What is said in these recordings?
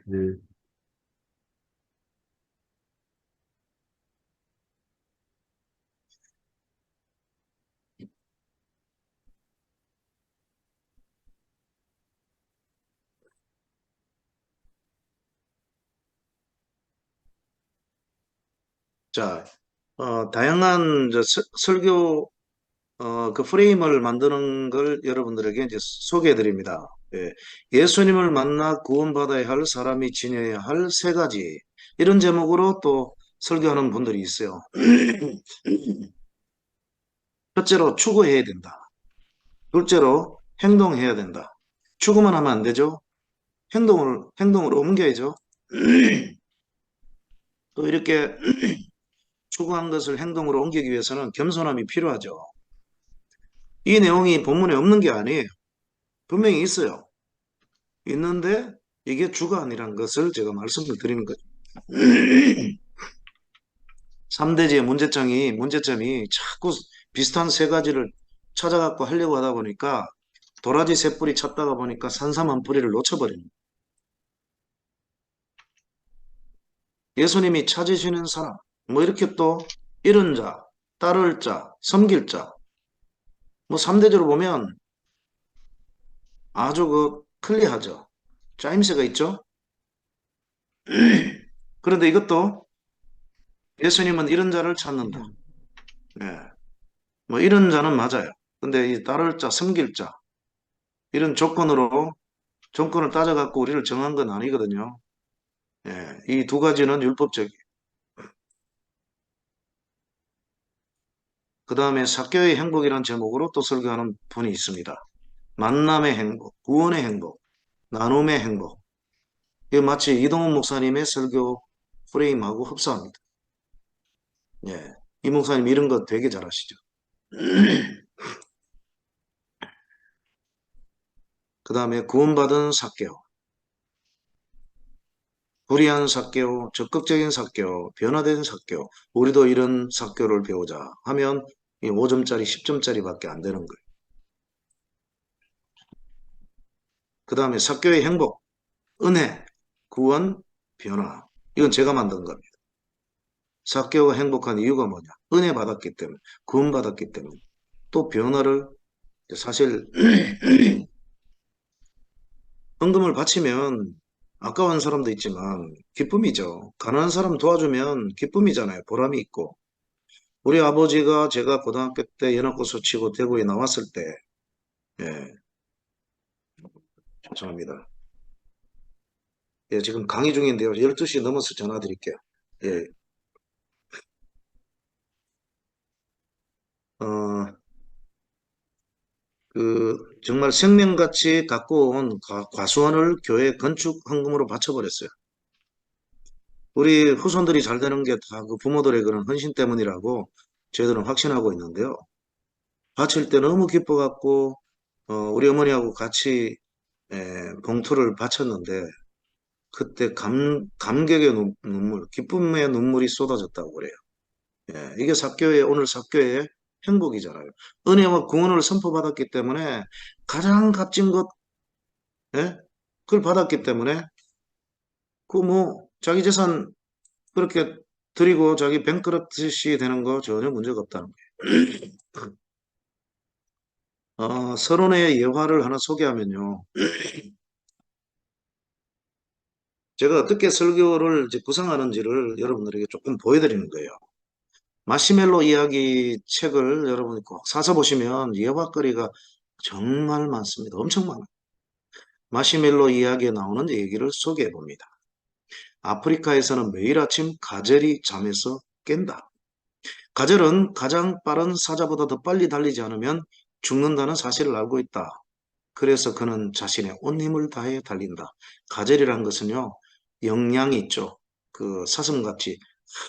네. 자, 다양한 설교 그 프레임을 만드는 걸 여러분들에게 이제 소개해 드립니다. 예, 예수님을 만나 구원받아야 할 사람이 지녀야 할 세 가지 이런 제목으로 또 설교하는 분들이 있어요. 첫째로 추구해야 된다. 둘째로 행동해야 된다. 추구만 하면 안 되죠. 행동으로 옮겨야죠. 또 이렇게 추구한 것을 행동으로 옮기기 위해서는 겸손함이 필요하죠. 이 내용이 본문에 없는 게 아니에요. 분명히 있어요. 있는데 이게 주가 아니란 것을 제가 말씀을 드리는 거죠. 3대지의 문제점이 자꾸 비슷한 세 가지를 찾아갖고 하려고 하다 보니까 도라지 세 뿌리 찾다가 보니까 산삼 한 뿌리를 놓쳐버리는 거예요. 예수님이 찾으시는 사람, 뭐 이렇게 또 이른 자, 따를 자, 섬길 자, 뭐 3대지로 보면 아주 그 클리어하죠. 짜임새가 있죠. 그런데 이것도 예수님은 이런 자를 찾는다. 예. 뭐 이런 자는 맞아요. 근데 이 따를 자, 섬길 자 이런 조건을 따져갖고 우리를 정한 건 아니거든요. 예, 이 두 가지는 율법적이에요. 그 다음에 사개의 행복이라는 제목으로 또 설교하는 분이 있습니다. 만남의 행복, 구원의 행복, 나눔의 행복. 이게 마치 이동훈 목사님의 설교 프레임하고 흡사합니다. 예, 이 목사님 이런 거 되게 잘하시죠. 그 다음에 구원받은 사개오, 불의한 사개오, 적극적인 사개오, 변화된 사개오. 우리도 이런 사개오를 배우자 하면 이 5점짜리, 10점짜리밖에 안 되는 거예요. 그 다음에 사개오의 행복, 은혜, 구원, 변화. 이건 제가 만든 겁니다. 사개오가 행복한 이유가 뭐냐? 은혜 받았기 때문에, 구원 받았기 때문에, 또 변화를 사실 헌금을 바치면 아까운 사람도 있지만 기쁨이죠. 가난한 사람 도와주면 기쁨이잖아요. 보람이 있고. 우리 아버지가 제가 고등학교 때 연합고수 치고 대구에 나왔을 때, 예, 죄송합니다. 예, 지금 강의 중인데요. 12시 넘어서 전화 드릴게요. 예, 어, 정말 생명같이 갖고 온 과수원을 교회 건축 헌금으로 바쳐버렸어요. 우리 후손들이 잘 되는 게 다 그 부모들의 그런 헌신 때문이라고 저희들은 확신하고 있는데요. 바칠 때 너무 기뻐갖고, 우리 어머니하고 같이, 봉투를 바쳤는데, 그때 감격의 눈물, 기쁨의 눈물이 쏟아졌다고 그래요. 예, 이게 오늘 사교의 행복이잖아요. 은혜와 구원을 선포받았기 때문에 가장 값진 것, 예? 그걸 받았기 때문에 그 뭐 자기 재산 그렇게 드리고 자기 뱅크럽트시 되는 거 전혀 문제가 없다는 거예요. 서론의 예화를 하나 소개하면요. 제가 어떻게 설교를 이제 구상하는지를 여러분들에게 조금 보여드리는 거예요. 마시멜로 이야기 책을 여러분이 꼭 사서 보시면 예화거리가 정말 많습니다. 엄청 많아요. 마시멜로 이야기에 나오는 얘기를 소개해 봅니다. 아프리카에서는 매일 아침 가젤이 잠에서 깬다. 가젤은 가장 빠른 사자보다 더 빨리 달리지 않으면 죽는다는 사실을 알고 있다. 그래서 그는 자신의 온 힘을 다해 달린다. 가젤이란 것은요, 영양이 있죠. 그 사슴같이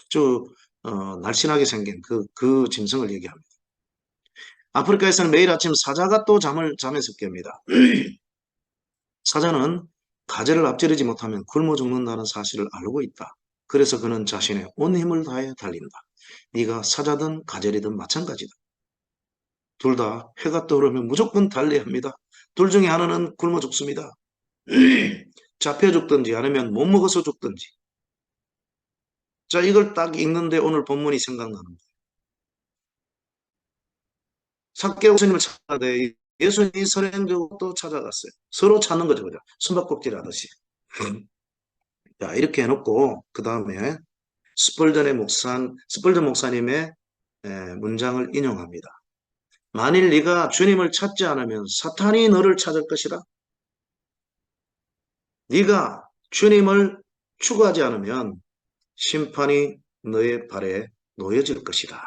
아주 날씬하게 생긴 그 짐승을 얘기합니다. 아프리카에서는 매일 아침 사자가 또 잠에서 깹니다. 사자는 가젤을 앞지르지 못하면 굶어 죽는다는 사실을 알고 있다. 그래서 그는 자신의 온 힘을 다해 달린다. 네가 사자든 가젤이든 마찬가지다. 둘 다 해가 떠오르면 무조건 달려야 합니다. 둘 중에 하나는 굶어 죽습니다. 잡혀 죽든지 아니면 못 먹어서 죽든지. 자, 이걸 딱 읽는데 오늘 본문이 생각나는 거예요. 삭개오 예수님을 찾아대 예수님이 선행적으로 또 찾아갔어요. 서로 찾는 거죠, 그죠? 숨바꼭질 하듯이. 자, 이렇게 해놓고 그 다음에 스펄전 목사님의 문장을 인용합니다. 만일 네가 주님을 찾지 않으면 사탄이 너를 찾을 것이라. 네가 주님을 추구하지 않으면 심판이 너의 발에 놓여질 것이다.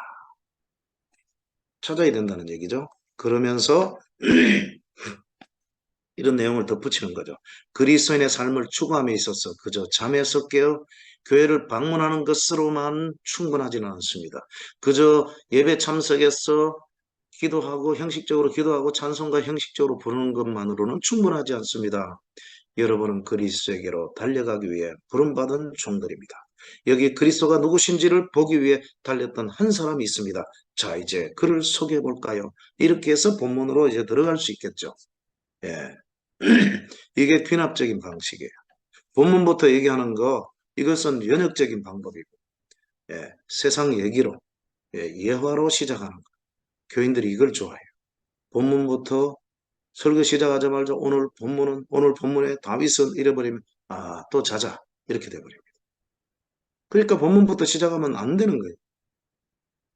찾아야 된다는 얘기죠. 그러면서 이런 내용을 덧붙이는 거죠. 그리스도인의 삶을 추구함에 있어서 그저 잠에서 깨어 교회를 방문하는 것으로만 충분하지는 않습니다. 그저 예배 참석해서 기도하고 형식적으로 기도하고 찬송가 형식적으로 부르는 것만으로는 충분하지 않습니다. 여러분은 그리스도에게로 달려가기 위해 부름받은 종들입니다. 여기 그리스도가 누구신지를 보기 위해 달렸던 한 사람이 있습니다. 자, 이제 그를 소개해 볼까요? 이렇게 해서 본문으로 이제 들어갈 수 있겠죠. 예. 이게 귀납적인 방식이에요. 본문부터 얘기하는 거, 이것은 연역적인 방법이고, 예. 세상 얘기로, 예. 예화로 시작하는 거. 교인들이 이걸 좋아해요. 본문부터 설교 시작하자마자 오늘 본문에 다윗은 잃어버리면, 아, 또 자자. 이렇게 돼버립니다. 그러니까 본문부터 시작하면 안 되는 거예요.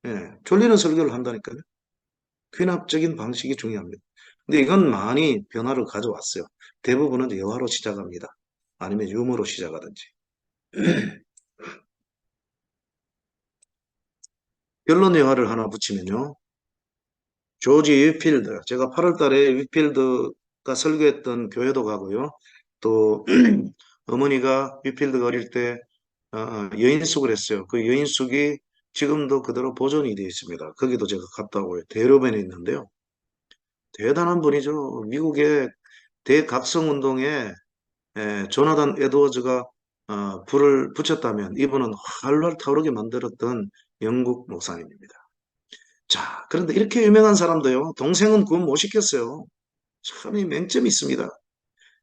예. 졸리는 설교를 한다니까요. 귀납적인 방식이 중요합니다. 근데 이건 많이 변화를 가져왔어요. 대부분은 예화로 시작합니다. 아니면 유머로 시작하든지. 결론 예화를 하나 붙이면요. 조지 위필드, 제가 8월 달에 위필드가 설교했던 교회도 가고요. 또 어머니가 위필드가 어릴 때 여인숙을 했어요. 그 여인숙이 지금도 그대로 보존이 되어 있습니다. 거기도 제가 갔다 오고요. 대로변에 있는데요. 대단한 분이죠. 미국의 대각성운동에 조나단 에드워즈가 불을 붙였다면 이분은 활활 타오르게 만들었던 영국 목사님입니다. 자, 그런데 이렇게 유명한 사람도요, 동생은 구원 못 시켰어요. 참 이 맹점이 있습니다.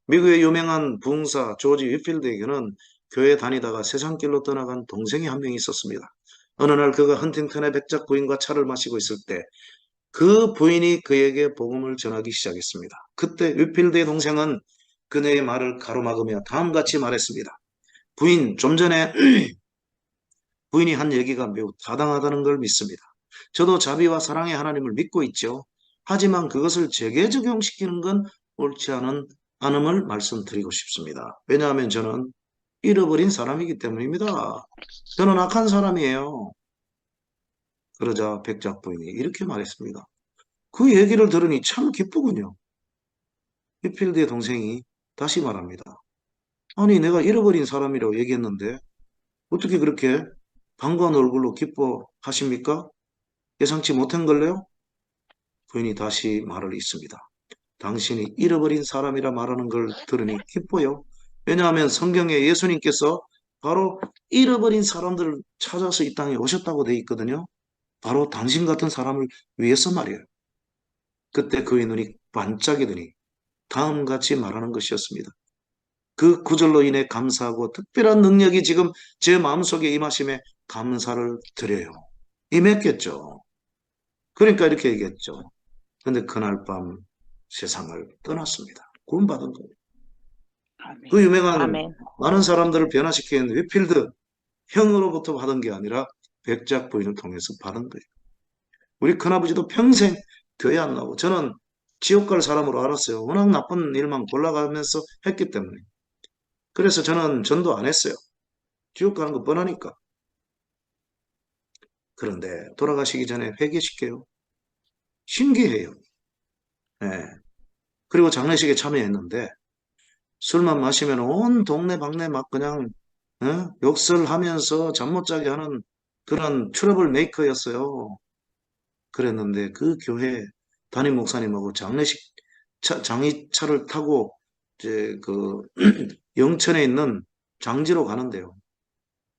미국의 유명한 부흥사 조지 위필드에게는 교회 다니다가 세상길로 떠나간 동생이 한 명 있었습니다. 어느 날 그가 헌팅턴의 백작 부인과 차를 마시고 있을 때 그 부인이 그에게 복음을 전하기 시작했습니다. 그때 위필드의 동생은 그녀의 말을 가로막으며 다음같이 말했습니다. 부인, 좀 전에 부인이 한 얘기가 매우 타당하다는 걸 믿습니다. 저도 자비와 사랑의 하나님을 믿고 있죠. 하지만 그것을 제게 적용시키는 건 옳지 않음을 말씀드리고 싶습니다. 왜냐하면 저는 잃어버린 사람이기 때문입니다. 저는 악한 사람이에요. 그러자 백작 부인이 이렇게 말했습니다. 그 얘기를 들으니 참 기쁘군요. 히필드의 동생이 다시 말합니다. 아니, 내가 잃어버린 사람이라고 얘기했는데 어떻게 그렇게 반가운 얼굴로 기뻐하십니까? 예상치 못한 걸래요? 부인이 다시 말을 잇습니다. 당신이 잃어버린 사람이라 말하는 걸 들으니 기뻐요. 왜냐하면 성경에 예수님께서 바로 잃어버린 사람들을 찾아서 이 땅에 오셨다고 돼 있거든요. 바로 당신 같은 사람을 위해서 말이에요. 그때 그의 눈이 반짝이더니 다음같이 말하는 것이었습니다. 그 구절로 인해 감사하고 특별한 능력이 지금 제 마음속에 임하심에 감사를 드려요. 임했겠죠. 그러니까 이렇게 얘기했죠. 근데 그날 밤 세상을 떠났습니다. 구원받은 거예요. 아멘. 그 유명한 아멘. 많은 사람들을 변화시킨 위필드 형으로부터 받은 게 아니라 백작 부인을 통해서 받은 거예요. 우리 큰아버지도 평생 교회 안 나오고 저는 지옥 갈 사람으로 알았어요. 워낙 나쁜 일만 골라가면서 했기 때문에. 그래서 저는 전도 안 했어요. 지옥 가는 거 뻔하니까. 그런데 돌아가시기 전에 회개시켜요. 신기해요. 예. 그리고 장례식에 참여했는데 술만 마시면 온 동네 방네 막 그냥 욕설하면서 잠 못 자게 하는 그런 트러블 메이커였어요. 그랬는데 그 교회 담임 목사님하고 장의차를 타고 이제 그 영천에 있는 장지로 가는데요.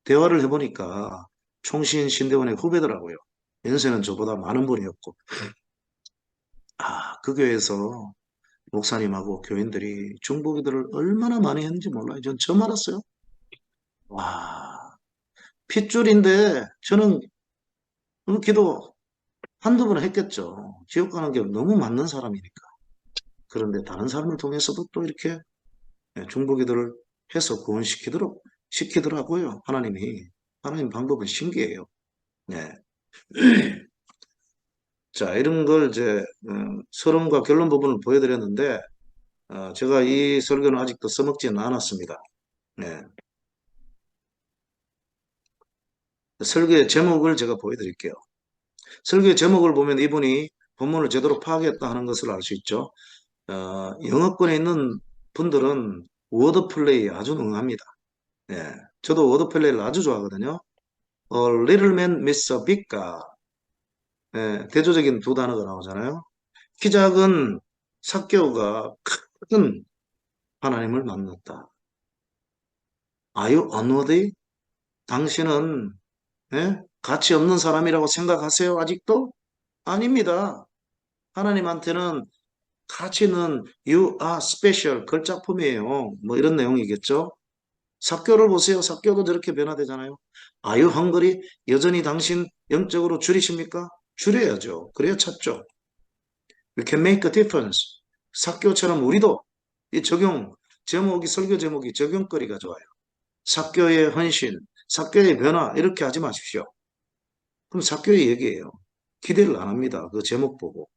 대화를 해보니까 총신 신대원의 후배더라고요. 연세는 저보다 많은 분이었고, 그 교회에서 목사님하고 교인들이 중보기도를 얼마나 많이 했는지 몰라요. 전 처음 알았어요. 와, 핏줄인데 저는 그 기도 한두 번 했겠죠. 지옥 가는 게 너무 맞는 사람이니까. 그런데 다른 사람을 통해서도 또 이렇게 중보기도를 해서 시키더라고요. 하나님 방법은 신기해요. 네. 자, 이런 걸 이제 서론과 결론 부분을 보여드렸는데 제가 이 설교는 아직도 써먹지는 않았습니다. 네. 설교의 제목을 제가 보여드릴게요. 설교의 제목을 보면 이분이 본문을 제대로 파악했다 하는 것을 알 수 있죠. 영어권에 있는 분들은 워드플레이에 아주 능합니다. 예, 저도 워드플레이를 아주 좋아하거든요. Little man meets a big God. 예, 대조적인 두 단어가 나오잖아요. 키 작은 삭개오가 큰 하나님을 만났다. Are you unworthy? 당신은 가치 없는 사람이라고 생각하세요? 아직도? 아닙니다. 하나님한테는 가치는 You are special 걸작품이에요. 뭐 이런 내용이겠죠. 삭개오를 보세요. 삭개오도 저렇게 변화되잖아요. Are you hungry? 여전히 당신 영적으로 줄이십니까? 줄여야죠. 그래야 찾죠. We can make a difference. 삭개오처럼 우리도 이 설교 제목이 적용거리가 좋아요. 삭개오의 헌신, 삭개오의 변화 이렇게 하지 마십시오. 그럼 삭개오의 얘기예요. 기대를 안 합니다. 그 제목 보고.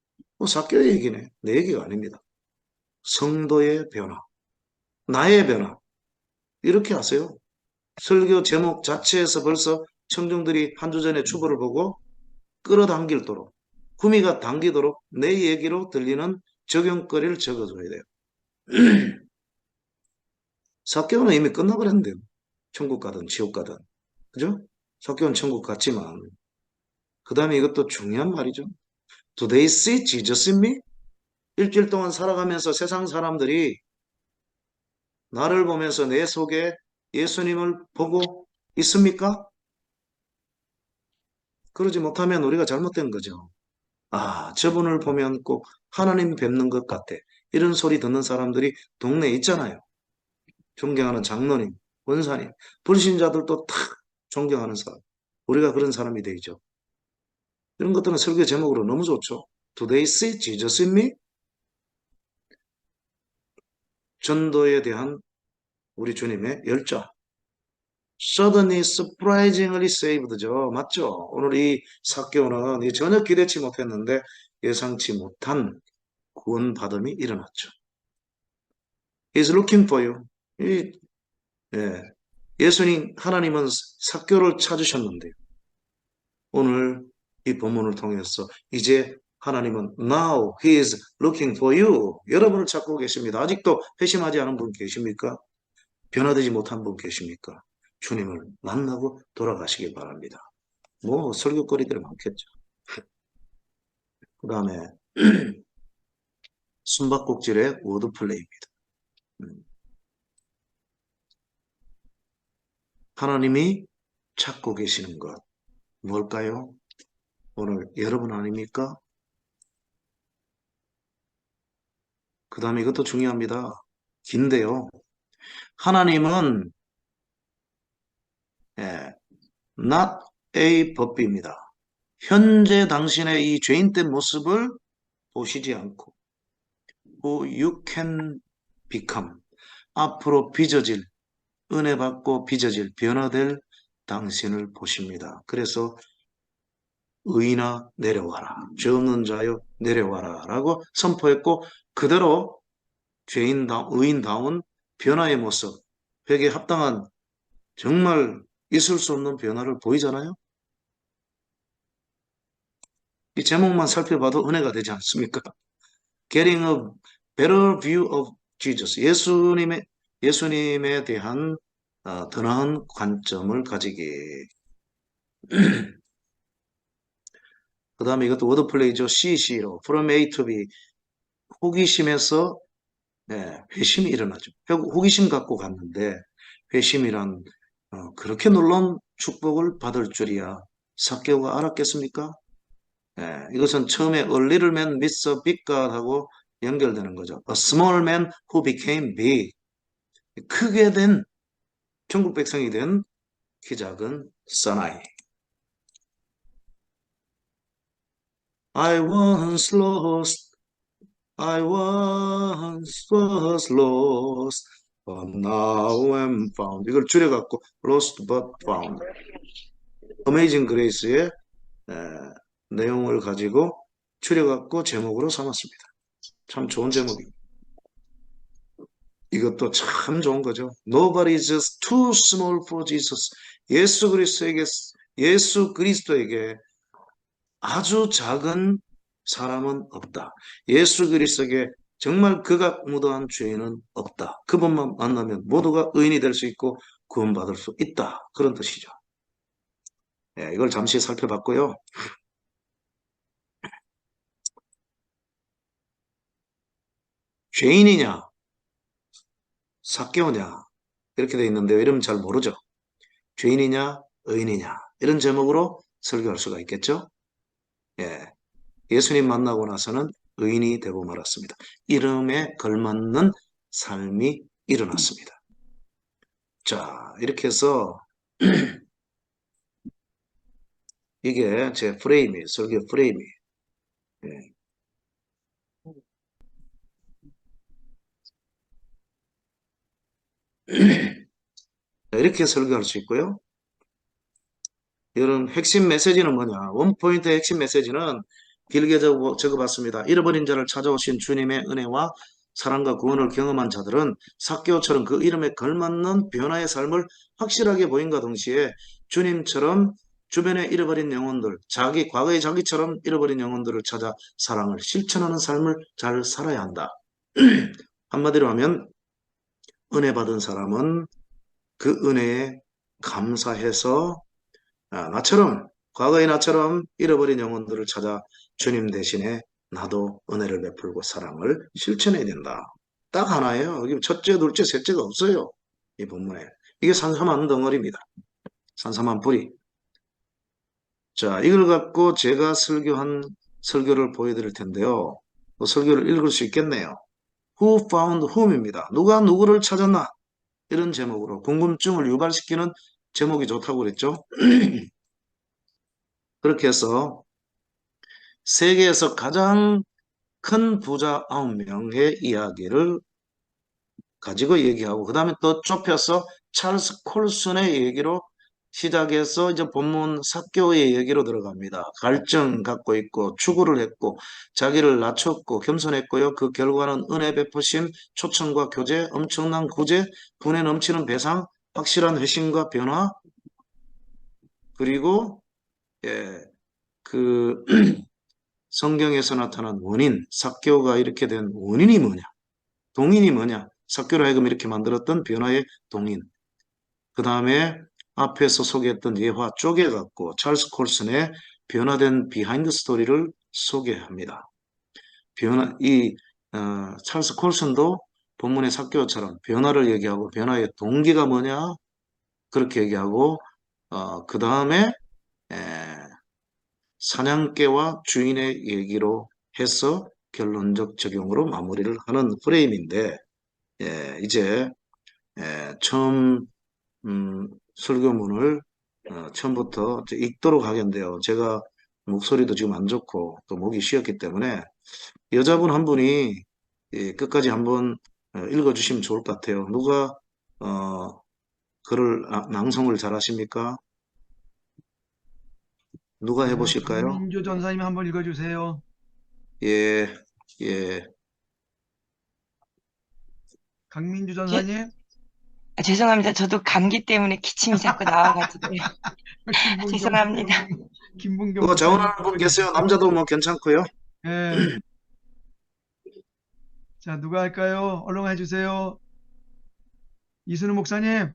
삭개오의 얘기네. 내 얘기가 아닙니다. 성도의 변화, 나의 변화 이렇게 하세요. 설교 제목 자체에서 벌써 청중들이 한 주 전에 주보를 보고 끌어당길도록 구미가 당기도록 내 얘기로 들리는 적용거리를 적어줘야 돼요. 사개오는 이미 끝나버렸는데요. 천국 가든 지옥 가든. 그죠? 사개오는 천국 갔지만 그 다음에 이것도 중요한 말이죠. Do they see Jesus in me? 일주일 동안 살아가면서 세상 사람들이 나를 보면서 내 속에 예수님을 보고 있습니까? 그러지 못하면 우리가 잘못된 거죠. 아, 저분을 보면 꼭 하나님 뵙는 것 같아. 이런 소리 듣는 사람들이 동네에 있잖아요. 존경하는 장로님, 원사님, 불신자들도 다 존경하는 사람. 우리가 그런 사람이 되죠. 이런 것들은 설교 제목으로 너무 좋죠. Do they see Jesus in me? 전도에 대한 우리 주님의 열정. Suddenly, surprisingly saved죠. 맞죠? 오늘 이 사개오는 전혀 기대치 못했는데 예상치 못한 구원받음이 일어났죠. He's looking for you. 예, 예수님, 하나님은 사개오를 찾으셨는데 오늘 이 본문을 통해서 이제 하나님은 Now He is looking for you. 여러분을 찾고 계십니다. 아직도 회심하지 않은 분 계십니까? 변화되지 못한 분 계십니까? 주님을 만나고 돌아가시길 바랍니다. 뭐 설교거리들이 많겠죠. 그 다음에 숨바꼭질의 워드플레이입니다. 하나님이 찾고 계시는 것 뭘까요? 오늘 여러분 아닙니까? 그 다음에 이것도 중요합니다. 긴데요. 하나님은 not a 법비입니다. 현재 당신의 이 죄인된 모습을 보시지 않고 who you can become 앞으로 빚어질 은혜 받고 빚어질 변화될 당신을 보십니다. 그래서 의인아 내려와라. 죄 없는 자여 내려와라 라고 선포했고 그대로 의인다운 변화의 모습 회개에 합당한 정말 있을 수 없는 변화를 보이잖아요. 이 제목만 살펴봐도 은혜가 되지 않습니까? Getting a better view of Jesus. 예수님에 대한 더 나은 관점을 가지기. 그 다음에 이것도 워드플레이죠. CC로 From A to B. 호기심에서 회심이 일어나죠. 호기심 갖고 갔는데 회심이란 그렇게 놀라운 축복을 받을 줄이야 삭개오가 알았겠습니까? 이것은 처음에 A little man meets a big God 하고 연결되는 거죠. A small man who became big. 크게 된 천국 백성이 된 키 작은 사나이. I once lost, I once was lost, but now I'm found. 이걸 줄여갖고 lost but found. Amazing Grace의 내용을 가지고 줄여갖고 제목으로 삼았습니다. 참 좋은 제목입니다. 이것도 참 좋은 거죠. Nobody is just too small for Jesus. 예수 그리스도에게 아주 작은 사람은 없다. 예수 그리스도에게 정말 그가 무도한 죄인은 없다. 그분만 만나면 모두가 의인이 될 수 있고 구원받을 수 있다. 그런 뜻이죠. 예, 이걸 잠시 살펴봤고요. 죄인이냐, 삭개오냐 이렇게 돼 있는데요. 이러면 잘 모르죠. 죄인이냐, 의인이냐 이런 제목으로 설교할 수가 있겠죠. 예, 예수님 만나고 나서는 의인이 되고 말았습니다. 이름에 걸맞는 삶이 일어났습니다. 자, 이렇게 해서 이게 제 프레임이에요. 설교 프레임이. 예. 이렇게 설교할 수 있고요. 이런 핵심 메시지는 뭐냐? 원포인트 핵심 메시지는 길게 적어봤습니다. 잃어버린 자를 찾아오신 주님의 은혜와 사랑과 구원을 경험한 자들은 삭개오처럼 그 이름에 걸맞는 변화의 삶을 확실하게 보인과 동시에 주님처럼 주변에 잃어버린 영혼들, 과거의 자기처럼 잃어버린 영혼들을 찾아 사랑을 실천하는 삶을 잘 살아야 한다. 한마디로 하면 은혜 받은 사람은 그 은혜에 감사해서 과거의 나처럼 잃어버린 영혼들을 찾아 주님 대신에 나도 은혜를 베풀고 사랑을 실천해야 된다. 딱 하나예요. 여기 첫째, 둘째, 셋째가 없어요. 이 본문에. 이게 산삼한 덩어리입니다. 산삼한 뿌리. 자, 이걸 갖고 제가 설교를 보여드릴 텐데요. 설교를 읽을 수 있겠네요. Who found whom입니다. 누가 누구를 찾았나? 이런 제목으로 궁금증을 유발시키는 제목이 좋다고 그랬죠. 그렇게 해서 세계에서 가장 큰 부자 9명의 이야기를 가지고 얘기하고 그 다음에 또 좁혀서 찰스 콜슨의 얘기로 시작해서 이제 본문 삭개오의 얘기로 들어갑니다. 갈증 갖고 있고 추구를 했고 자기를 낮췄고 겸손했고요. 그 결과는 은혜 베푸심, 초청과 교제, 엄청난 구제, 분에 넘치는 배상, 확실한 회심과 변화 그리고 예, 그 성경에서 나타난 원인, 삭개오가 이렇게 된 원인이 뭐냐? 동인이 뭐냐? 삭개오로 하여금 이렇게 만들었던 변화의 동인. 그 다음에 앞에서 소개했던 예화 쪼개갖고 찰스 콜슨의 변화된 비하인드 스토리를 소개합니다. 찰스 콜슨도 본문의 삭개오처럼 변화를 얘기하고 변화의 동기가 뭐냐? 그렇게 얘기하고 그 다음에 사냥개와 주인의 얘기로 해서 결론적 적용으로 마무리를 하는 프레임인데 이제 처음 설교문을 처음부터 읽도록 하겠는데요. 제가 목소리도 지금 안 좋고 또 목이 쉬었기 때문에 여자분 한 분이 끝까지 한번 읽어주시면 좋을 것 같아요. 누가 글을 낭송을 잘 하십니까? 누가 해보실까요? 강민주 전사님 한번 읽어주세요. 예, 예. 강민주 예, 전사님. 죄송합니다. 저도 감기 때문에 기침이 자꾸 나와가지고 김bun경 죄송합니다. 김bun경 목사님 자원하는 분 계세요? 남자도 뭐 괜찮고요. 예. 자, 누가 할까요? 얼른 해주세요. 이순우 목사님.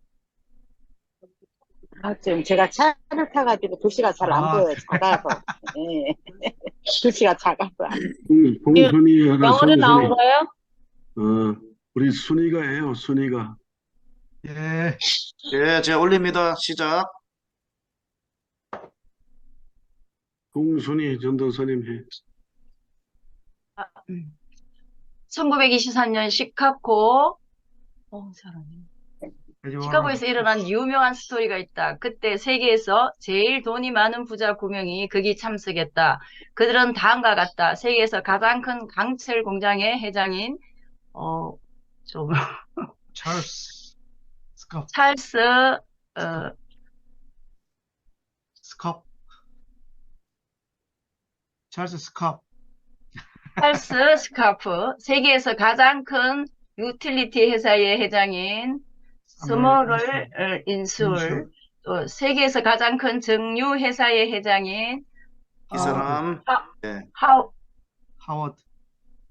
지금 제가 차를 타가지고 도시가 잘 안 보여요. 작아서. 예. 도시가 작아서. 봉순이가 영어로 나온 송순이. 거예요? 우리 순이가 해요. 순이가. 예. 예, 제가 올립니다. 시작. 봉순이 전도사님 해. 1923년 시카고, 사람이. 해주어라. 시카고에서 일어난 유명한 스토리가 있다. 그때 세계에서 제일 돈이 많은 부자 9명이 거기 참석했다. 그들은 다음과 같다. 세계에서 가장 큰 강철 공장의 회장인 좀 찰스 스캅. 찰스 어, 스캅. 찰스 스캅. 찰스 스카프, 세계에서 가장 큰 유틸리티 회사의 회장인 스몰을 인술, 인술. 또 세계에서 가장 큰 정유 회사의 회장인 이 사람, 하, 예, 하워드.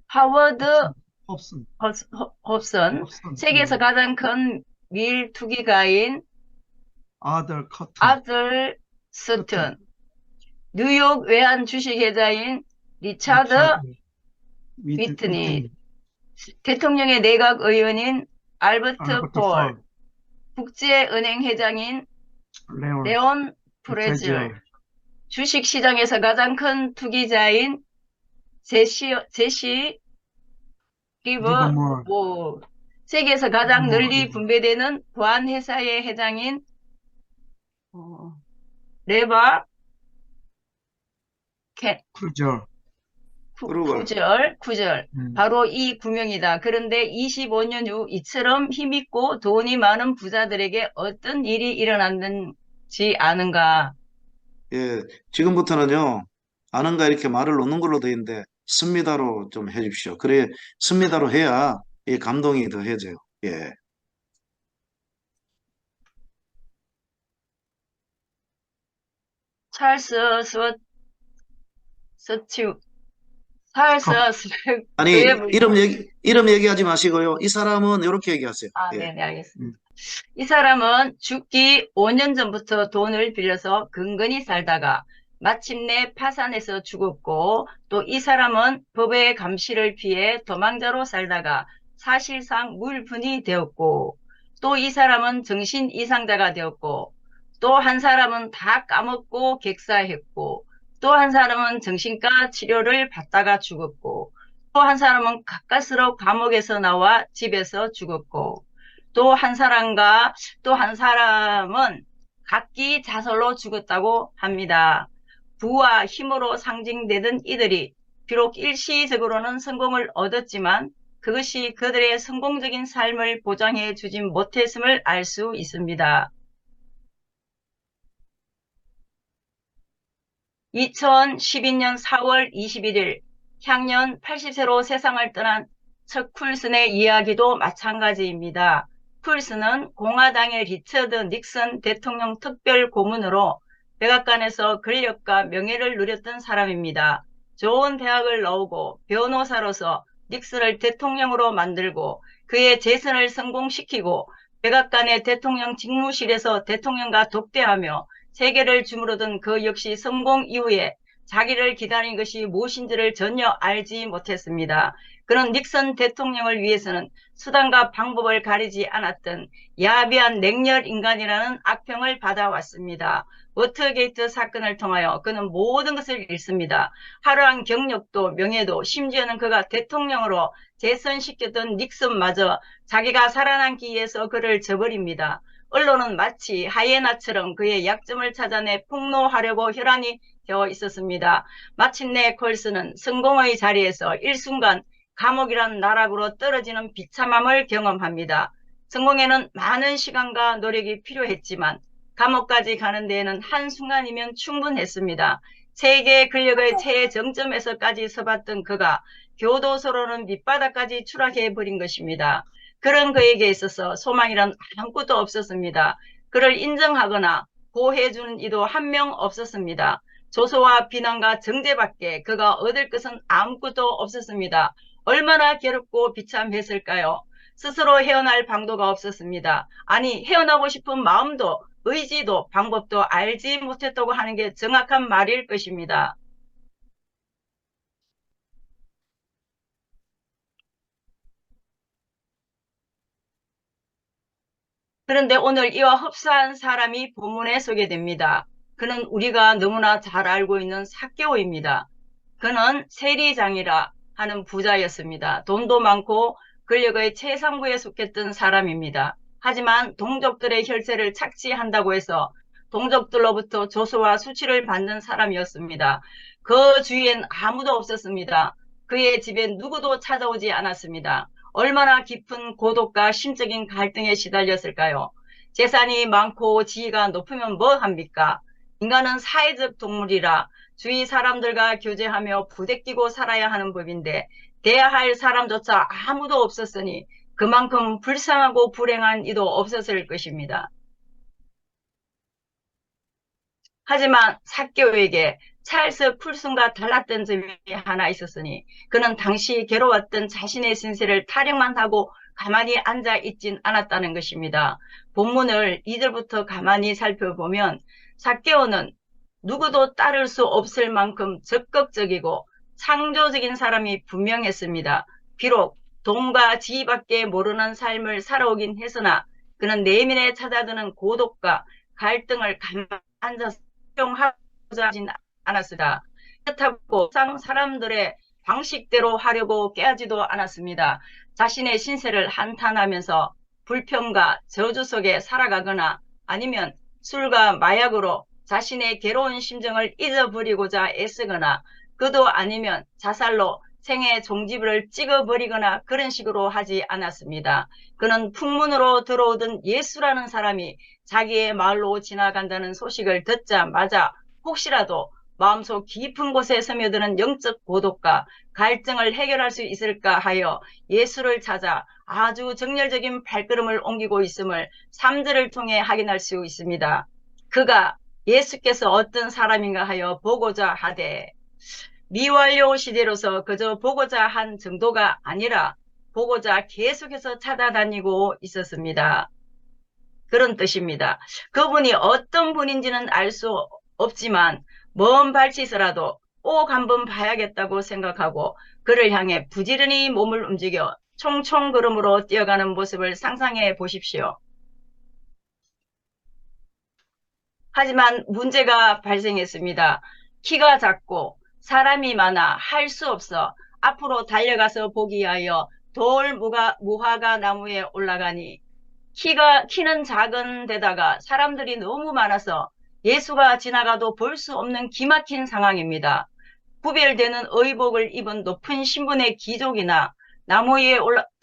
하워드 홉슨. 홉슨, 홉슨. 세계에서 가장 큰 밀 투기가인 아들 커튼. 아들 스튼, 뉴욕 외환 주식회사인 리차드 위트니, 대통령의 내각 의원인 알버트 폴, 국제은행 회장인 레온 프레즐, 주식시장에서 가장 큰 투기자인 제시 리버모, 세계에서 가장 널리 분배되는 보안회사의 회장인 레바 쿠절, 바로 이 9명이다. 그런데 25년 후 이처럼 힘있고 돈이 많은 부자들에게 어떤 일이 일어났는지 아는가? 예, 지금부터는요, 아는가 이렇게 말을 놓는 걸로 돼 있는데, 씁니다로 좀 해주십시오. 그래, 씁니다로 해야 이 감동이 더해져요. 예. 찰스 스튜 찰스 아니, 이름 얘기하지 마시고요. 이 사람은 이렇게 얘기하세요. 예. 네네, 알겠습니다. 이 사람은 죽기 5년 전부터 돈을 빌려서 근근히 살다가 마침내 파산해서 죽었고, 또 이 사람은 법의 감시를 피해 도망자로 살다가 사실상 물분이 되었고, 또 이 사람은 정신 이상자가 되었고, 또 한 사람은 다 까먹고 객사했고, 또 한 사람은 정신과 치료를 받다가 죽었고, 또 한 사람은 가까스로 감옥에서 나와 집에서 죽었고, 또 한 사람은 각기 자살로 죽었다고 합니다. 부와 힘으로 상징되던 이들이 비록 일시적으로는 성공을 얻었지만 그것이 그들의 성공적인 삶을 보장해 주진 못했음을 알 수 있습니다. 2012년 4월 21일 향년 80세로 세상을 떠난 척 쿨슨의 이야기도 마찬가지입니다. 쿨슨은 공화당의 리처드 닉슨 대통령 특별 고문으로 백악관에서 권력과 명예를 누렸던 사람입니다. 좋은 대학을 나오고 변호사로서 닉슨을 대통령으로 만들고 그의 재선을 성공시키고 백악관의 대통령 직무실에서 대통령과 독대하며 세계를 주무르던 그 역시 성공 이후에 자기를 기다린 것이 무엇인지를 전혀 알지 못했습니다. 그런 닉슨 대통령을 위해서는 수단과 방법을 가리지 않았던 야비한 냉혈 인간이라는 악평을 받아왔습니다. 워터게이트 사건을 통하여 그는 모든 것을 잃습니다. 화려한 경력도 명예도 심지어는 그가 대통령으로 재선시켰던 닉슨마저 자기가 살아남기 위해서 그를 저버립니다. 언론은 마치 하이에나처럼 그의 약점을 찾아내 폭로하려고 혈안이 되어 있었습니다. 마침내 콜슨은 성공의 자리에서 일순간 감옥이란 나락으로 떨어지는 비참함을 경험합니다. 성공에는 많은 시간과 노력이 필요했지만 감옥까지 가는 데에는 한순간이면 충분했습니다. 세계의 근력의 최정점에서까지 서봤던 그가 교도소로는 밑바닥까지 추락해버린 것입니다. 그런 그에게 있어서 소망이란 아무것도 없었습니다. 그를 인정하거나 보호해주는 이도 한 명 없었습니다. 조소와 비난과 정죄밖에 그가 얻을 것은 아무것도 없었습니다. 얼마나 괴롭고 비참했을까요? 스스로 헤어날 방도가 없었습니다. 아니, 헤어나고 싶은 마음도 의지도 방법도 알지 못했다고 하는 게 정확한 말일 것입니다. 그런데 오늘 이와 흡사한 사람이 본문에 소개됩니다. 그는 우리가 너무나 잘 알고 있는 삭개오입니다. 그는 세리장이라 하는 부자였습니다. 돈도 많고 권력의 최상부에 속했던 사람입니다. 하지만 동족들의 혈세를 착취한다고 해서 동족들로부터 조소와 수치를 받는 사람이었습니다. 그 주위엔 아무도 없었습니다. 그의 집에 누구도 찾아오지 않았습니다. 얼마나 깊은 고독과 심적인 갈등에 시달렸을까요? 재산이 많고 지위가 높으면 뭐 합니까? 인간은 사회적 동물이라 주위 사람들과 교제하며 부대끼고 살아야 하는 법인데 대해야 할 사람조차 아무도 없었으니 그만큼 불쌍하고 불행한 이도 없었을 것입니다. 하지만 삭개오에게 찰스 풀슨과 달랐던 점이 하나 있었으니 그는 당시 괴로웠던 자신의 신세를 타령만 하고 가만히 앉아 있진 않았다는 것입니다. 본문을 2절부터 가만히 살펴보면 삭개오는 누구도 따를 수 없을 만큼 적극적이고 창조적인 사람이 분명했습니다. 비록 돈과 지위밖에 모르는 삶을 살아오긴 했으나 그는 내면에 찾아드는 고독과 갈등을 가만히 앉아서 수용하고자 하진 않았습니다. 그렇다고 사람들의 방식대로 하려고 깨하지도 않았습니다. 자신의 신세를 한탄하면서 불평과 저주 속에 살아가거나 아니면 술과 마약으로 자신의 괴로운 심정을 잊어버리고자 애쓰거나 그도 아니면 자살로 생애 종지부를 찍어버리거나 그런 식으로 하지 않았습니다. 그는 풍문으로 들어오던 예수라는 사람이 자기의 마을로 지나간다는 소식을 듣자마자 혹시라도 마음속 깊은 곳에 스며드는 영적 고독과 갈증을 해결할 수 있을까 하여 예수를 찾아 아주 정열적인 발걸음을 옮기고 있음을 3절을 통해 확인할 수 있습니다. 그가 예수께서 어떤 사람인가 하여 보고자 하되 미완료 시대로서 그저 보고자 한 정도가 아니라 보고자 계속해서 찾아다니고 있었습니다. 그런 뜻입니다. 그분이 어떤 분인지는 알 수 없지만 먼 발치서라도 꼭 한번 봐야겠다고 생각하고 그를 향해 부지런히 몸을 움직여 총총 걸음으로 뛰어가는 모습을 상상해 보십시오. 하지만 문제가 발생했습니다. 키가 작고 사람이 많아 할 수 없어 앞으로 달려가서 보기 위하여 돌 무화과 나무에 올라가니 키는 작은 데다가 사람들이 너무 많아서 예수가 지나가도 볼 수 없는 기막힌 상황입니다. 구별되는 의복을 입은 높은 신분의 귀족이나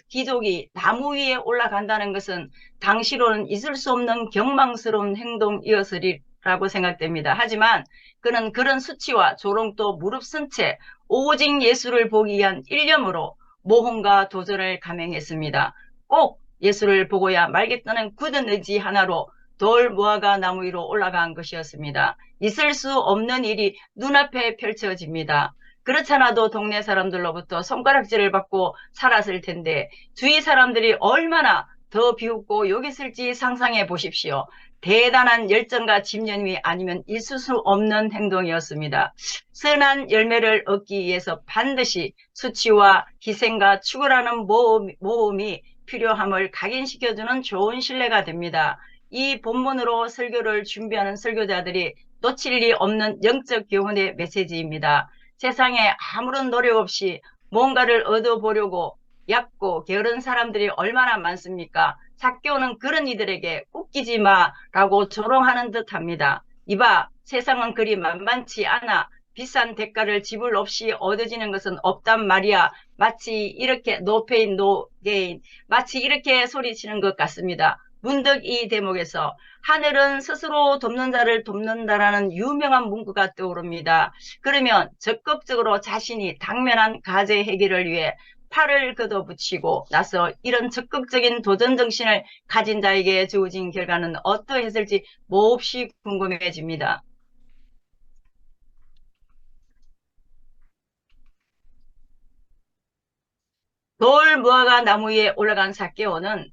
귀족이 나무 위에 올라간다는 것은 당시로는 있을 수 없는 경망스러운 행동이었으리라고 생각됩니다. 하지만 그는 그런 수치와 조롱도 무릅쓴 채 오직 예수를 보기 위한 일념으로 모험과 도전을 감행했습니다. 꼭 예수를 보고야 말겠다는 굳은 의지 하나로 돌 무화과 나무 위로 올라간 것이었습니다. 있을 수 없는 일이 눈앞에 펼쳐집니다. 그렇잖아도 동네 사람들로부터 손가락질을 받고 살았을 텐데 주위 사람들이 얼마나 더 비웃고 욕했을지 상상해 보십시오. 대단한 열정과 집념이 아니면 있을 수 없는 행동이었습니다. 선한 열매를 얻기 위해서 반드시 수치와 희생과 추구라는 모험이 필요함을 각인시켜주는 좋은 신뢰가 됩니다. 이 본문으로 설교를 준비하는 설교자들이 놓칠 리 없는 영적 교훈의 메시지입니다. 세상에 아무런 노력 없이 뭔가를 얻어보려고 얕고 게으른 사람들이 얼마나 많습니까? 삭개오는 그런 이들에게 웃기지 마라고 조롱하는 듯합니다. 이봐, 세상은 그리 만만치 않아. 비싼 대가를 지불 없이 얻어지는 것은 없단 말이야. 마치 이렇게 no pain no gain, 마치 이렇게 소리치는 것 같습니다. 문득 이 대목에서 하늘은 스스로 돕는 자를 돕는다라는 유명한 문구가 떠오릅니다. 그러면 적극적으로 자신이 당면한 가제 해결을 위해 팔을 걷어붙이고 나서 이런 적극적인 도전 정신을 가진 자에게 주어진 결과는 어떠했을지 몹시 궁금해집니다. 돌 무화과 나무 위에 올라간 삭개오는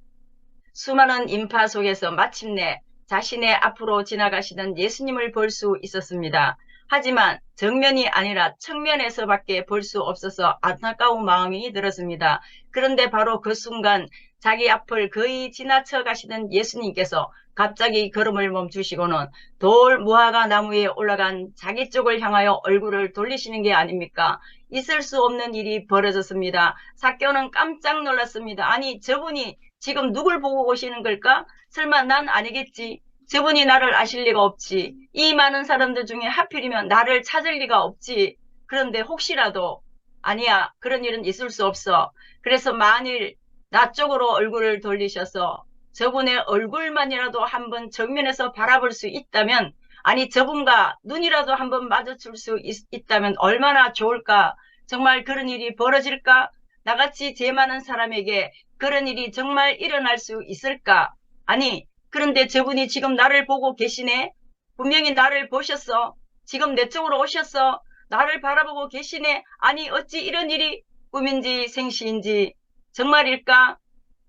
수많은 인파 속에서 마침내 자신의 앞으로 지나가시던 예수님을 볼 수 있었습니다. 하지만 정면이 아니라 측면에서밖에 볼 수 없어서 안타까운 마음이 들었습니다. 그런데 바로 그 순간 자기 앞을 거의 지나쳐 가시던 예수님께서 갑자기 걸음을 멈추시고는 돌 무화과 나무에 올라간 자기 쪽을 향하여 얼굴을 돌리시는 게 아닙니까? 있을 수 없는 일이 벌어졌습니다. 삭개오는 깜짝 놀랐습니다. 아니, 저분이 지금 누굴 보고 오시는 걸까? 설마 난 아니겠지? 저분이 나를 아실 리가 없지. 이 많은 사람들 중에 하필이면 나를 찾을 리가 없지. 그런데 혹시라도 아니야, 그런 일은 있을 수 없어. 그래서 만일 나 쪽으로 얼굴을 돌리셔서 저분의 얼굴만이라도 한번 정면에서 바라볼 수 있다면, 아니 저분과 눈이라도 한번 마주칠 수 있다면 얼마나 좋을까? 정말 그런 일이 벌어질까? 나같이 죄 많은 사람에게 그런 일이 정말 일어날 수 있을까? 아니, 그런데 저분이 지금 나를 보고 계시네? 분명히 나를 보셨어. 지금 내 쪽으로 오셨어. 나를 바라보고 계시네. 아니, 어찌 이런 일이 꿈인지 생시인지 정말일까?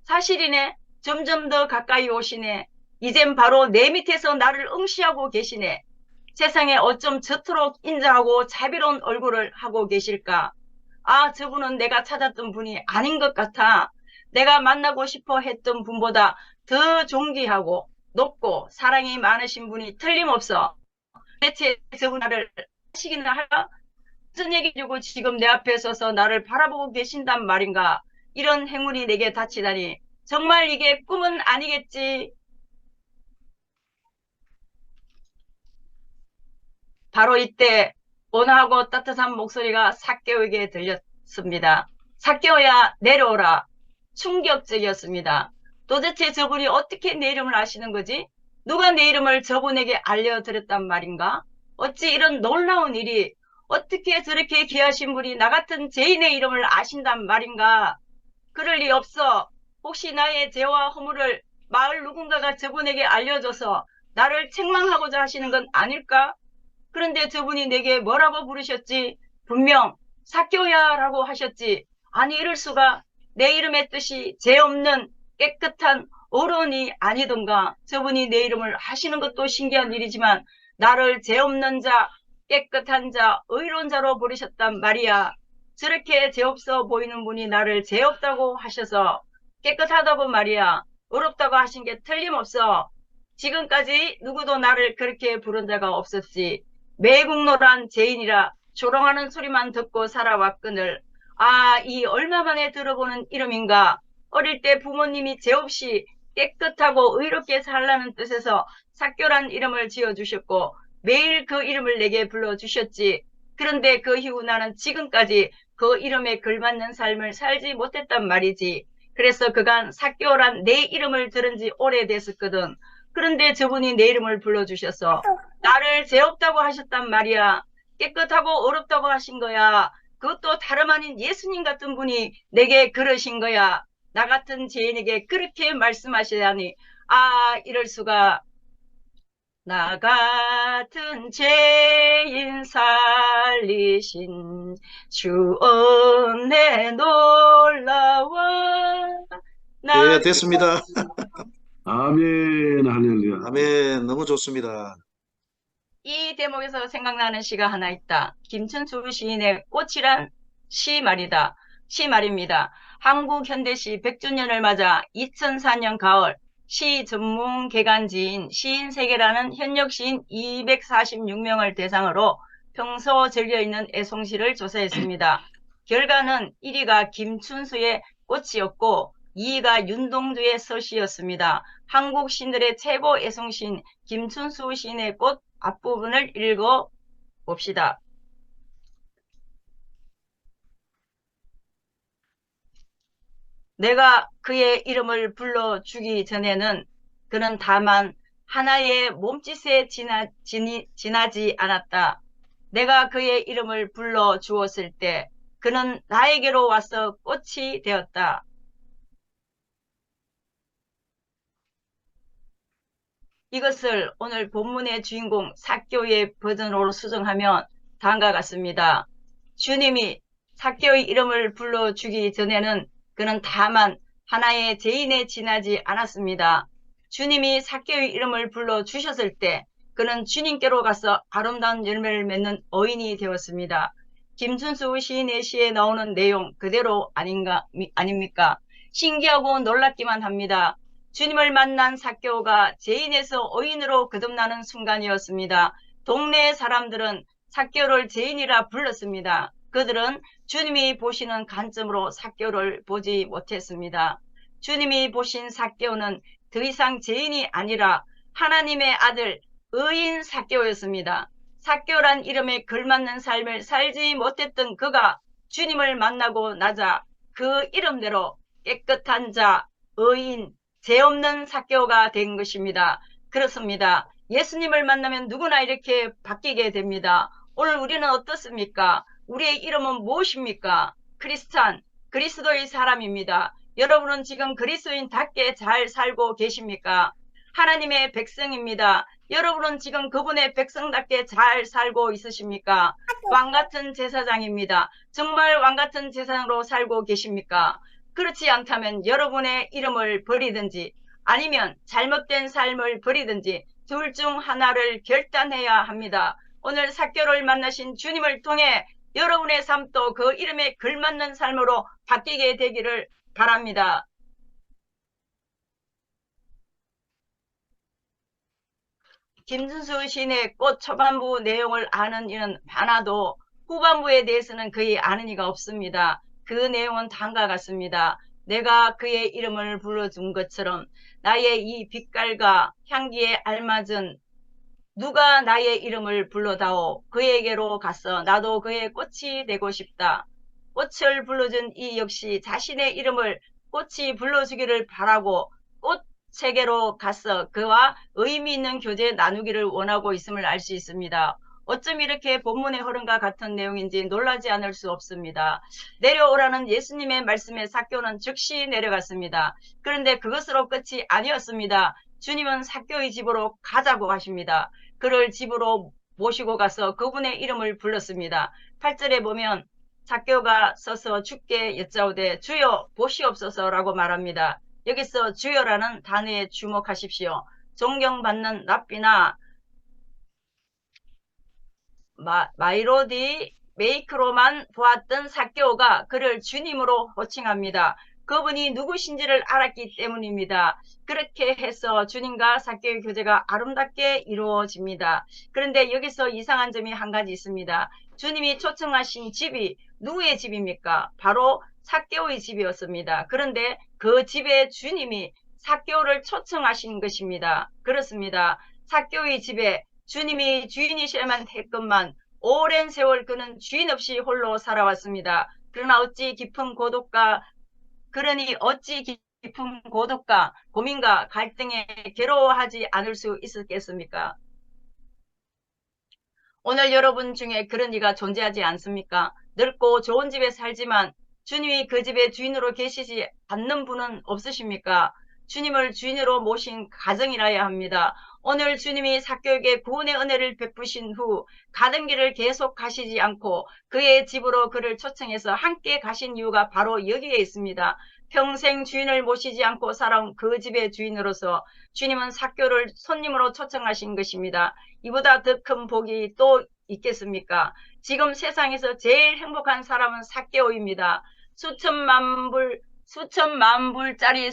사실이네. 점점 더 가까이 오시네. 이젠 바로 내 밑에서 나를 응시하고 계시네. 세상에 어쩜 저토록 인자하고 자비로운 얼굴을 하고 계실까? 아, 저분은 내가 찾았던 분이 아닌 것 같아. 내가 만나고 싶어 했던 분보다 더 존귀하고 높고 사랑이 많으신 분이 틀림없어. 대체 저분 나를 하시기나 할까? 무슨 얘기 주고 지금 내 앞에 서서 나를 바라보고 계신단 말인가? 이런 행운이 내게 닥치다니. 정말 이게 꿈은 아니겠지. 바로 이때 온화하고 따뜻한 목소리가 삭개오에게 들렸습니다. 삭개오야, 내려오라. 충격적이었습니다. 도대체 저분이 어떻게 내 이름을 아시는 거지? 누가 내 이름을 저분에게 알려드렸단 말인가? 어찌 이런 놀라운 일이, 어떻게 저렇게 귀하신 분이 나 같은 죄인의 이름을 아신단 말인가? 그럴 리 없어. 혹시 나의 죄와 허물을 마을 누군가가 저분에게 알려줘서 나를 책망하고자 하시는 건 아닐까? 그런데 저분이 내게 뭐라고 부르셨지? 분명 삭개오야라고 하셨지. 아니, 이럴 수가. 내 이름의 뜻이 죄 없는 깨끗한 어른이 아니던가. 저분이 내 이름을 하시는 것도 신기한 일이지만 나를 죄 없는 자, 깨끗한 자, 의로운 자로 부르셨단 말이야. 저렇게 죄 없어 보이는 분이 나를 죄 없다고 하셔서 깨끗하다고 말이야. 의롭다고 하신 게 틀림없어. 지금까지 누구도 나를 그렇게 부른 자가 없었지. 매국노란 죄인이라 조롱하는 소리만 듣고 살아왔거늘. 아, 이 얼마 만에 들어보는 이름인가. 어릴 때 부모님이 죄 없이 깨끗하고 의롭게 살라는 뜻에서 삭교란 이름을 지어주셨고 매일 그 이름을 내게 불러주셨지. 그런데 그 이후 나는 지금까지 그 이름에 걸맞는 삶을 살지 못했단 말이지. 그래서 그간 삭개오란 내 이름을 들은 지 오래됐었거든. 그런데 저분이 내 이름을 불러주셔서 나를 죄 없다고 하셨단 말이야. 깨끗하고 어렵다고 하신 거야. 그것도 다름 아닌 예수님 같은 분이 내게 그러신 거야. 나 같은 죄인에게 그렇게 말씀하시다니. 아, 이럴 수가. 나 같은 죄인 살리신 주 은혜 놀라워. 네, 됐습니다. 아멘, 할렐루야. 아멘. 너무 좋습니다. 이 대목에서 생각나는 시가 하나 있다. 김춘수 시인의 꽃이란 시 말이다. 시 말입니다. 한국 현대시 100주년을 맞아 2004년 가을 시 전문 개간지인 시인세계라는 현역 시인 246명을 대상으로 평소 즐겨있는 애송시를 조사했습니다. 결과는 1위가 김춘수의 꽃이었고 2위가 윤동주의 서시였습니다. 한국 시인들의 최고 애송시인 김춘수 시인의 꽃 앞부분을 읽어 봅시다. 내가 그의 이름을 불러주기 전에는 그는 다만 하나의 몸짓에 지나지 않았다. 내가 그의 이름을 불러주었을 때 그는 나에게로 와서 꽃이 되었다. 이것을 오늘 본문의 주인공 삭개오의 버전으로 수정하면 다음과 같습니다. 주님이 삭개오의 이름을 불러주기 전에는 그는 다만 하나의 죄인에 지나지 않았습니다. 주님이 삭개오의 이름을 불러주셨을 때 그는 주님께로 가서 아름다운 열매를 맺는 어인이 되었습니다. 김춘수 시인의 시에 나오는 내용 그대로 아닙니까? 신기하고 놀랍기만 합니다. 주님을 만난 삭개오가 죄인에서 의인으로 거듭나는 순간이었습니다. 동네 사람들은 삭개오를 죄인이라 불렀습니다. 그들은 주님이 보시는 관점으로 삭개오를 보지 못했습니다. 주님이 보신 삭개오는 더 이상 죄인이 아니라 하나님의 아들 의인 삭개오였습니다. 삭개오란 이름에 걸맞는 삶을 살지 못했던 그가 주님을 만나고 나자 그 이름대로 깨끗한 자, 의인, 죄 없는 삭개오가 된 것입니다. 그렇습니다. 예수님을 만나면 누구나 이렇게 바뀌게 됩니다. 오늘 우리는 어떻습니까? 우리의 이름은 무엇입니까? 크리스찬, 그리스도의 사람입니다. 여러분은 지금 그리스도인답게 잘 살고 계십니까? 하나님의 백성입니다. 여러분은 지금 그분의 백성답게 잘 살고 있으십니까? 왕같은 제사장입니다. 정말 왕같은 제사장으로 살고 계십니까? 그렇지 않다면 여러분의 이름을 버리든지 아니면 잘못된 삶을 버리든지 둘 중 하나를 결단해야 합니다. 오늘 삭개오를 만나신 주님을 통해 여러분의 삶도 그 이름에 걸맞는 삶으로 바뀌게 되기를 바랍니다. 김준수 시인의 꽃 초반부 내용을 아는 이는 많아도 후반부에 대해서는 거의 아는 이가 없습니다. 그 내용은 다음과 같습니다. 내가 그의 이름을 불러준 것처럼 나의 이 빛깔과 향기에 알맞은 누가 나의 이름을 불러다오 그에게로 가서 나도 그의 꽃이 되고 싶다. 꽃을 불러준 이 역시 자신의 이름을 꽃이 불러주기를 바라고 꽃세계로 가서 그와 의미 있는 교제 나누기를 원하고 있음을 알 수 있습니다. 어쩜 이렇게 본문의 흐름과 같은 내용인지 놀라지 않을 수 없습니다. 내려오라는 예수님의 말씀에 삭개오는 즉시 내려갔습니다. 그런데 그것으로 끝이 아니었습니다. 주님은 삭개오의 집으로 가자고 하십니다. 그를 집으로 모시고 가서 그분의 이름을 불렀습니다. 8절에 보면 삭개오가 서서 주께 여짜오되 주여 보시옵소서라고 말합니다. 여기서 주여라는 단어에 주목하십시오. 존경받는 랍비나 마이로디 메이크로만 보았던 삭개오가 그를 주님으로 호칭합니다. 그분이 누구신지를 알았기 때문입니다. 그렇게 해서 주님과 삭개오의 교제가 아름답게 이루어집니다. 그런데 여기서 이상한 점이 한 가지 있습니다. 주님이 초청하신 집이 누구의 집입니까? 바로 삭개오의 집이었습니다. 그런데 그 집에 주님이 삭개오를 초청하신 것입니다. 그렇습니다. 삭개오의 집에 주님이 주인이셔야만 했건만 오랜 세월 그는 주인 없이 홀로 살아왔습니다. 그러니 어찌 깊은 고독과 고민과 갈등에 괴로워하지 않을 수 있었겠습니까? 오늘 여러분 중에 그런 이가 존재하지 않습니까? 넓고 좋은 집에 살지만 주님이 그 집의 주인으로 계시지 않는 분은 없으십니까? 주님을 주인으로 모신 가정이라야 합니다. 오늘 주님이 삭개오에게 구원의 은혜를 베푸신 후 가던 길을 계속 가시지 않고 그의 집으로 그를 초청해서 함께 가신 이유가 바로 여기에 있습니다. 평생 주인을 모시지 않고 살아온 그 집의 주인으로서 주님은 삭개오를 손님으로 초청하신 것입니다. 이보다 더 큰 복이 또 있겠습니까? 지금 세상에서 제일 행복한 사람은 삭개오입니다. 수천만 불짜리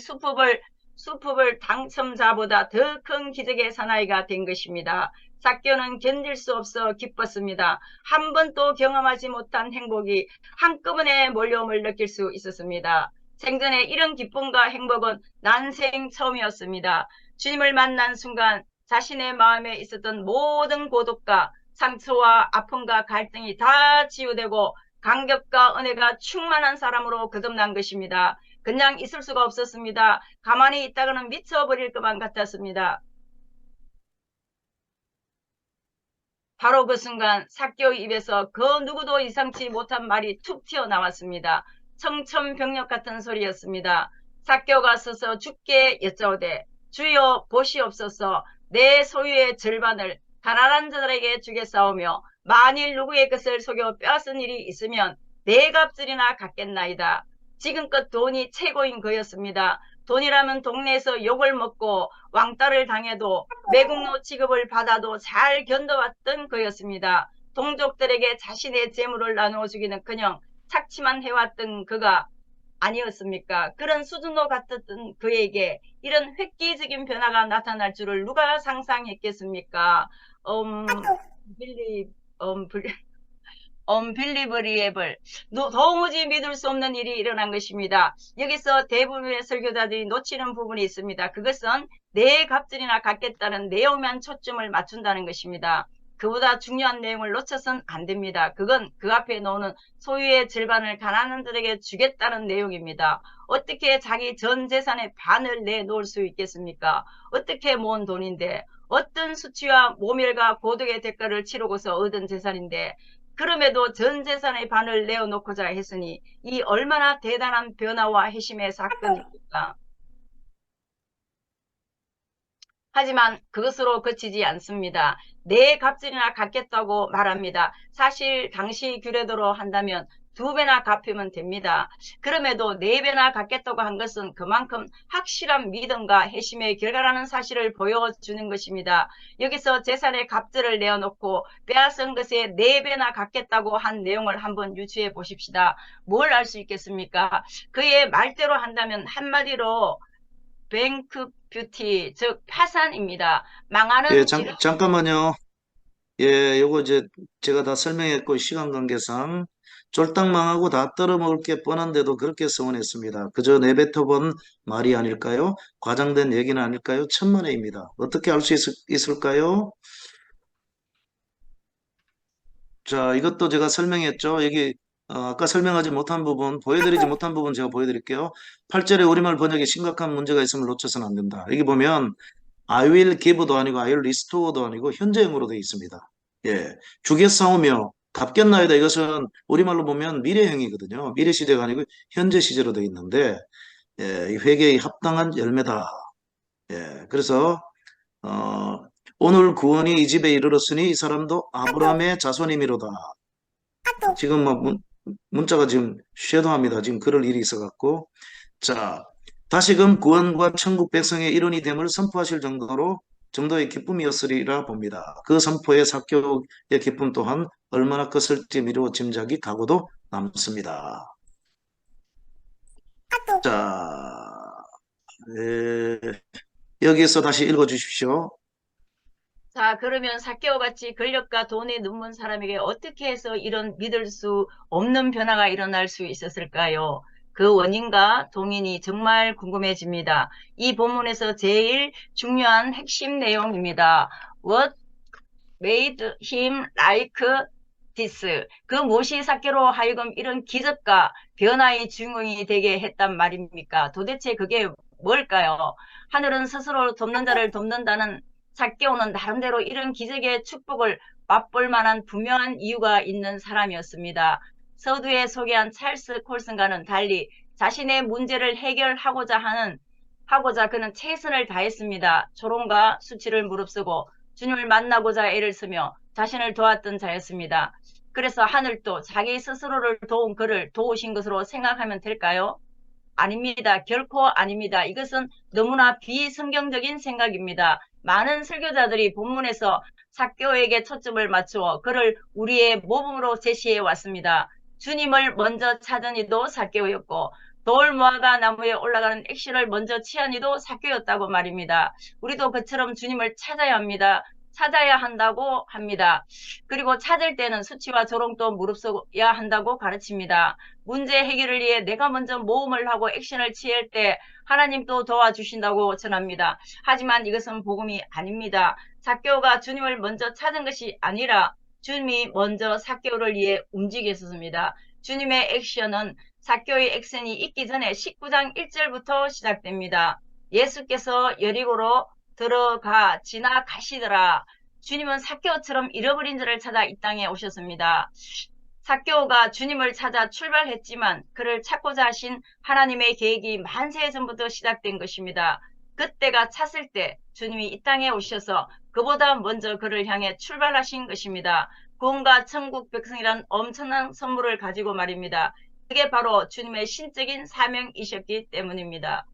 수법을 당첨자보다 더 큰 기적의 사나이가 된 것입니다. 삭개오는 견딜 수 없어 기뻤습니다. 한 번도 경험하지 못한 행복이 한꺼번에 몰려옴을 느낄 수 있었습니다. 생전에 이런 기쁨과 행복은 난생 처음이었습니다. 주님을 만난 순간 자신의 마음에 있었던 모든 고독과 상처와 아픔과 갈등이 다 치유되고 감격과 은혜가 충만한 사람으로 거듭난 것입니다. 그냥 있을 수가 없었습니다. 가만히 있다가는 미쳐버릴 것만 같았습니다. 바로 그 순간 삭개오의 입에서 그 누구도 예상치 못한 말이 툭 튀어나왔습니다. 청천벽력 같은 소리였습니다. 삭개오가 서서 주께 여짜오되 주여 보시옵소서 내 소유의 절반을 가난한 자들에게 주겠사오며 만일 누구의 것을 속여 빼앗은 일이 있으면 네 값들이나 갚겠나이다. 지금껏 돈이 최고인 거였습니다. 돈이라면 동네에서 욕을 먹고 왕따를 당해도 매국노 취급을 받아도 잘 견뎌왔던 거였습니다. 동족들에게 자신의 재물을 나누어 주기는커녕 착취만 해왔던 그가 아니었습니까? 그런 수준으로 같았던 그에게 이런 획기적인 변화가 나타날 줄을 누가 상상했겠습니까? 빌리, unbelievable. 도무지 믿을 수 없는 일이 일어난 것입니다. 여기서 대부분의 설교자들이 놓치는 부분이 있습니다. 그것은 내 값들이나 갖겠다는 내용만 초점을 맞춘다는 것입니다. 그보다 중요한 내용을 놓쳐서는 안 됩니다. 그건 그 앞에 놓는 소유의 절반을 가난한들에게 주겠다는 내용입니다. 어떻게 자기 전 재산의 반을 내놓을 수 있겠습니까? 어떻게 모은 돈인데, 어떤 수치와 모멸과 고독의 대가를 치르고서 얻은 재산인데, 그럼에도 전 재산의 반을 내어놓고자 했으니 이 얼마나 대단한 변화와 회심의 사건입니까? 하지만 그것으로 그치지 않습니다. 내 값들이나 갚겠다고 말합니다. 사실 당시 규례대로 한다면 2배나 갚으면 됩니다. 그럼에도 4배나 갚겠다고 한 것은 그만큼 확실한 믿음과 회심의 결과라는 사실을 보여주는 것입니다. 여기서 재산의 값들을 내어놓고 빼앗은 것에 4배나 갚겠다고 한 내용을 한번 유추해 보십시다. 뭘 알 수 있겠습니까? 그의 말대로 한다면 한마디로 뱅크뷰티, 즉 파산입니다. 망하는 예, 잠깐만요. 예, 요거 이제 제가 다 설명했고 시간 관계상 쫄딱 망하고 다 떨어먹을 게 뻔한데도 그렇게 서운했습니다. 그저 내뱉어본 말이 아닐까요? 과장된 얘기는 아닐까요? 천만에입니다. 어떻게 알 수 있을까요? 자, 이것도 제가 설명했죠. 여기 아까 설명하지 못한 부분, 보여드리지 못한 부분 제가 보여드릴게요. 8절에 우리말 번역에 심각한 문제가 있음을 놓쳐서는 안 된다. 여기 보면 I will give도 아니고 I will restore도 아니고 현재형으로 되어 있습니다. 예, 주겠사오며 갚겠나이다. 이것은 우리말로 보면 미래형이거든요. 미래 시제가 아니고 현재 시제로 되어 있는데 이 회개의 합당한 열매다. 예, 그래서 오늘 구원이 이 집에 이르렀으니 이 사람도 아브라함의 자손이미로다. 지금 막 문자가 지금 쉐도합니다. 지금 그럴 일이 있어갖고. 자, 다시금 구원과 천국 백성의 일원이 됨을 선포하실 정도의 기쁨이었으리라 봅니다. 그 선포의 삭개오의 기쁨 또한 얼마나 컸을지 미루어 짐작이 가고도 남습니다. 자, 여기에서 다시 읽어주십시오. 자, 그러면 삭개오 같이 권력과 돈에 눈먼 사람에게 어떻게 해서 이런 믿을 수 없는 변화가 일어날 수 있었을까요? 그 원인과 동인이 정말 궁금해집니다. 이 본문에서 제일 중요한 핵심 내용입니다. What made him like this? 그 무엇이 삭개로 하여금 이런 기적과 변화의 주인공이 되게 했단 말입니까? 도대체 그게 뭘까요? 하늘은 스스로 돕는 자를 돕는다는 삭개오는 나름대로 이런 기적의 축복을 맛볼 만한 분명한 이유가 있는 사람이었습니다. 서두에 소개한 찰스 콜슨과는 달리 자신의 문제를 해결하고자 그는 최선을 다했습니다. 조롱과 수치를 무릅쓰고 주님을 만나고자 애를 쓰며 자신을 도왔던 자였습니다. 그래서 하늘도 자기 스스로를 도운 그를 도우신 것으로 생각하면 될까요? 아닙니다. 결코 아닙니다. 이것은 너무나 비성경적인 생각입니다. 많은 설교자들이 본문에서 삭개오에게 초점을 맞추어 그를 우리의 모범으로 제시해 왔습니다. 주님을 먼저 찾은 이도 삭개오였고 돌 모아가 나무에 올라가는 액션을 먼저 취한 이도 삭개오였다고 말입니다. 우리도 그처럼 주님을 찾아야 합니다. 찾아야 한다고 합니다. 그리고 찾을 때는 수치와 조롱도 무릅쓰야 한다고 가르칩니다. 문제 해결을 위해 내가 먼저 모험을 하고 액션을 취할 때 하나님도 도와주신다고 전합니다. 하지만 이것은 복음이 아닙니다. 삭개오가 주님을 먼저 찾은 것이 아니라 주님이 먼저 삭개오를 위해 움직였습니다. 주님의 액션은 삭개오의 액션이 있기 전에 19장 1절부터 시작됩니다. 예수께서 여리고로 지나가시더라. 주님은 삭개오처럼 잃어버린 자를 찾아 이 땅에 오셨습니다. 삭개오가 주님을 찾아 출발했지만 그를 찾고자 하신 하나님의 계획이 만세 전부터 시작된 것입니다. 그때가 찼을 때 주님이 이 땅에 오셔서 그보다 먼저 그를 향해 출발하신 것입니다. 구원과 천국 백성이란 엄청난 선물을 가지고 말입니다. 그게 바로 주님의 신적인 사명이셨기 때문입니다.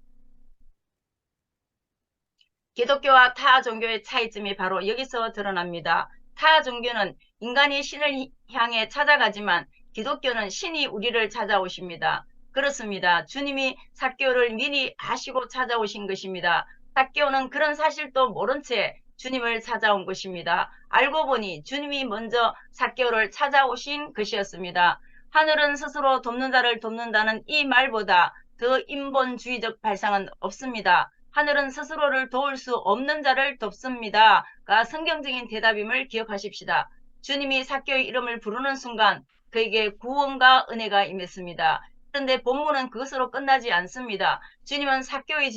기독교와 타 종교의 차이점이 바로 여기서 드러납니다. 타 종교는 인간이 신을 향해 찾아가지만 기독교는 신이 우리를 찾아오십니다. 그렇습니다. 주님이 삭개오를 미리 아시고 찾아오신 것입니다. 삭개오는 그런 사실도 모른 채 주님을 찾아온 것입니다. 알고 보니 주님이 먼저 삭개오를 찾아오신 것이었습니다. 하늘은 스스로 돕는 자를 돕는다는 이 말보다 더 인본주의적 발상은 없습니다. 하늘은 스스로를 도울 수 없는 자를 돕습니다가 성경적인 대답임을 기억하십시다. 주님이 삭개오의 이름을 부르는 순간 그에게 구원과 은혜가 임했습니다. 그런데 본문은 그것으로 끝나지 않습니다. 주님은 삭개오의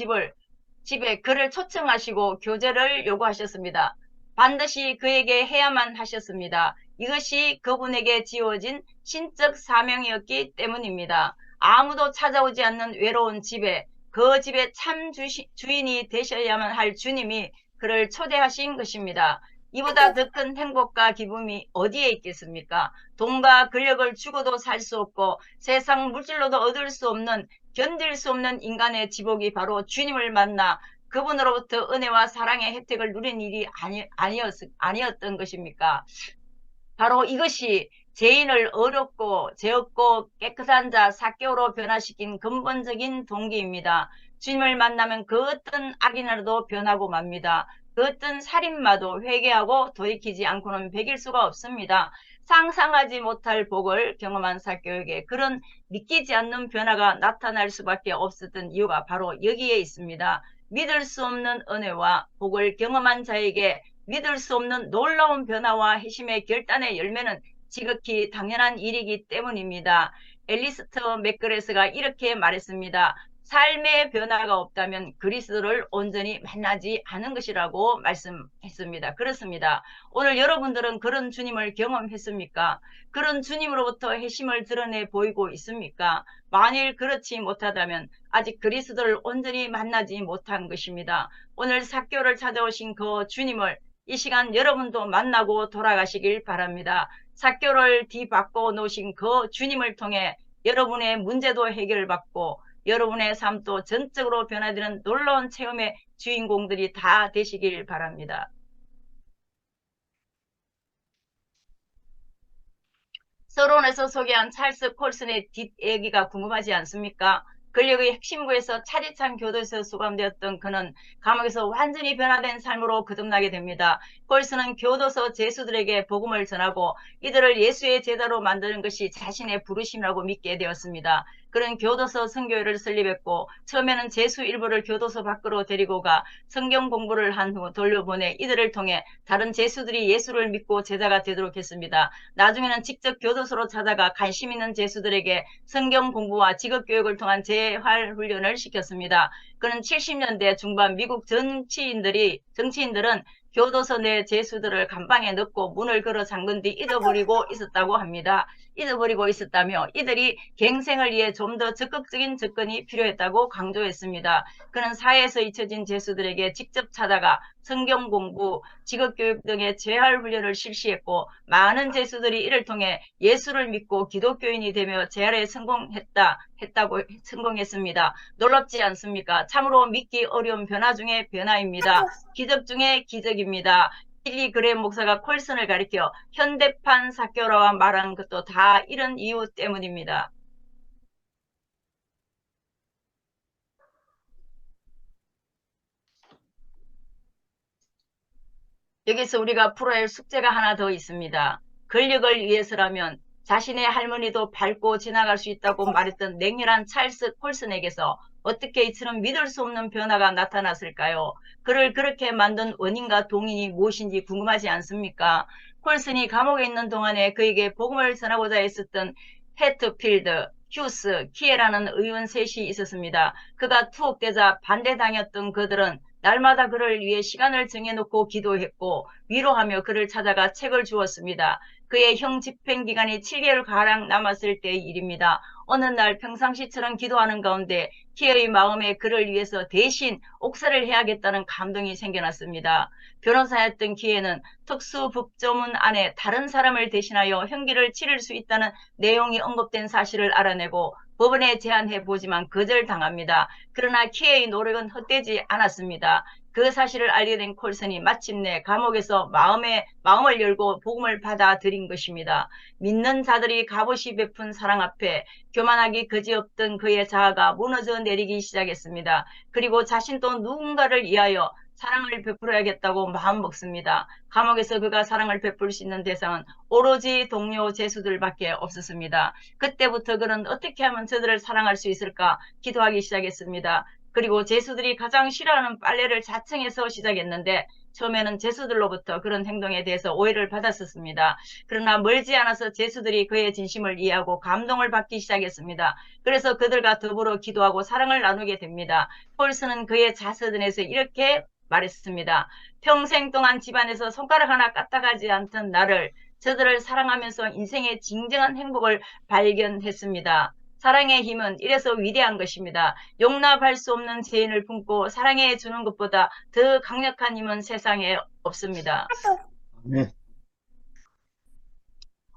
집에 그를 초청하시고 교제를 요구하셨습니다. 반드시 그에게 해야만 하셨습니다. 이것이 그분에게 지어진 신적 사명이었기 때문입니다. 아무도 찾아오지 않는 외로운 집에 그 집의 참 주인이 되셔야만 할 주님이 그를 초대하신 것입니다. 이보다 더 큰 행복과 기쁨이 어디에 있겠습니까? 돈과 권력을 주고도 살 수 없고 세상 물질로도 얻을 수 없는 견딜 수 없는 인간의 지복이 바로 주님을 만나 그분으로부터 은혜와 사랑의 혜택을 누린 일이 아니었던 것입니까? 바로 이것이 죄인을 어렵고 죄 없고 깨끗한 자 삭개오로 변화시킨 근본적인 동기입니다. 주님을 만나면 그 어떤 악인으로도 변하고 맙니다. 그 어떤 살인마도 회개하고 돌이키지 않고는 배길 수가 없습니다. 상상하지 못할 복을 경험한 삭개오에게 그런 믿기지 않는 변화가 나타날 수밖에 없었던 이유가 바로 여기에 있습니다. 믿을 수 없는 은혜와 복을 경험한 자에게 믿을 수 없는 놀라운 변화와 회심의 결단의 열매는 지극히 당연한 일이기 때문입니다. 엘리스트 맥그레스가 이렇게 말했습니다. 삶의 변화가 없다면 그리스도를 온전히 만나지 않은 것이라고 말씀했습니다. 그렇습니다. 오늘 여러분들은 그런 주님을 경험했습니까? 그런 주님으로부터 회심을 드러내 보이고 있습니까? 만일 그렇지 못하다면 아직 그리스도를 온전히 만나지 못한 것입니다. 오늘 삭개오를 찾아오신 그 주님을 이 시간 여러분도 만나고 돌아가시길 바랍니다. 삭개오를 뒤바꿔 놓으신 그 주님을 통해 여러분의 문제도 해결받고 여러분의 삶도 전적으로 변화되는 놀라운 체험의 주인공들이 다 되시길 바랍니다. 서론에서 소개한 찰스 콜슨의 뒷얘기가 궁금하지 않습니까? 권력의 핵심구에서 차디찬 교도소에 수감되었던 그는 감옥에서 완전히 변화된 삶으로 거듭나게 됩니다. 콜슨은 교도소 죄수들에게 복음을 전하고 이들을 예수의 제자로 만드는 것이 자신의 부르심이라고 믿게 되었습니다. 그는 교도소 선교회를 설립했고 처음에는 죄수 일부를 교도소 밖으로 데리고 가 성경 공부를 한 후 돌려보내 이들을 통해 다른 죄수들이 예수를 믿고 제자가 되도록 했습니다. 나중에는 직접 교도소로 찾아가 관심 있는 죄수들에게 성경 공부와 직업교육을 통한 재활 훈련을 시켰습니다. 그는 70년대 중반 미국 정치인들은 교도소 내 죄수들을 감방에 넣고 문을 걸어 잠근 뒤 잊어버리고 있었다며 이들이 갱생을 위해 좀 더 적극적인 접근이 필요했다고 강조했습니다. 그는 사회에서 잊혀진 죄수들에게 직접 찾아가 성경 공부, 직업교육 등의 재활 훈련을 실시했고 많은 죄수들이 이를 통해 예수를 믿고 기독교인이 되며 재활에 성공했습니다. 놀랍지 않습니까? 참으로 믿기 어려운 변화 중의 변화입니다. 기적 중의 기적입니다. 빌리 그레 목사가 콜슨을 가리켜 현대판 삭개오라고 말한 것도 다 이런 이유 때문입니다. 여기서 우리가 풀어야 할 숙제가 하나 더 있습니다. 권력을 위해서라면 자신의 할머니도 밟고 지나갈 수 있다고 말했던 냉혈한 찰스 콜슨에게서 어떻게 이처럼 믿을 수 없는 변화가 나타났을까요? 그를 그렇게 만든 원인과 동인이 무엇인지 궁금하지 않습니까? 콜슨이 감옥에 있는 동안에 그에게 복음을 전하고자 했었던 해트필드, 휴스, 키에라는 의원 셋이 있었습니다. 그가 투옥되자 반대당했던 그들은 날마다 그를 위해 시간을 정해놓고 기도했고 위로하며 그를 찾아가 책을 주었습니다. 그의 형 집행 기간이 7개월가량 남았을 때의 일입니다. 어느 날 평상시처럼 기도하는 가운데 키의 마음에 그를 위해서 대신 옥살을 해야겠다는 감동이 생겨났습니다. 변호사였던 키에는 특수법조문 안에 다른 사람을 대신하여 형기를 치를 수 있다는 내용이 언급된 사실을 알아내고 법원에 제안해 보지만 거절당합니다. 그러나 키의 노력은 헛되지 않았습니다. 그 사실을 알게 된 콜슨이 마침내 감옥에서 마음을 열고 복음을 받아들인 것입니다. 믿는 자들이 값없이 베푼 사랑 앞에 교만하기 그지없던 그의 자아가 무너져 내리기 시작했습니다. 그리고 자신도 누군가를 위하여 사랑을 베풀어야겠다고 마음먹습니다. 감옥에서 그가 사랑을 베풀 수 있는 대상은 오로지 동료 죄수들밖에 없었습니다. 그때부터 그는 어떻게 하면 저들을 사랑할 수 있을까 기도하기 시작했습니다. 그리고 죄수들이 가장 싫어하는 빨래를 자청해서 시작했는데 처음에는 죄수들로부터 그런 행동에 대해서 오해를 받았었습니다. 그러나 멀지 않아서 죄수들이 그의 진심을 이해하고 감동을 받기 시작했습니다. 그래서 그들과 더불어 기도하고 사랑을 나누게 됩니다. 폴스는 그의 자서전에서 이렇게 말했습니다. 평생 동안 집안에서 손가락 하나 까딱하지 않던 나를 저들을 사랑하면서 인생의 진정한 행복을 발견했습니다. 사랑의 힘은 이래서 위대한 것입니다. 용납할 수 없는 죄인을 품고 사랑해 주는 것보다 더 강력한 힘은 세상에 없습니다. 네.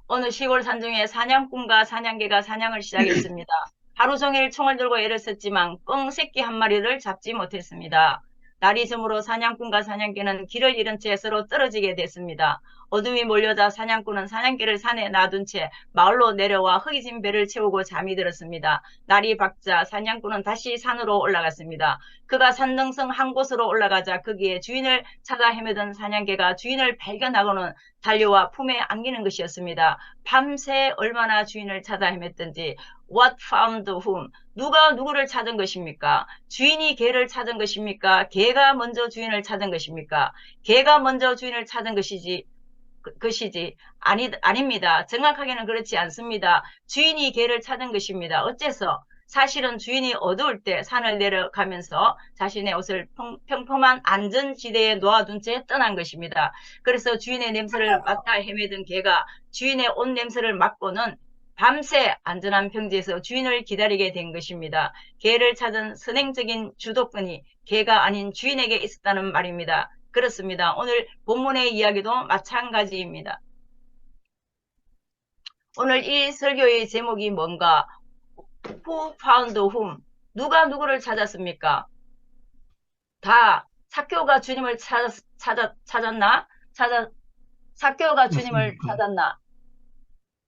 어느 시골 산중에 사냥꾼과 사냥개가 사냥을 시작했습니다. 하루 종일 총을 들고 애를 썼지만 꿩 새끼 한 마리를 잡지 못했습니다. 날이 저물어 사냥꾼과 사냥개는 길을 잃은 채 서로 떨어지게 됐습니다. 어둠이 몰려자 사냥꾼은 사냥개를 산에 놔둔 채 마을로 내려와 허기진 배를 채우고 잠이 들었습니다. 날이 밝자 사냥꾼은 다시 산으로 올라갔습니다. 그가 산등성 한 곳으로 올라가자 거기에 주인을 찾아 헤매던 사냥개가 주인을 발견하고는 달려와 품에 안기는 것이었습니다. 밤새 얼마나 주인을 찾아 헤맸던지 What found whom? 누가 누구를 찾은 것입니까? 주인이 개를 찾은 것입니까? 개가 먼저 주인을 찾은 것입니까? 개가 먼저 주인을 찾은 것이지 아닙니다. 정확하게는 그렇지 않습니다. 주인이 개를 찾은 것입니다. 어째서? 사실은 주인이 어두울 때 산을 내려가면서 자신의 옷을 평범한 안전지대에 놓아둔 채 떠난 것입니다. 그래서 주인의 냄새를 맡아 헤매던 개가 주인의 옷 냄새를 맡고는 밤새 안전한 평지에서 주인을 기다리게 된 것입니다. 개를 찾은 선행적인 주도권이 개가 아닌 주인에게 있었다는 말입니다. 그렇습니다. 오늘 본문의 이야기도 마찬가지입니다. 오늘 이 설교의 제목이 뭔가? Who found whom? 누가 누구를 찾았습니까? 다 삭개오가 주님을 찾았나? 삭개오가 주님을 찾았나?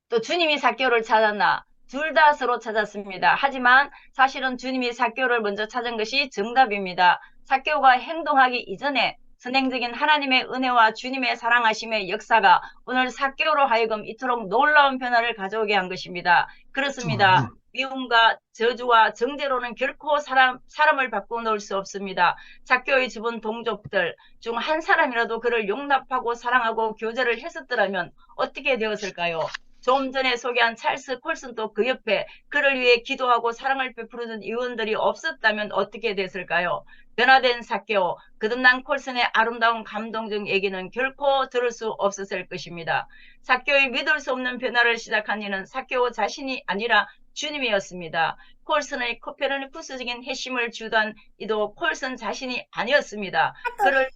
또 주님이 삭개오를 찾았나? 둘 다 서로 찾았습니다. 하지만 사실은 주님이 삭개오를 먼저 찾은 것이 정답입니다. 삭개오가 행동하기 이전에 선행적인 하나님의 은혜와 주님의 사랑하심의 역사가 오늘 삭개오로 하여금 이토록 놀라운 변화를 가져오게 한 것입니다. 그렇습니다. 미움과 저주와 정죄로는 결코 사람을 바꿔놓을 수 없습니다. 삭개오의 주변 동족들 중 한 사람이라도 그를 용납하고 사랑하고 교제를 했었더라면 어떻게 되었을까요? 좀 전에 소개한 찰스 콜슨도 그 옆에 그를 위해 기도하고 사랑을 베푸는 의원들이 없었다면 어떻게 됐을까요? 변화된 삭개오, 거듭난 콜슨의 아름다운 감동적 얘기는 결코 들을 수 없었을 것입니다. 삭개오의 믿을 수 없는 변화를 시작한 이는 삭개오 자신이 아니라 주님이었습니다. 콜슨의 코페르니쿠스적인 핵심을 주던 이도 콜슨 자신이 아니었습니다. 그를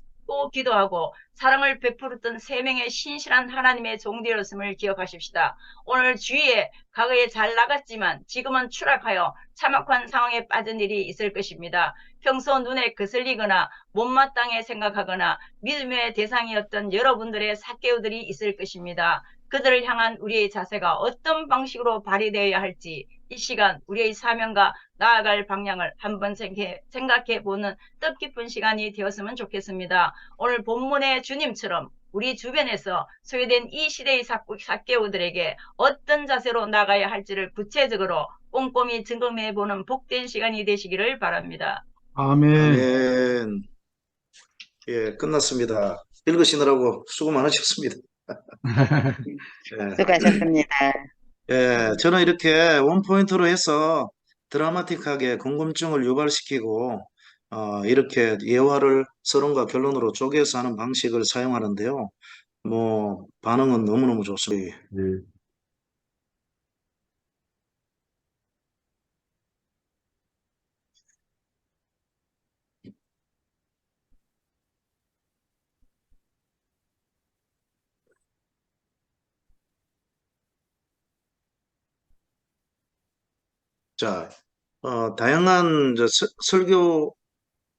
기도하고 사랑을 베풀었던 세 명의 신실한 하나님의 종되었음을 기억하십시다. 오늘 주위에 과거에 잘 나갔지만 지금은 추락하여 참혹한 상황에 빠진 일이 있을 것입니다. 평소 눈에 거슬리거나 못마땅해 생각하거나 믿음의 대상이었던 여러분들의 삭개오들이 있을 것입니다. 그들을 향한 우리의 자세가 어떤 방식으로 발휘되어야 할지 이 시간 우리의 사명과 나아갈 방향을 한번 생각해보는 뜻깊은 시간이 되었으면 좋겠습니다. 오늘 본문의 주님처럼 우리 주변에서 소외된 이 시대의 삭개오들에게 어떤 자세로 나가야 할지를 구체적으로 꼼꼼히 점검해보는 복된 시간이 되시기를 바랍니다. 아멘. 아멘. 예, 끝났습니다. 읽으시느라고 수고 많으셨습니다. 예. 수고하셨습니다. 예, 저는 이렇게 원포인트로 해서 드라마틱하게 궁금증을 유발시키고 이렇게 예화를 서론과 결론으로 쪼개서 하는 방식을 사용하는데요. 뭐 반응은 너무너무 좋습니다. 네. 자, 다양한 설교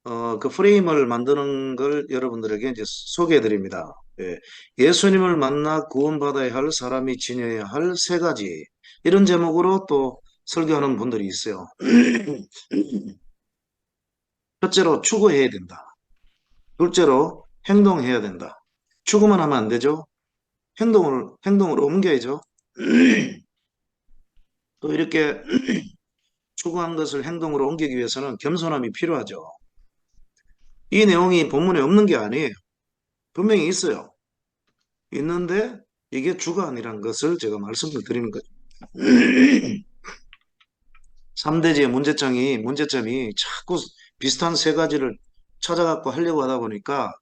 그 프레임을 만드는 걸 여러분들에게 이제 소개해 드립니다. 예, 예수님을 만나 구원받아야 할 사람이 지녀야 할 세 가지. 이런 제목으로 또 설교하는 분들이 있어요. 첫째로 추구해야 된다. 둘째로 행동해야 된다. 추구만 하면 안 되죠. 행동으로 옮겨야죠. 또 이렇게 추구한 것을 행동으로 옮기기 위해서는 겸손함이 필요하죠. 이 내용이 본문에 없는 게 아니에요. 분명히 있어요. 있는데 이게 주가 아니란 것을 제가 말씀을 드리는 거죠. 3대지의 문제점이 자꾸 비슷한 세 가지를 찾아갖고 하려고 하다 보니까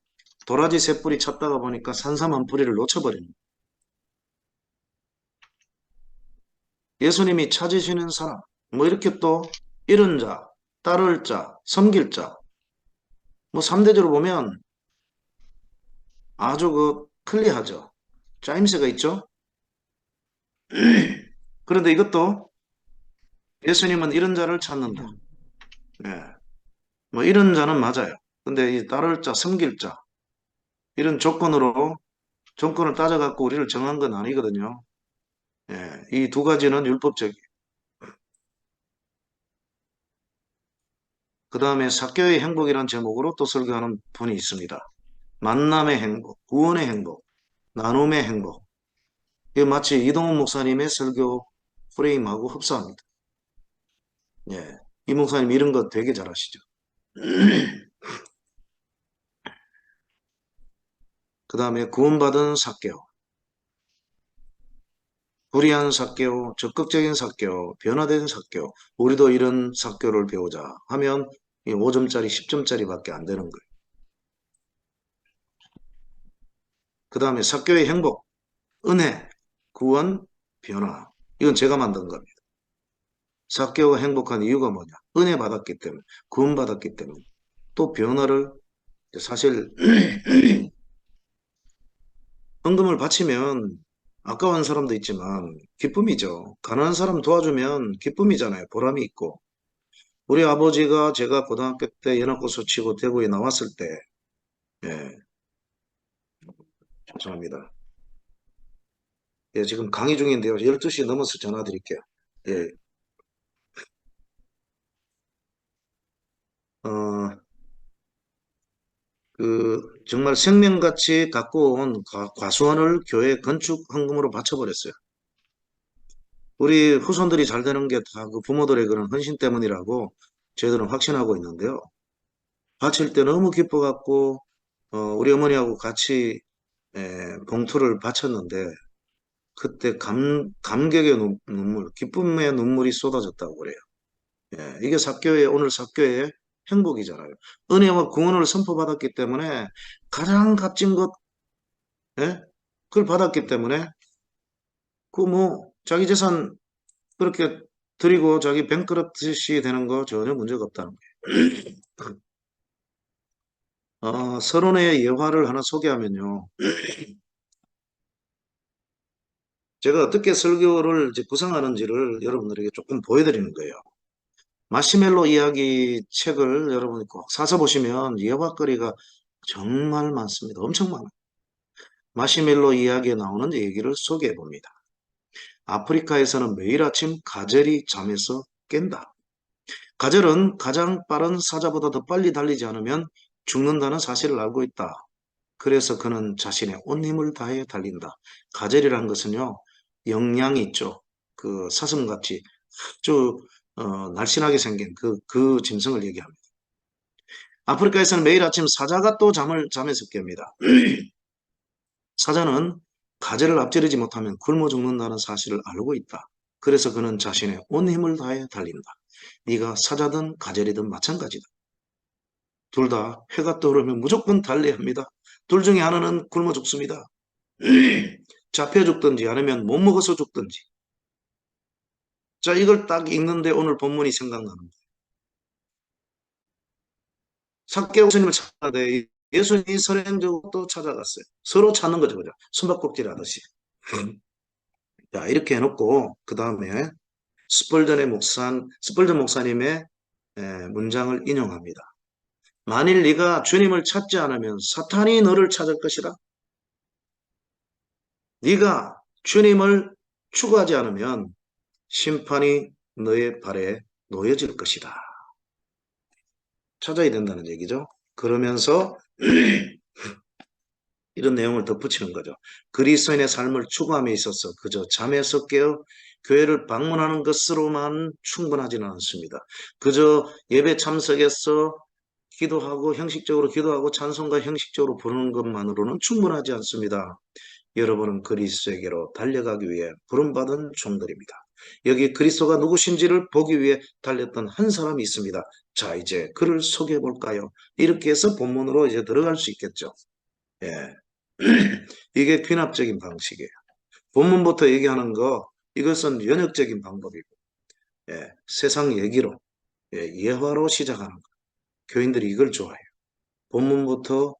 도라지 세 뿌리 찾다가 보니까 산삼 한 뿌리를 놓쳐버리는 거예요. 예수님이 찾으시는 사람, 뭐 이렇게 또 이른 자, 따를 자, 섬길 자, 뭐 3대지로 보면 아주 클리어하죠. 짜임새가 있죠. 그런데 이것도 예수님은 이런 자를 찾는다. 네. 뭐 이런 자는 맞아요. 근데 이 따를 자, 섬길 자 이런 조건을 따져갖고 우리를 정한 건 아니거든요. 예, 이 두 가지는 율법적이에요. 그 다음에 삭개의 행복이라는 제목으로 또 설교하는 분이 있습니다. 만남의 행복, 구원의 행복, 나눔의 행복. 이게 마치 이동훈 목사님의 설교 프레임하고 흡사합니다. 예, 이 목사님 이런 거 되게 잘하시죠. 그 다음에 구원받은 삭개오, 불의한 삭개오, 적극적인 삭개오, 변화된 삭개오, 우리도 이런 삭개오를 배우자 하면 5점짜리, 10점짜리밖에 안 되는 거예요. 그 다음에 삭개오의 행복, 은혜, 구원, 변화. 이건 제가 만든 겁니다. 삭개오가 행복한 이유가 뭐냐? 은혜 받았기 때문에, 구원 받았기 때문에, 또 변화를 사실 헌금을 바치면 아까운 사람도 있지만 기쁨이죠. 가난한 사람 도와주면 기쁨이잖아요. 보람이 있고. 우리 아버지가 제가 고등학교 때 연합고소 치고 대구에 나왔을 때, 예, 죄송합니다. 예, 지금 강의 중인데요. 12시 넘어서 전화 드릴게요. 예, 정말 생명같이 갖고 온 과수원을 교회 건축 헌금으로 바쳐버렸어요. 우리 후손들이 잘 되는 게 다 그 부모들의 그런 헌신 때문이라고 저희들은 확신하고 있는데요. 바칠 때 너무 기뻐갖고 우리 어머니하고 같이 봉투를 바쳤는데 그때 감격의 눈물, 기쁨의 눈물이 쏟아졌다고 그래요. 예, 이게 오늘 삭교의 행복이잖아요. 은혜와 구원을 선포받았기 때문에 가장 값진 것, 예? 그걸 받았기 때문에 그 뭐 자기 재산 그렇게 드리고 자기 뱅크럽트시 되는 거 전혀 문제가 없다는 거예요. 서론의 예화를 하나 소개하면요. 제가 어떻게 설교를 이제 구성하는지를 여러분들에게 조금 보여드리는 거예요. 마시멜로 이야기 책을 여러분이 꼭 사서 보시면 예화거리가 정말 많습니다. 엄청 많아요. 마시멜로 이야기에 나오는 얘기를 소개해 봅니다. 아프리카에서는 매일 아침 가젤이 잠에서 깬다. 가젤은 가장 빠른 사자보다 더 빨리 달리지 않으면 죽는다는 사실을 알고 있다. 그래서 그는 자신의 온 힘을 다해 달린다. 가젤이란 것은요, 영양이 있죠. 그 사슴같이 아주 날씬하게 생긴 그 짐승을 얘기합니다. 아프리카에서는 매일 아침 사자가 또 잠에서 깹니다. 사자는 가젤을 앞지르지 못하면 굶어 죽는다는 사실을 알고 있다. 그래서 그는 자신의 온 힘을 다해 달린다. 네가 사자든 가젤이든 마찬가지다. 둘 다 해가 떠오르면 무조건 달려야 합니다. 둘 중에 하나는 굶어 죽습니다. 잡혀 죽든지 아니면 못 먹어서 죽든지. 자, 이걸 딱 읽는데 오늘 본문이 생각나는 거예요. 삭개오 예수님을 찾아가되 예수님이 선행적으로 또 찾아갔어요. 서로 찾는 거죠. 그죠? 숨바꼭질 하듯이. 자, 이렇게 해놓고 그 다음에 스펄전 목사님의 문장을 인용합니다. 만일 네가 주님을 찾지 않으면 사탄이 너를 찾을 것이다. 네가 주님을 추구하지 않으면 심판이 너의 발에 놓여질 것이다. 찾아야 된다는 얘기죠. 그러면서 이런 내용을 덧붙이는 거죠. 그리스도인의 삶을 추구함에 있어서 그저 잠에서 깨어 교회를 방문하는 것으로만 충분하지는 않습니다. 그저 예배 참석해서 기도하고 형식적으로 기도하고 찬송가 형식적으로 부르는 것만으로는 충분하지 않습니다. 여러분은 그리스도에게로 달려가기 위해 부름받은 종들입니다. 여기 그리스도가 누구신지를 보기 위해 달렸던 한 사람이 있습니다. 자, 이제 그를 소개해 볼까요? 이렇게 해서 본문으로 이제 들어갈 수 있겠죠. 예. 이게 귀납적인 방식이에요. 본문부터 얘기하는 거, 이것은 연역적인 방법이고, 예. 세상 얘기로, 예. 예화로 시작하는 거. 교인들이 이걸 좋아해요. 본문부터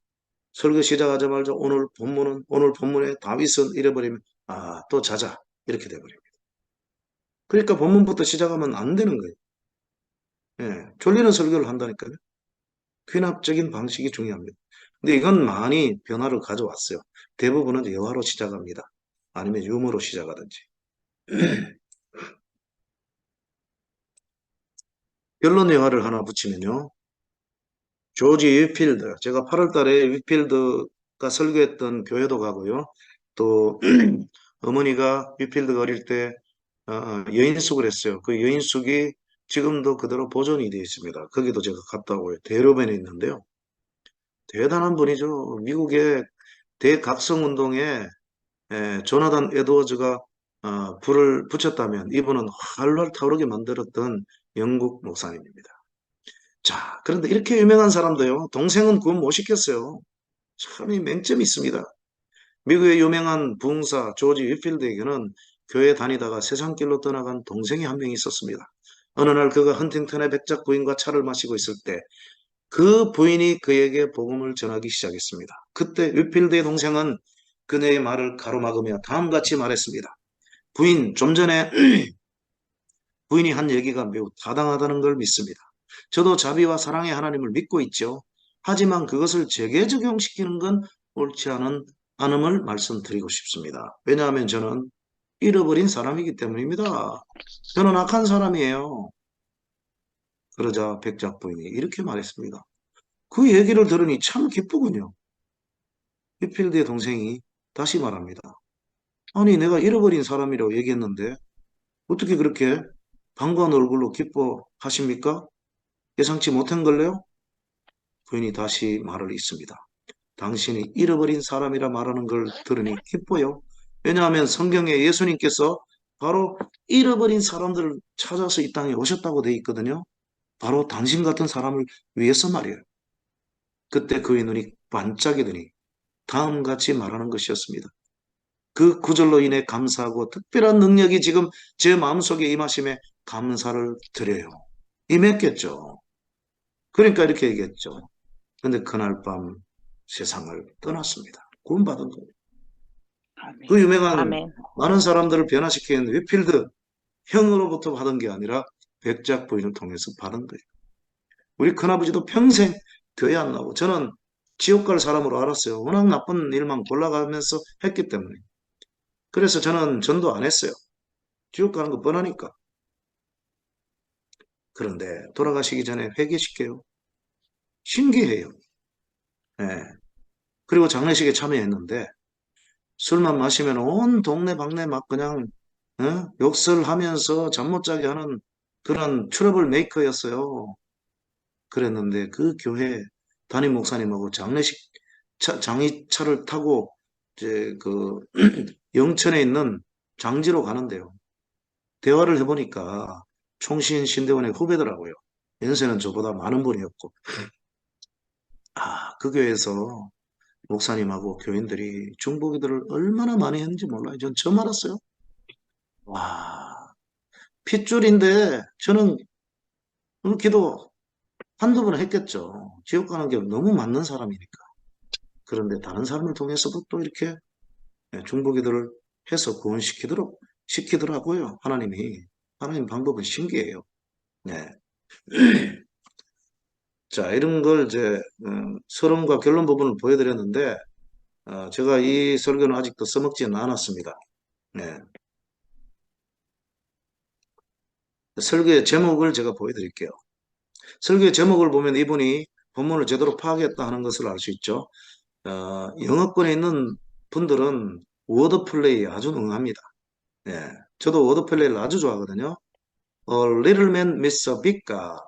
설교 시작하자마자 오늘 본문에 다윗은 이래버리면 또 자자 이렇게 돼버립니다. 그러니까 본문부터 시작하면 안 되는 거예요. 예, 졸리는 설교를 한다니까요. 귀납적인 방식이 중요합니다. 근데 이건 많이 변화를 가져왔어요. 대부분은 예화로 시작합니다. 아니면 유머로 시작하든지. 결론 예화를 하나 붙이면요. 조지 위필드, 제가 8월 달에 위필드가 설교했던 교회도 가고요. 또 어머니가 위필드가 어릴 때 여인숙을 했어요. 그 여인숙이 지금도 그대로 보존이 되어 있습니다. 거기도 제가 갔다 오고요. 대로변에 있는데요. 대단한 분이죠. 미국의 대각성운동에 조나단 에드워즈가 불을 붙였다면 이분은 활활 타오르게 만들었던 영국 목사님입니다. 자, 그런데 이렇게 유명한 사람도요. 동생은 구원 못 시켰어요. 참 이 맹점이 있습니다. 미국의 유명한 부흥사 조지 위필드에게는 교회 다니다가 세상길로 떠나간 동생이 한 명 있었습니다. 어느 날 그가 헌팅턴의 백작 부인과 차를 마시고 있을 때 그 부인이 그에게 복음을 전하기 시작했습니다. 그때 위필드의 동생은 그녀의 말을 가로막으며 다음같이 말했습니다. 부인, 좀 전에 부인이 한 얘기가 매우 타당하다는 걸 믿습니다. 저도 자비와 사랑의 하나님을 믿고 있죠. 하지만 그것을 제게 적용시키는 건 옳지 않음을 말씀드리고 싶습니다. 왜냐하면 저는 잃어버린 사람이기 때문입니다. 저는 악한 사람이에요. 그러자 백작 부인이 이렇게 말했습니다. 그 얘기를 들으니 참 기쁘군요. 위필드의 동생이 다시 말합니다. 아니, 내가 잃어버린 사람이라고 얘기했는데 어떻게 그렇게 반가운 얼굴로 기뻐하십니까? 예상치 못한 걸래요? 부인이 다시 말을 잇습니다. 당신이 잃어버린 사람이라 말하는 걸 들으니 기뻐요. 왜냐하면 성경에 예수님께서 바로 잃어버린 사람들을 찾아서 이 땅에 오셨다고 되어 있거든요. 바로 당신 같은 사람을 위해서 말이에요. 그때 그의 눈이 반짝이더니 다음같이 말하는 것이었습니다. 그 구절로 인해 감사하고 특별한 능력이 지금 제 마음속에 임하심에 감사를 드려요. 임했겠죠. 그러니까 이렇게 얘기했죠. 근데 그날 밤 세상을 떠났습니다. 구원받은 거예요. 그 유명한 아멘. 많은 사람들을 변화시킨 위필드 형으로부터 받은 게 아니라 백작 부인을 통해서 받은 거예요. 우리 큰아버지도 평생 교회 안 나오고 저는 지옥 갈 사람으로 알았어요. 워낙 나쁜 일만 골라가면서 했기 때문에. 그래서 저는 전도 안 했어요. 지옥 가는 거 뻔하니까. 그런데 돌아가시기 전에 회개시켜요. 신기해요. 네. 그리고 장례식에 참여했는데 술만 마시면 온 동네 방네 막 그냥 욕설하면서 잠 못 자게 하는 그런 트러블 메이커였어요. 그랬는데 그 교회 담임 목사님하고 장의차를 타고 이제 그 영천에 있는 장지로 가는데요. 대화를 해보니까 총신 신대원의 후배더라고요. 연세는 저보다 많은 분이었고 그 교회에서 목사님하고 교인들이 중보기도를 얼마나 많이 했는지 몰라요. 전 처음 알았어요. 와, 핏줄인데 저는 그 기도 한두 번 했겠죠. 지옥 가는 게 너무 맞는 사람이니까. 그런데 다른 사람을 통해서도 또 이렇게 중보기도를 해서 시키더라고요. 하나님 방법은 신기해요. 네. 자, 이런 걸 이제 서론과 결론 부분을 보여드렸는데 제가 이 설교는 아직도 써먹지는 않았습니다. 네. 설교의 제목을 제가 보여드릴게요. 설교의 제목을 보면 이분이 본문을 제대로 파악했다 하는 것을 알 수 있죠. 영어권에 있는 분들은 워드플레이에 아주 능합니다. 예, 저도 워드플레이를 아주 좋아하거든요. Little man meets a big God.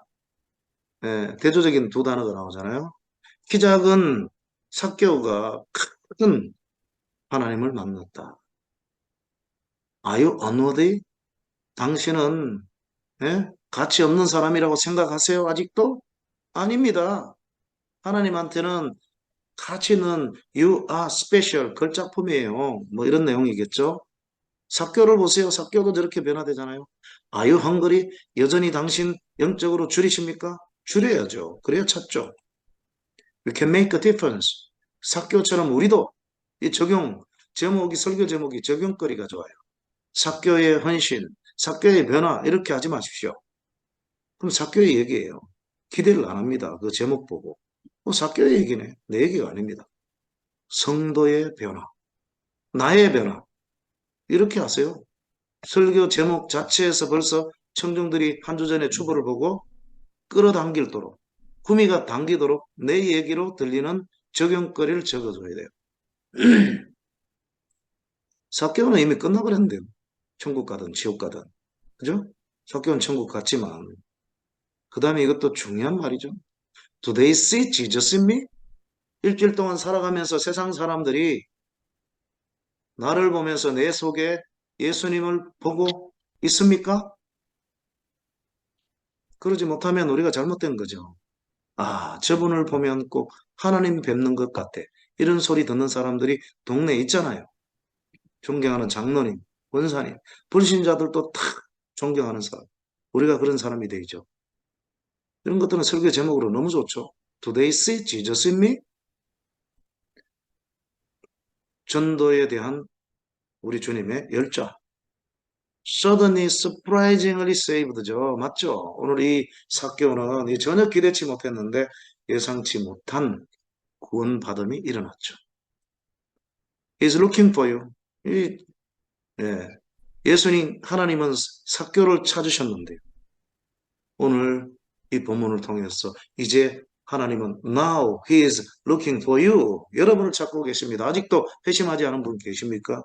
예, 대조적인 두 단어가 나오잖아요. 키 작은 삭개오가 큰 하나님을 만났다. Are you unworthy? 당신은 가치 없는 사람이라고 생각하세요? 아직도? 아닙니다. 하나님한테는 가치는 you are special, 걸작품이에요. 뭐 이런 내용이겠죠. 삭개오를 보세요. 삭개오도 저렇게 변화되잖아요. Are you hungry? 여전히 당신 영적으로 줄이십니까? 줄여야죠. 그래야 찾죠. We can make a difference. 삭개오처럼 우리도 이 제목이 설교 제목이 적용거리가 좋아요. 삭개오의 헌신, 삭개오의 변화 이렇게 하지 마십시오. 그럼 삭개오의 얘기예요. 기대를 안 합니다. 그 제목 보고. 삭개오의 얘기네. 내 얘기가 아닙니다. 성도의 변화, 나의 변화 이렇게 하세요. 설교 제목 자체에서 벌써 청중들이 한 주 전에 주보를 보고 끌어당길도록 구미가 당기도록 내 얘기로 들리는 적용거리를 적어줘야 돼요. 삭개오는 이미 끝나버렸는데요. 천국 가든 지옥 가든. 그죠? 삭개오는 천국 갔지만 그 다음에 이것도 중요한 말이죠. Do they see Jesus in me? 일주일 동안 살아가면서 세상 사람들이 나를 보면서 내 속에 예수님을 보고 있습니까? 그러지 못하면 우리가 잘못된 거죠. 아, 저분을 보면 꼭 하나님 뵙는 것 같아. 이런 소리 듣는 사람들이 동네에 있잖아요. 존경하는 장로님, 원사님, 불신자들도 다 존경하는 사람. 우리가 그런 사람이 되죠. 이런 것들은 설교 제목으로 너무 좋죠. Do they see Jesus in me? 전도에 대한 우리 주님의 열정. Suddenly, surprisingly saved죠. 맞죠? 오늘 이 삭개오는 전혀 기대치 못했는데 예상치 못한 구원받음이 일어났죠. He's looking for you. 예수님, 하나님은 삭개오를 찾으셨는데요. 오늘 이 본문을 통해서 이제 하나님은 Now He is looking for you. 여러분을 찾고 계십니다. 아직도 회심하지 않은 분 계십니까?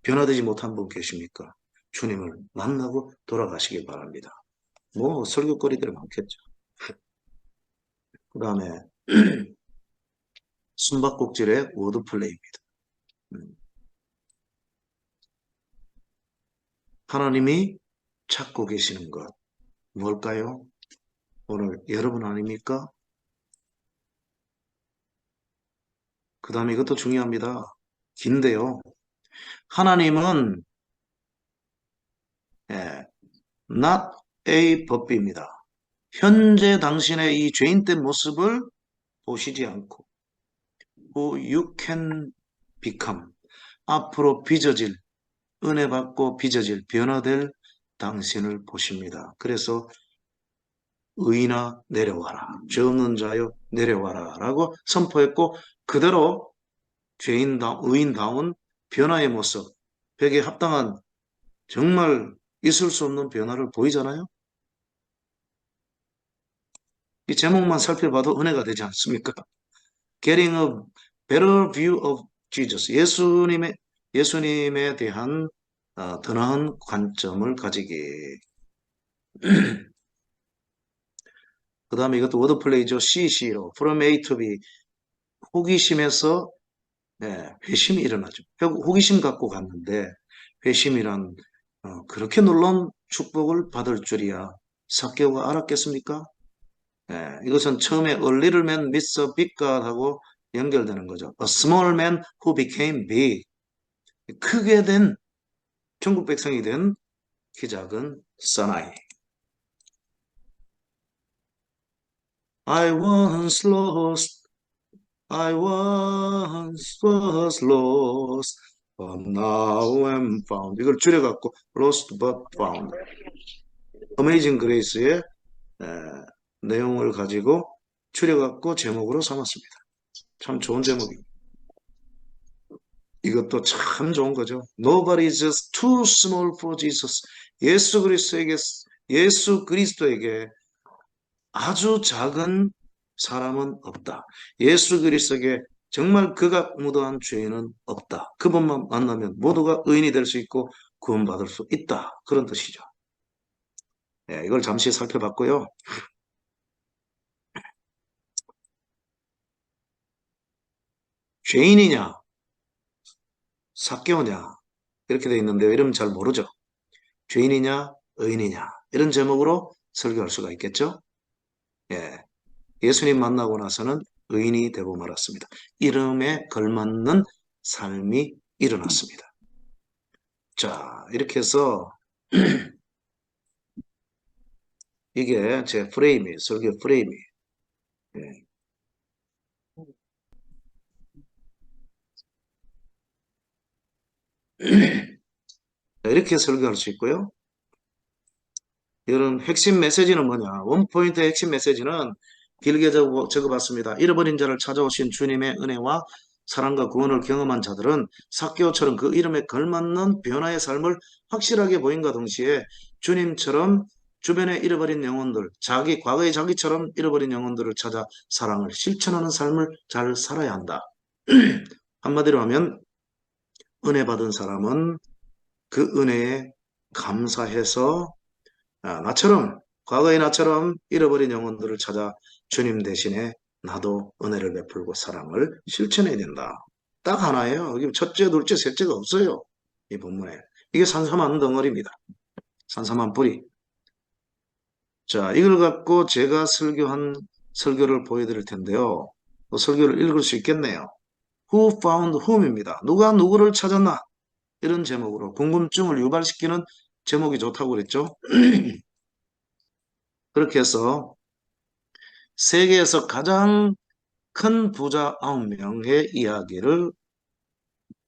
변화되지 못한 분 계십니까? 주님을 만나고 돌아가시길 바랍니다. 뭐 설교거리들이 많겠죠. 그 다음에 숨바꼭질의 워드플레이입니다. 하나님이 찾고 계시는 것 뭘까요? 오늘 여러분 아닙니까? 그 다음에 이것도 중요합니다. 긴데요. 하나님은 not a 법비입니다. 현재 당신의 이 죄인된 모습을 보시지 않고 who you can become 앞으로 빚어질 은혜 받고 빚어질 변화될 당신을 보십니다. 그래서 의인아 내려와라. 죄 없는 자여 내려와라 라고 선포했고 그대로 의인다운 변화의 모습 벽에 합당한 정말 있을 수 없는 변화를 보이잖아요. 이 제목만 살펴봐도 은혜가 되지 않습니까? Getting a better view of Jesus. 예수님에 대한 더 나은 관점을 가지기. 그 다음에 이것도 워드플레이죠. CC로 From A to B. 호기심에서 회심이 일어나죠. 호기심 갖고 갔는데 회심이란 그렇게 놀라운 축복을 받을 줄이야 삭개오가 알았겠습니까? 이것은 처음에 A little man meets a big God 하고 연결되는 거죠. A small man who became big. 크게 된 천국 백성이 된 키 작은 사나이. I once was lost, but now I'm found. 이걸 줄여갖고 lost but found. Amazing Grace의 내용을 가지고 추려갖고 제목으로 삼았습니다. 참 좋은 제목입니다. 이것도 참 좋은 거죠. Nobody is just too small for Jesus. 예수 그리스도에게 아주 작은 사람은 없다. 예수 그리스도에게 정말 그가 무도한 죄인은 없다. 그분만 만나면 모두가 의인이 될 수 있고 구원받을 수 있다. 그런 뜻이죠. 네, 이걸 잠시 살펴봤고요. 죄인이냐 삭개오냐 이렇게 되어 있는데요. 이러면 잘 모르죠. 죄인이냐 의인이냐 이런 제목으로 설교할 수가 있겠죠. 예, 예수님 만나고 나서는 의인이 되고 말았습니다. 이름에 걸맞는 삶이 일어났습니다. 자, 이렇게 해서 이게 제 프레임이에요. 설교 프레임이. 예. 이렇게 설교할 수 있고요. 이런 핵심 메시지는 뭐냐? 원포인트의 핵심 메시지는 길게 적어봤습니다. 잃어버린 자를 찾아오신 주님의 은혜와 사랑과 구원을 경험한 자들은 삭개오처럼 그 이름에 걸맞는 변화의 삶을 확실하게 보인과 동시에 주님처럼 주변에 잃어버린 영혼들, 과거의 자기처럼 잃어버린 영혼들을 찾아 사랑을 실천하는 삶을 잘 살아야 한다. 한마디로 하면 은혜 받은 사람은 그 은혜에 감사해서 과거의 나처럼 잃어버린 영혼들을 찾아 주님 대신에 나도 은혜를 베풀고 사랑을 실천해야 된다. 딱 하나예요. 여기 첫째, 둘째, 셋째가 없어요. 이 본문에. 이게 산삼한 덩어리입니다. 산삼한 뿌리. 자, 이걸 갖고 제가 설교한 설교를 보여드릴 텐데요. 그 설교를 읽을 수 있겠네요. Who found whom입니다. 누가 누구를 찾았나? 이런 제목으로 궁금증을 유발시키는 제목이 좋다고 그랬죠. 그렇게 해서 세계에서 가장 큰 부자 9명의 이야기를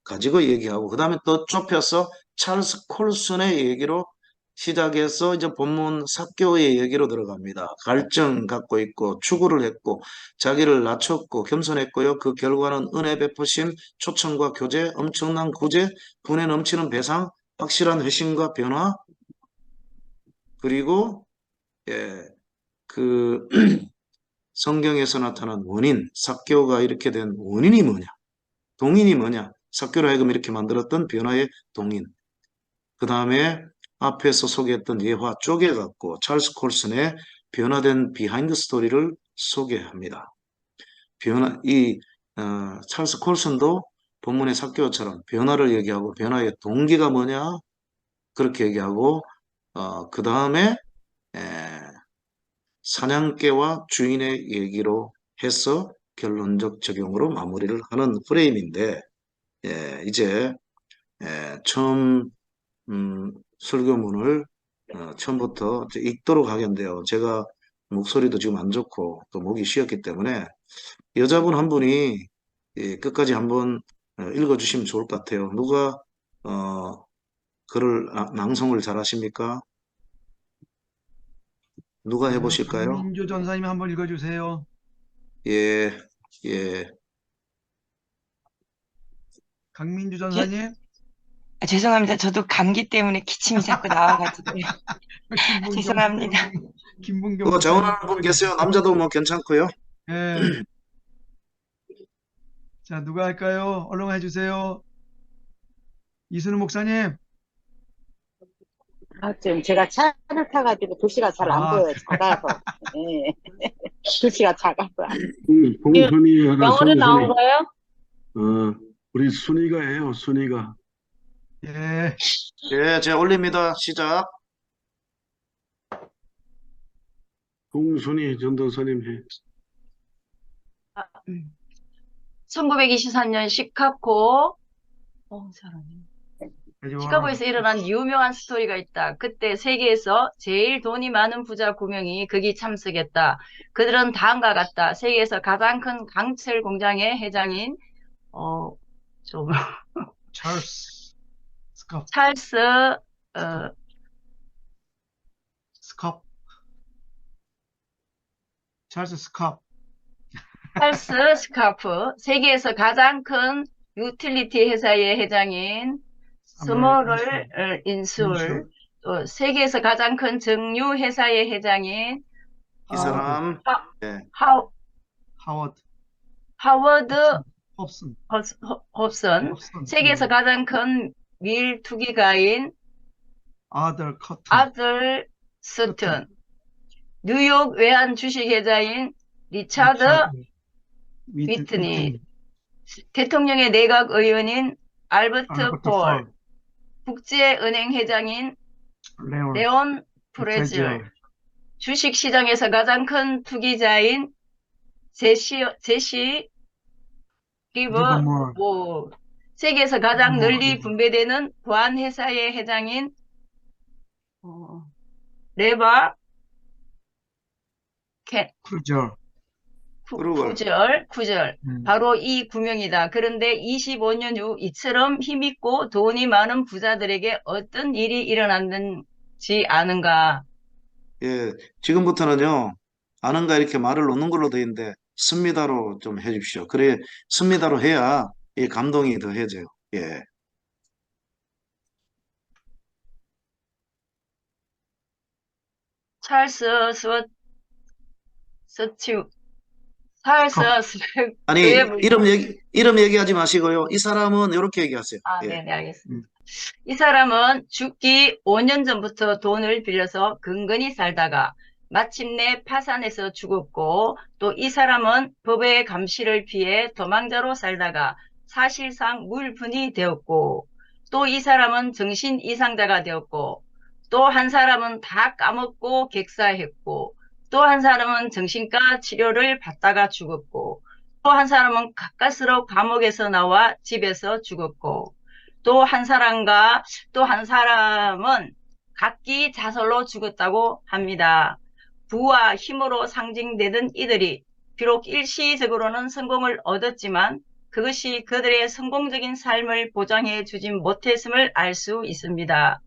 가지고 얘기하고 그 다음에 또 좁혀서 찰스 콜슨의 얘기로 시작해서 이제 본문 삭개오의 얘기로 들어갑니다. 갈증 갖고 있고 추구를 했고 자기를 낮췄고 겸손했고요. 그 결과는 은혜 베푸심, 초청과 교제, 엄청난 구제, 분에 넘치는 배상, 확실한 회심과 변화 그리고 그 성경에서 나타난 원인, 삭개오가 이렇게 된 원인이 뭐냐? 동인이 뭐냐? 삭개오로 하여금 이렇게 만들었던 변화의 동인. 그 다음에 앞에서 소개했던 예화 쪼개갖고 찰스 콜슨의 변화된 비하인드 스토리를 소개합니다. 찰스 콜슨도 본문의 삭개오처럼 변화를 얘기하고 변화의 동기가 뭐냐? 그렇게 얘기하고 그 다음에 사냥개와 주인의 얘기로 해서 결론적 적용으로 마무리를 하는 프레임인데 이제 처음 설교문을 처음부터 읽도록 하겠는데요. 제가 목소리도 지금 안 좋고 또 목이 쉬었기 때문에 여자분 한 분이 끝까지 한번 읽어주시면 좋을 것 같아요. 누가 글을 낭송을 잘 하십니까? 누가 해보실까요? 강민주 전사님 한번 읽어주세요. 예. 강민주 전사님. 죄송합니다. 저도 감기 때문에 기침이 자꾸 나와가지고. 죄송합니다. 김bun경 그거 자원하는 분 계세요? 남자도 뭐 괜찮고요. 예. 자, 누가 할까요? 얼른 해주세요. 이순우 목사님. 지금 제가 차를 타가지고 도시가 잘 안 보여요. 작아서. 예. 도시가 작아서. 봉선이가 영어로 나온 송선이. 거예요? 우리 순이가 해요. 순이가. 예. 예, 제가 올립니다. 시작. 봉순이 전도사님 해. 1923년 시카고에서 일어난 유명한 스토리가 있다. 그때 세계에서 제일 돈이 많은 부자 9명이 거기 참석했다. 그들은 다음과 같다. 세계에서 가장 큰 강철 공장의 회장인 찰스 스컵. 찰스 찰스 스컵. 찰스 스카프, 세계에서 가장 큰 유틸리티 회사의 회장인 스모럴 인술, 인슐. 또 세계에서 가장 큰 정유 회사의 회장인 이 하워드. 사람, 하, 예, 하, 하워드. 하워드 홉슨. 홉슨, 홉슨. 세계에서 가장 큰 밀 투기가인 아들 커튼. 아들 스튼, 뉴욕 외환 주식회사인 리차드 위트니, 대통령의 내각 의원인 알버트 알버트 폴, 폴. 국제은행 회장인 레온 레온 프레즐, 프레즐. 주식시장에서 가장 큰 투기자인 제시 리버몰. 리버모, 세계에서 가장 널리 분배되는 보안회사의 회장인 레바 크루저. 쿠절, 바로 이 구명이다. 그런데 25년 후 이처럼 힘있고 돈이 많은 부자들에게 어떤 일이 일어났는지 아는가? 예, 지금부터는요, 아는가 이렇게 말을 놓는 걸로 돼 있는데, 씁니다로 좀 해주십시오. 그래, 씁니다로 해야 이 감동이 더해져요. 예. 찰스 스튜 찰스 아니, 이름 얘기하지 마시고요. 이 사람은 이렇게 얘기하세요. 예. 네네, 알겠습니다. 이 사람은 죽기 5년 전부터 돈을 빌려서 근근히 살다가 마침내 파산해서 죽었고, 또 이 사람은 법의 감시를 피해 도망자로 살다가 사실상 물분이 되었고, 또 이 사람은 정신 이상자가 되었고, 또 한 사람은 다 까먹고 객사했고, 또 한 사람은 정신과 치료를 받다가 죽었고, 또 한 사람은 가까스로 감옥에서 나와 집에서 죽었고, 또 한 사람은 각기 자살로 죽었다고 합니다. 부와 힘으로 상징되던 이들이 비록 일시적으로는 성공을 얻었지만 그것이 그들의 성공적인 삶을 보장해 주진 못했음을 알 수 있습니다.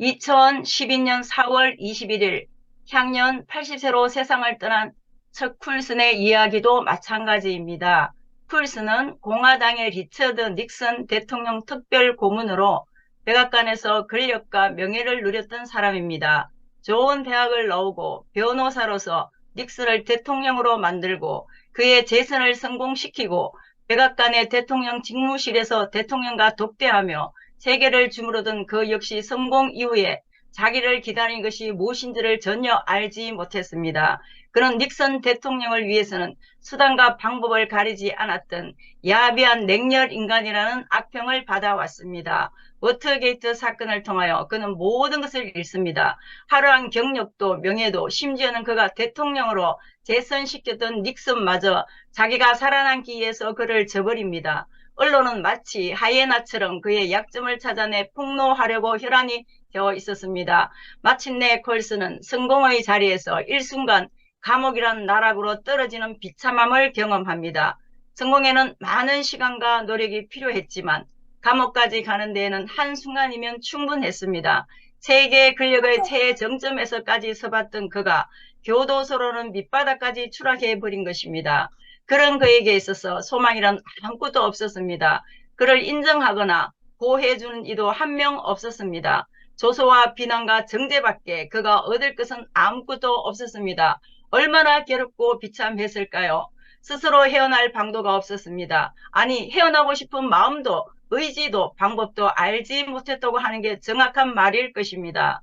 2012년 4월 21일 향년 80세로 세상을 떠난 척 쿨슨의 이야기도 마찬가지입니다. 쿨슨은 공화당의 리처드 닉슨 대통령 특별 고문으로 백악관에서 권력과 명예를 누렸던 사람입니다. 좋은 대학을 나오고 변호사로서 닉슨을 대통령으로 만들고 그의 재선을 성공시키고 백악관의 대통령 직무실에서 대통령과 독대하며 세계를 주무르던 그 역시 성공 이후에 자기를 기다린 것이 무엇인지를 전혀 알지 못했습니다. 그런 닉슨 대통령을 위해서는 수단과 방법을 가리지 않았던 야비한 냉혈 인간이라는 악평을 받아왔습니다. 워터게이트 사건을 통하여 그는 모든 것을 잃습니다. 화려한 경력도 명예도 심지어는 그가 대통령으로 재선시켰던 닉슨마저 자기가 살아남기 위해서 그를 저버립니다. 언론은 마치 하이에나처럼 그의 약점을 찾아내 폭로하려고 혈안이 되어 있었습니다. 마침내 콜슨은 성공의 자리에서 일순간 감옥이란 나락으로 떨어지는 비참함을 경험합니다. 성공에는 많은 시간과 노력이 필요했지만 감옥까지 가는 데에는 한순간이면 충분했습니다. 세계 권력의 최정점에서까지 서봤던 그가 교도소로는 밑바닥까지 추락해버린 것입니다. 그런 그에게 있어서 소망이란 아무것도 없었습니다. 그를 인정하거나 보호해주는 이도 한 명 없었습니다. 조소와 비난과 정죄밖에 그가 얻을 것은 아무것도 없었습니다. 얼마나 괴롭고 비참했을까요? 스스로 헤어날 방도가 없었습니다. 아니, 헤어나고 싶은 마음도 의지도 방법도 알지 못했다고 하는 게 정확한 말일 것입니다.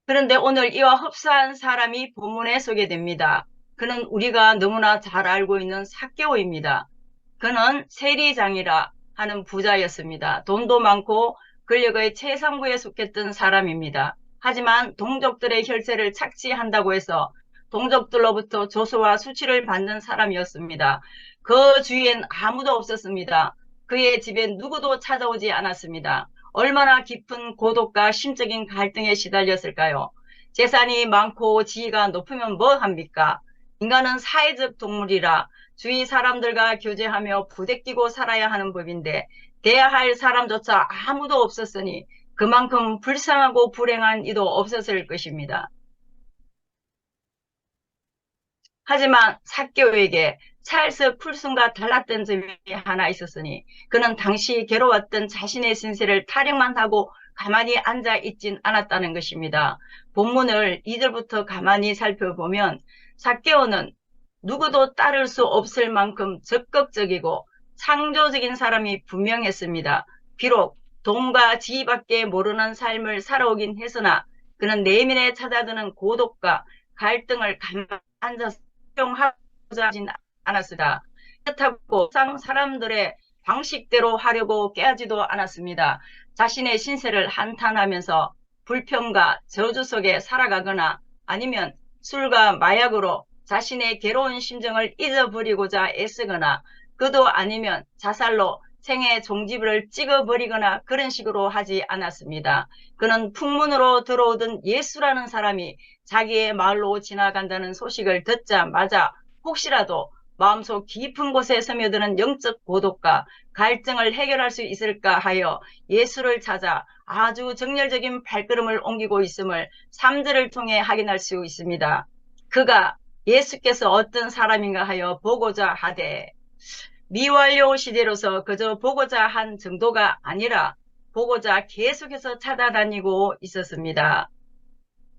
그런데 오늘 이와 흡사한 사람이 본문에 소개됩니다. 그는 우리가 너무나 잘 알고 있는 삭개오입니다. 그는 세리장이라 하는 부자였습니다. 돈도 많고 권력의 최상부에 속했던 사람입니다. 하지만 동족들의 혈세를 착취한다고 해서 동족들로부터 조소와 수치를 받는 사람이었습니다. 그 주위엔 아무도 없었습니다. 그의 집에 누구도 찾아오지 않았습니다. 얼마나 깊은 고독과 심적인 갈등에 시달렸을까요? 재산이 많고 지위가 높으면 뭐 합니까? 인간은 사회적 동물이라 주위 사람들과 교제하며 부대끼고 살아야 하는 법인데 대야 할 사람조차 아무도 없었으니 그만큼 불쌍하고 불행한 이도 없었을 것입니다. 하지만 삭개오에게 찰스 풀순과 달랐던 점이 하나 있었으니 그는 당시 괴로웠던 자신의 신세를 타령만 하고 가만히 앉아 있진 않았다는 것입니다. 본문을 2절부터 가만히 살펴보면 삭개오는 누구도 따를 수 없을 만큼 적극적이고 창조적인 사람이 분명했습니다. 비록 돈과 지위밖에 모르는 삶을 살아오긴 했으나 그는 내면에 찾아드는 고독과 갈등을 가만히 앉아서 수용하고자 하진 않았습니다. 그렇다고 사람들의 방식대로 하려고 깨하지도 않았습니다. 자신의 신세를 한탄하면서 불평과 저주 속에 살아가거나 아니면 술과 마약으로 자신의 괴로운 심정을 잊어버리고자 애쓰거나 그도 아니면 자살로 생애 종지부를 찍어버리거나 그런 식으로 하지 않았습니다. 그는 풍문으로 들어오던 예수라는 사람이 자기의 마을로 지나간다는 소식을 듣자마자 혹시라도 마음속 깊은 곳에 스며드는 영적 고독과 갈증을 해결할 수 있을까 하여 예수를 찾아 아주 정열적인 발걸음을 옮기고 있음을 3절을 통해 확인할 수 있습니다. 그가 예수께서 어떤 사람인가 하여 보고자 하되 미완료 시대로서 그저 보고자 한 정도가 아니라 보고자 계속해서 찾아다니고 있었습니다.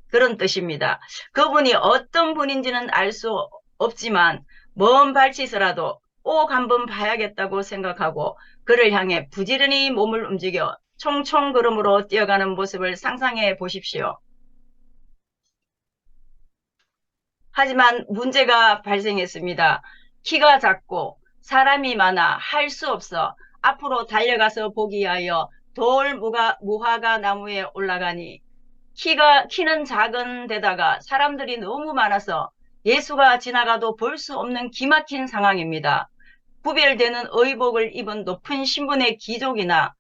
그런 뜻입니다. 그분이 어떤 분인지는 알 수 없지만 먼 발치서라도 꼭 한번 봐야겠다고 생각하고 그를 향해 부지런히 몸을 움직여 총총 걸음으로 뛰어가는 모습을 상상해 보십시오. 하지만 문제가 발생했습니다. 키가 작고 사람이 많아 할 수 없어 앞으로 달려가서 보기 위하여 돌 무화과 나무에 올라가니 키는 작은 데다가 사람들이 너무 많아서 예수가 지나가도 볼 수 없는 기막힌 상황입니다. 구별되는 의복을 입은 높은 신분의 귀족이나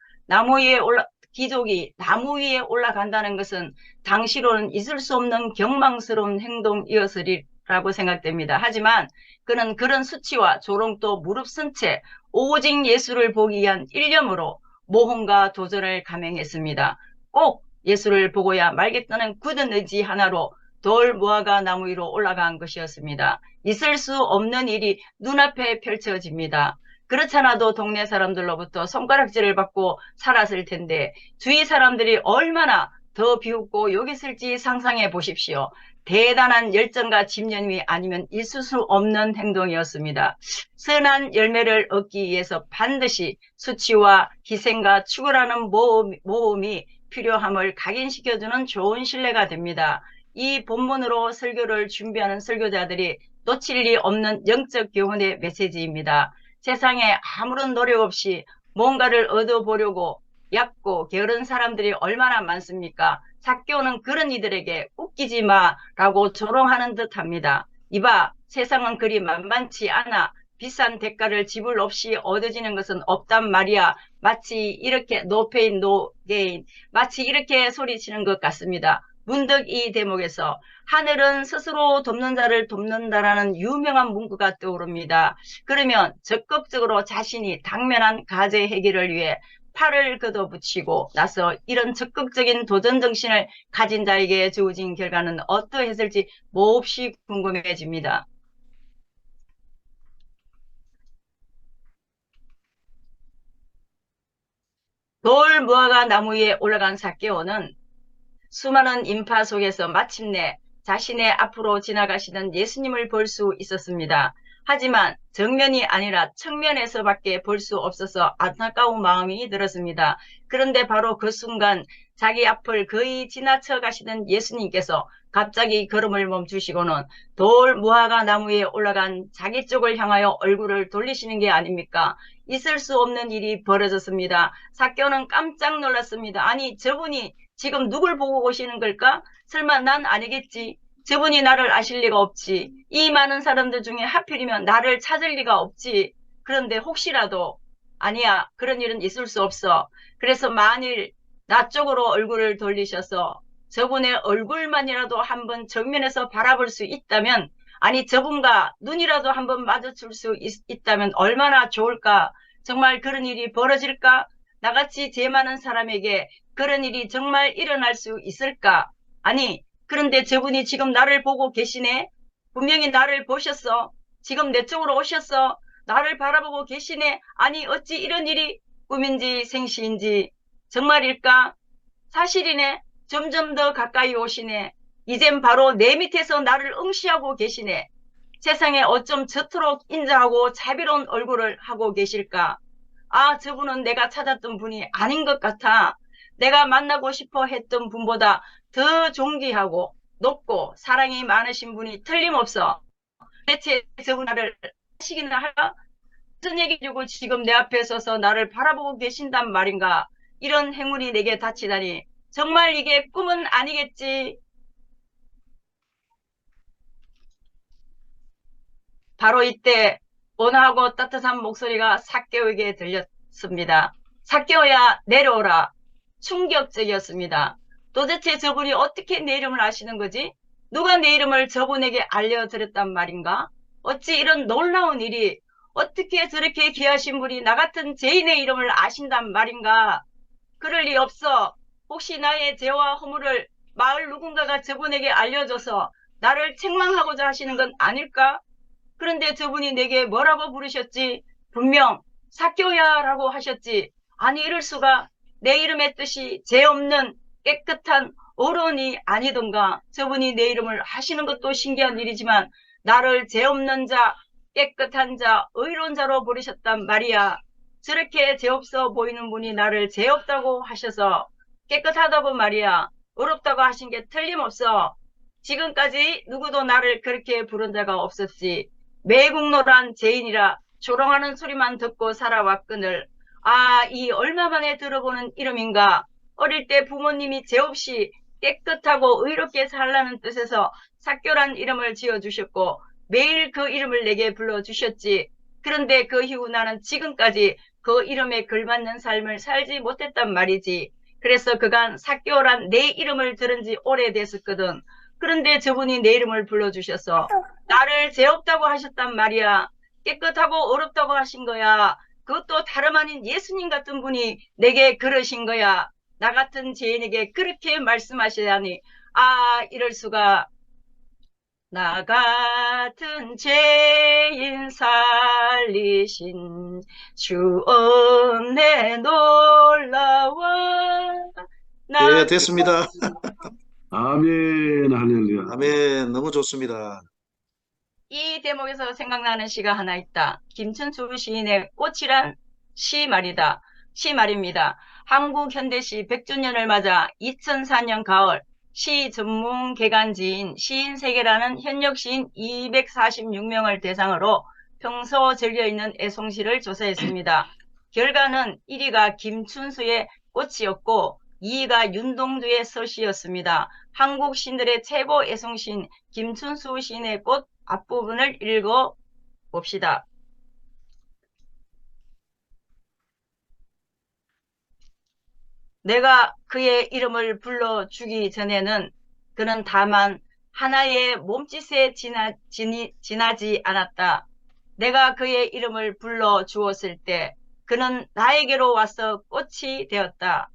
귀족이 나무 위에 올라간다는 것은 당시로는 있을 수 없는 경망스러운 행동이었으리라고 생각됩니다. 하지만 그는 그런 수치와 조롱도 무릅쓴 채 오직 예수를 보기 위한 일념으로 모험과 도전을 감행했습니다. 꼭 예수를 보고야 말겠다는 굳은 의지 하나로 돌 무화과 나무 위로 올라간 것이었습니다. 있을 수 없는 일이 눈앞에 펼쳐집니다. 그렇잖아도 동네 사람들로부터 손가락질을 받고 살았을 텐데 주위 사람들이 얼마나 더 비웃고 여겼을지 상상해 보십시오. 대단한 열정과 집념이 아니면 있을 수 없는 행동이었습니다. 선한 열매를 얻기 위해서 반드시 수치와 희생과 추구라는 모험이 필요함을 각인시켜주는 좋은 신뢰가 됩니다. 이 본문으로 설교를 준비하는 설교자들이 놓칠 리 없는 영적 교훈의 메시지입니다. 세상에 아무런 노력 없이 뭔가를 얻어보려고 얕고 게으른 사람들이 얼마나 많습니까? 삭개오는 그런 이들에게 웃기지 마라고 조롱하는 듯합니다. 이봐, 세상은 그리 만만치 않아. 비싼 대가를 지불 없이 얻어지는 것은 없단 말이야. 마치 이렇게 no pain no gain, 마치 이렇게 소리치는 것 같습니다. 문득 이 대목에서 하늘은 스스로 돕는 자를 돕는다라는 유명한 문구가 떠오릅니다. 그러면 적극적으로 자신이 당면한 가제 해결을 위해 팔을 걷어붙이고 나서 이런 적극적인 도전 정신을 가진 자에게 주어진 결과는 어떠했을지 몹시 궁금해집니다. 돌 무화과 나무 위에 올라간 삭개오는 수많은 인파 속에서 마침내 자신의 앞으로 지나가시던 예수님을 볼 수 있었습니다. 하지만 정면이 아니라 측면에서밖에 볼 수 없어서 안타까운 마음이 들었습니다. 그런데 바로 그 순간 자기 앞을 거의 지나쳐 가시던 예수님께서 갑자기 걸음을 멈추시고는 돌 무화과 나무에 올라간 자기 쪽을 향하여 얼굴을 돌리시는 게 아닙니까? 있을 수 없는 일이 벌어졌습니다. 삭개오는 깜짝 놀랐습니다. 아니, 저분이 지금 누굴 보고 오시는 걸까? 설마 난 아니겠지? 저분이 나를 아실 리가 없지. 이 많은 사람들 중에 하필이면 나를 찾을 리가 없지. 그런데 혹시라도 아니야, 그런 일은 있을 수 없어. 그래서 만일 나 쪽으로 얼굴을 돌리셔서 저분의 얼굴만이라도 한번 정면에서 바라볼 수 있다면 아니, 저분과 눈이라도 한번 마주칠 수 있다면 얼마나 좋을까? 정말 그런 일이 벌어질까? 나같이 죄 많은 사람에게 그런 일이 정말 일어날 수 있을까? 아니, 그런데 저분이 지금 나를 보고 계시네? 분명히 나를 보셨어. 지금 내 쪽으로 오셨어. 나를 바라보고 계시네. 아니, 어찌 이런 일이 꿈인지 생시인지 정말일까? 사실이네. 점점 더 가까이 오시네. 이젠 바로 내 밑에서 나를 응시하고 계시네. 세상에 어쩜 저토록 인자하고 자비로운 얼굴을 하고 계실까? 아, 저분은 내가 찾았던 분이 아닌 것 같아. 내가 만나고 싶어 했던 분보다 더 존귀하고 높고 사랑이 많으신 분이 틀림없어. 대체 저분 나를 하시기는 할까? 무슨 얘기 주고 지금 내 앞에 서서 나를 바라보고 계신단 말인가? 이런 행운이 내게 닥치다니. 정말 이게 꿈은 아니겠지. 바로 이때 온화하고 따뜻한 목소리가 삭개오에게 들렸습니다. 삭개오야, 내려오라. 충격적이었습니다. 도대체 저분이 어떻게 내 이름을 아시는 거지? 누가 내 이름을 저분에게 알려드렸단 말인가? 어찌 이런 놀라운 일이, 어떻게 저렇게 귀하신 분이 나 같은 죄인의 이름을 아신단 말인가? 그럴 리 없어. 혹시 나의 죄와 허물을 마을 누군가가 저분에게 알려줘서 나를 책망하고자 하시는 건 아닐까? 그런데 저분이 내게 뭐라고 부르셨지? 분명 삭개오야라고 하셨지. 아니, 이럴 수가. 내 이름의 뜻이 죄 없는 깨끗한 어른이 아니던가. 저분이 내 이름을 하시는 것도 신기한 일이지만 나를 죄 없는 자, 깨끗한 자, 의로운 자로 부르셨단 말이야. 저렇게 죄 없어 보이는 분이 나를 죄 없다고 하셔서 깨끗하다고 말이야. 의롭다고 하신 게 틀림없어. 지금까지 누구도 나를 그렇게 부른 자가 없었지. 매국노란 죄인이라 조롱하는 소리만 듣고 살아왔거늘. 아, 이 얼마 만에 들어보는 이름인가. 어릴 때 부모님이 죄 없이 깨끗하고 의롭게 살라는 뜻에서 삭교란 이름을 지어주셨고 매일 그 이름을 내게 불러주셨지. 그런데 그 이후 나는 지금까지 그 이름에 걸맞는 삶을 살지 못했단 말이지. 그래서 그간 삭교란 내 이름을 들은 지 오래됐었거든. 그런데 저분이 내 이름을 불러주셔서 나를 죄 없다고 하셨단 말이야. 깨끗하고 어렵다고 하신 거야. 그것도 다름 아닌 예수님 같은 분이 내게 그러신 거야. 나 같은 죄인에게 그렇게 말씀하시다니. 아, 이럴 수가. 나 같은 죄인 살리신 주 은혜 놀라워. 예, 됐습니다. 아멘, 할렐루야. 아멘. 너무 좋습니다. 이 대목에서 생각나는 시가 하나 있다. 김춘수 시인의 꽃이란 시 말이다. 시 말입니다. 한국 현대시 100주년을 맞아 2004년 가을 시 전문 개간지인 시인세계라는 현역 시인 246명을 대상으로 평소 즐겨있는 애송시를 조사했습니다. 결과는 1위가 김춘수의 꽃이었고 2위가 윤동주의 서시였습니다. 한국 시인들의 최고 애송시인 김춘수 시인의 꽃 앞부분을 읽어 봅시다. 내가 그의 이름을 불러주기 전에는 그는 다만 하나의 몸짓에 지나지 않았다. 내가 그의 이름을 불러주었을 때 그는 나에게로 와서 꽃이 되었다.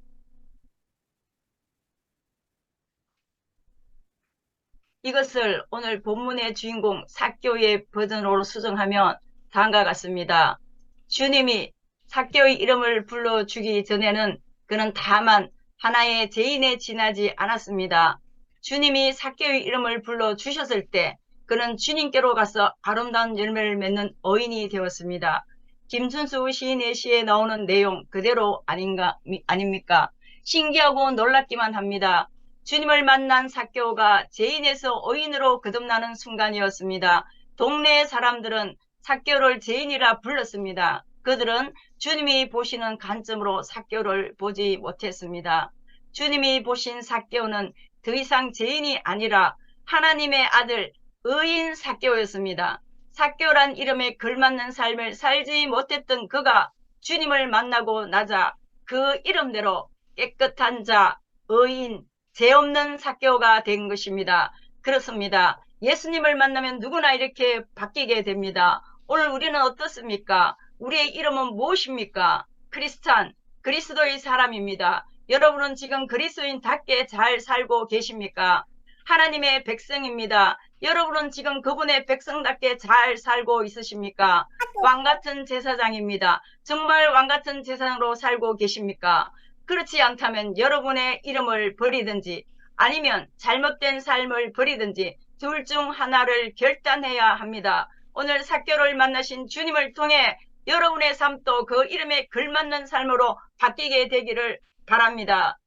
이것을 오늘 본문의 주인공 삭개오의 버전으로 수정하면 다음과 같습니다. 주님이 삭개오의 이름을 불러주기 전에는 그는 다만 하나의 죄인에 지나지 않았습니다. 주님이 삭개오의 이름을 불러주셨을 때 그는 주님께로 가서 아름다운 열매를 맺는 어인이 되었습니다. 김춘수 시인의 시에 나오는 내용 그대로 아닙니까? 신기하고 놀랍기만 합니다. 주님을 만난 삭개오가 죄인에서 어인으로 거듭나는 순간이었습니다. 동네 사람들은 삭개오를 죄인이라 불렀습니다. 그들은 주님이 보시는 관점으로 삭개오를 보지 못했습니다. 주님이 보신 삭개오는 더 이상 죄인이 아니라 하나님의 아들 의인 삭개오였습니다. 삭개오란 이름에 걸맞는 삶을 살지 못했던 그가 주님을 만나고 나자 그 이름대로 깨끗한 자, 의인, 죄 없는 삭개오가 된 것입니다. 그렇습니다. 예수님을 만나면 누구나 이렇게 바뀌게 됩니다. 오늘 우리는 어떻습니까? 우리의 이름은 무엇입니까? 크리스찬, 그리스도의 사람입니다. 여러분은 지금 그리스도인답게 잘 살고 계십니까? 하나님의 백성입니다. 여러분은 지금 그분의 백성답게 잘 살고 있으십니까? 왕같은 제사장입니다. 정말 왕같은 제사장으로 살고 계십니까? 그렇지 않다면 여러분의 이름을 버리든지 아니면 잘못된 삶을 버리든지 둘 중 하나를 결단해야 합니다. 오늘 삭개오를 만나신 주님을 통해 여러분의 삶도 그 이름에 걸맞는 삶으로 바뀌게 되기를 바랍니다.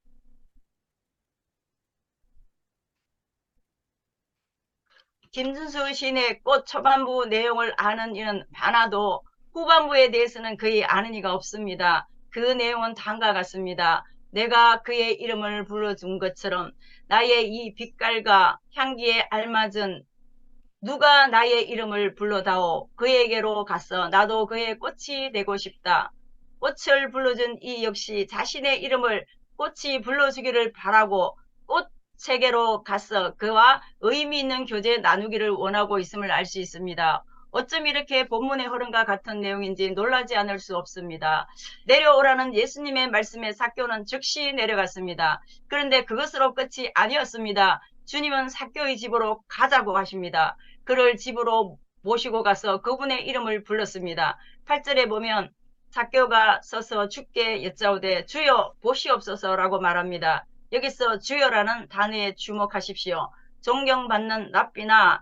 김준수 시인의 꽃 초반부 내용을 아는 이는 많아도 후반부에 대해서는 거의 아는 이가 없습니다. 그 내용은 다음과 같습니다. 내가 그의 이름을 불러준 것처럼 나의 이 빛깔과 향기에 알맞은 누가 나의 이름을 불러다오 그에게로 가서 나도 그의 꽃이 되고 싶다. 꽃을 불러준 이 역시 자신의 이름을 꽃이 불러주기를 바라고 꽃세계로 가서 그와 의미 있는 교제 나누기를 원하고 있음을 알 수 있습니다. 어쩜 이렇게 본문의 흐름과 같은 내용인지 놀라지 않을 수 없습니다. 내려오라는 예수님의 말씀에 삭개오는 즉시 내려갔습니다. 그런데 그것으로 끝이 아니었습니다. 주님은 삭개오의 집으로 가자고 하십니다. 그를 집으로 모시고 가서 그분의 이름을 불렀습니다. 8절에 보면 삭개오가 서서 주께 여짜오되 주여 보시옵소서라고 말합니다. 여기서 주여라는 단어에 주목하십시오. 존경받는 랍비나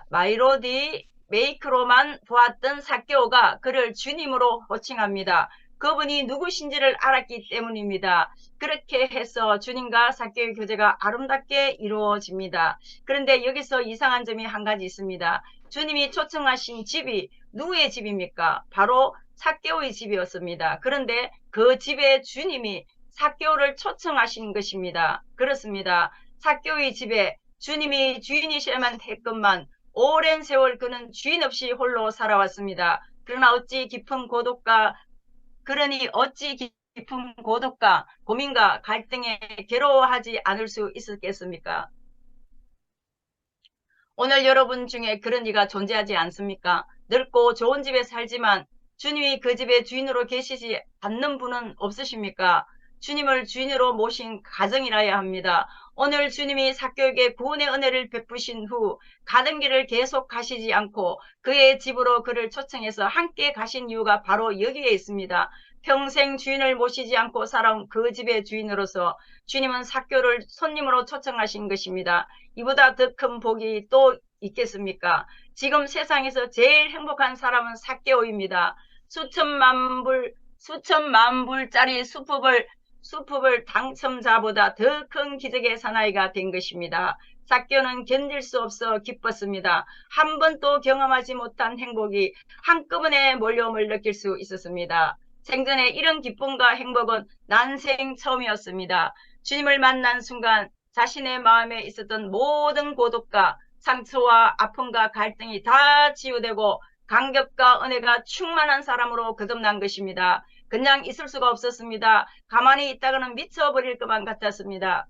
마이로디 메이크로만 보았던 삭개오가 그를 주님으로 호칭합니다. 그분이 누구신지를 알았기 때문입니다. 그렇게 해서 주님과 삭개오의 교제가 아름답게 이루어집니다. 그런데 여기서 이상한 점이 한 가지 있습니다. 주님이 초청하신 집이 누구의 집입니까? 바로 삭개오의 집이었습니다. 그런데 그 집에 주님이 삭개오를 초청하신 것입니다. 그렇습니다. 삭개오의 집에 주님이 주인이셔야만 했건만 오랜 세월 그는 주인 없이 홀로 살아왔습니다. 그러니 어찌 깊은 고독과 고민과 갈등에 괴로워하지 않을 수 있었겠습니까? 오늘 여러분 중에 그런 이가 존재하지 않습니까? 넓고 좋은 집에 살지만 주님이 그 집의 주인으로 계시지 않는 분은 없으십니까? 주님을 주인으로 모신 가정이라야 합니다. 오늘 주님이 삭개오에게 구원의 은혜를 베푸신 후 가던 길을 계속 가시지 않고 그의 집으로 그를 초청해서 함께 가신 이유가 바로 여기에 있습니다. 평생 주인을 모시지 않고 살아온 그 집의 주인으로서 주님은 삭개오를 손님으로 초청하신 것입니다. 이보다 더 큰 복이 또 있겠습니까? 지금 세상에서 제일 행복한 사람은 삭개오입니다. 수천만 불짜리 수법을 당첨자보다 더 큰 기적의 사나이가 된 것입니다. 삭개오는 견딜 수 없어 기뻤습니다. 한 번도 경험하지 못한 행복이 한꺼번에 몰려옴을 느낄 수 있었습니다. 생전에 이런 기쁨과 행복은 난생 처음이었습니다. 주님을 만난 순간 자신의 마음에 있었던 모든 고독과 상처와 아픔과 갈등이 다 치유되고 감격과 은혜가 충만한 사람으로 거듭난 것입니다. 그냥 있을 수가 없었습니다. 가만히 있다가는 미쳐버릴 것만 같았습니다.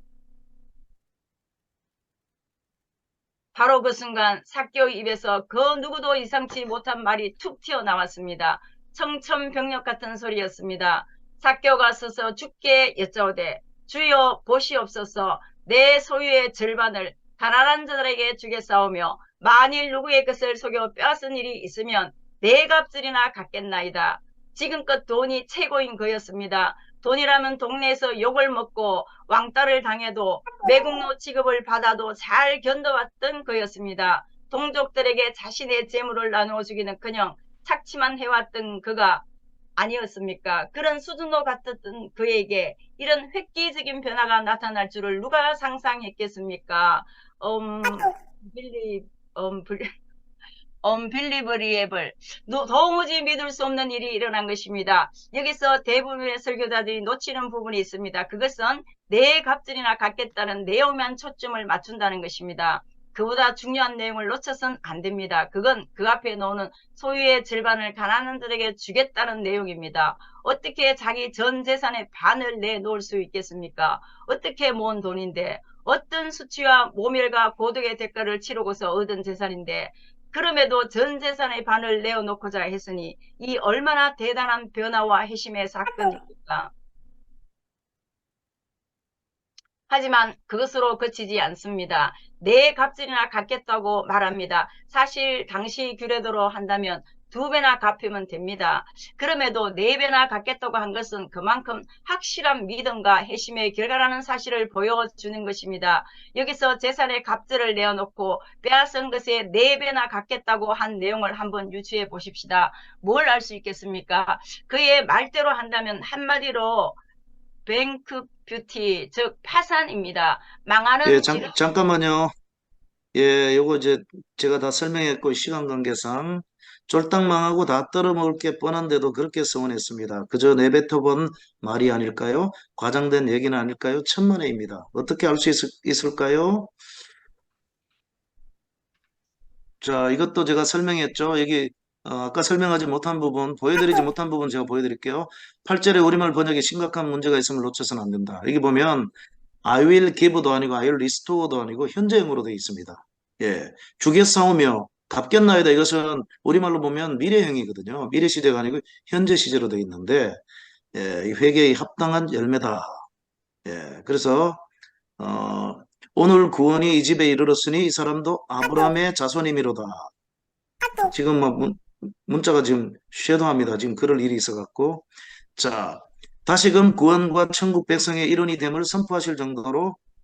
바로 그 순간 삭개오의 입에서 그 누구도 예상치 못한 말이 툭 튀어나왔습니다. 청천벽력 같은 소리였습니다. 삭개오가 서서 주께 여짜오되 주여 보시옵소서 내 소유의 절반을 가난한 자들에게 주겠사오며 만일 누구의 것을 속여 빼앗은 일이 있으면 네 값들이나 갚겠나이다. 지금껏 돈이 최고인 거였습니다. 돈이라면 동네에서 욕을 먹고 왕따를 당해도 매국노 취급을 받아도 잘 견뎌왔던 거였습니다. 동족들에게 자신의 재물을 나누어 주기는커녕 착취만 해왔던 그가 아니었습니까? 그런 수준으로 같았던 그에게 이런 획기적인 변화가 나타날 줄을 누가 상상했겠습니까? unbelievable. 도무지 믿을 수 없는 일이 일어난 것입니다. 여기서 대부분의 설교자들이 놓치는 부분이 있습니다. 그것은 내 값들이나 갖겠다는 내용만 초점을 맞춘다는 것입니다. 그보다 중요한 내용을 놓쳐선 안 됩니다. 그건 그 앞에 나오는 소유의 절반을 가난한들에게 주겠다는 내용입니다. 어떻게 자기 전 재산의 반을 내놓을 수 있겠습니까? 어떻게 모은 돈인데, 어떤 수치와 모멸과 고독의 대가를 치르고서 얻은 재산인데, 그럼에도 전 재산의 반을 내어놓고자 했으니 이 얼마나 대단한 변화와 회심의 사건입니까? 하지만 그것으로 그치지 않습니다. 네 값질이나 갚겠다고 말합니다. 사실 당시 규례대로 한다면 2배나 갚으면 됩니다. 그럼에도 4배나 갚겠다고 한 것은 그만큼 확실한 믿음과 회심의 결과라는 사실을 보여주는 것입니다. 여기서 재산의 값들을 내어놓고 빼앗은 것에 4배나 갚겠다고 한 내용을 한번 유추해 보십시다. 뭘 알 수 있겠습니까? 그의 말대로 한다면 한마디로 뱅크뷰티, 즉 파산입니다. 망하는 예, 지름. 잠깐만요. 예, 요거 이제 제가 다 설명했고 시간 관계상 쫄딱 망하고 다 떨어먹을 게 뻔한데도 그렇게 서운했습니다. 그저 내뱉어본 말이 아닐까요? 과장된 얘기는 아닐까요? 천만에입니다. 어떻게 알 수 있을까요? 자, 이것도 제가 설명했죠. 여기 아까 설명하지 못한 부분, 보여드리지 못한 부분 제가 보여드릴게요. 8절에 우리말 번역에 심각한 문제가 있음을 놓쳐서는 안 된다. 여기 보면 I will give도 아니고 I will restore도 아니고 현재형으로 되어 있습니다. 예, 주겠사오며 갚겠나이다. 이것은 우리말로 보면 미래형이거든요. 미래 시제가 아니고 현재 시제로 되어 있는데 이 회개의 합당한 열매다. 예, 그래서 오늘 구원이 이 집에 이르렀으니 이 사람도 아브라함의 자손이미로다. 지금 뭐 문자가 지금 쉐도합니다. 지금 그럴 일이 있어갖고 자 다시금 구원과 천국 백성의 일원이 됨을 선포하실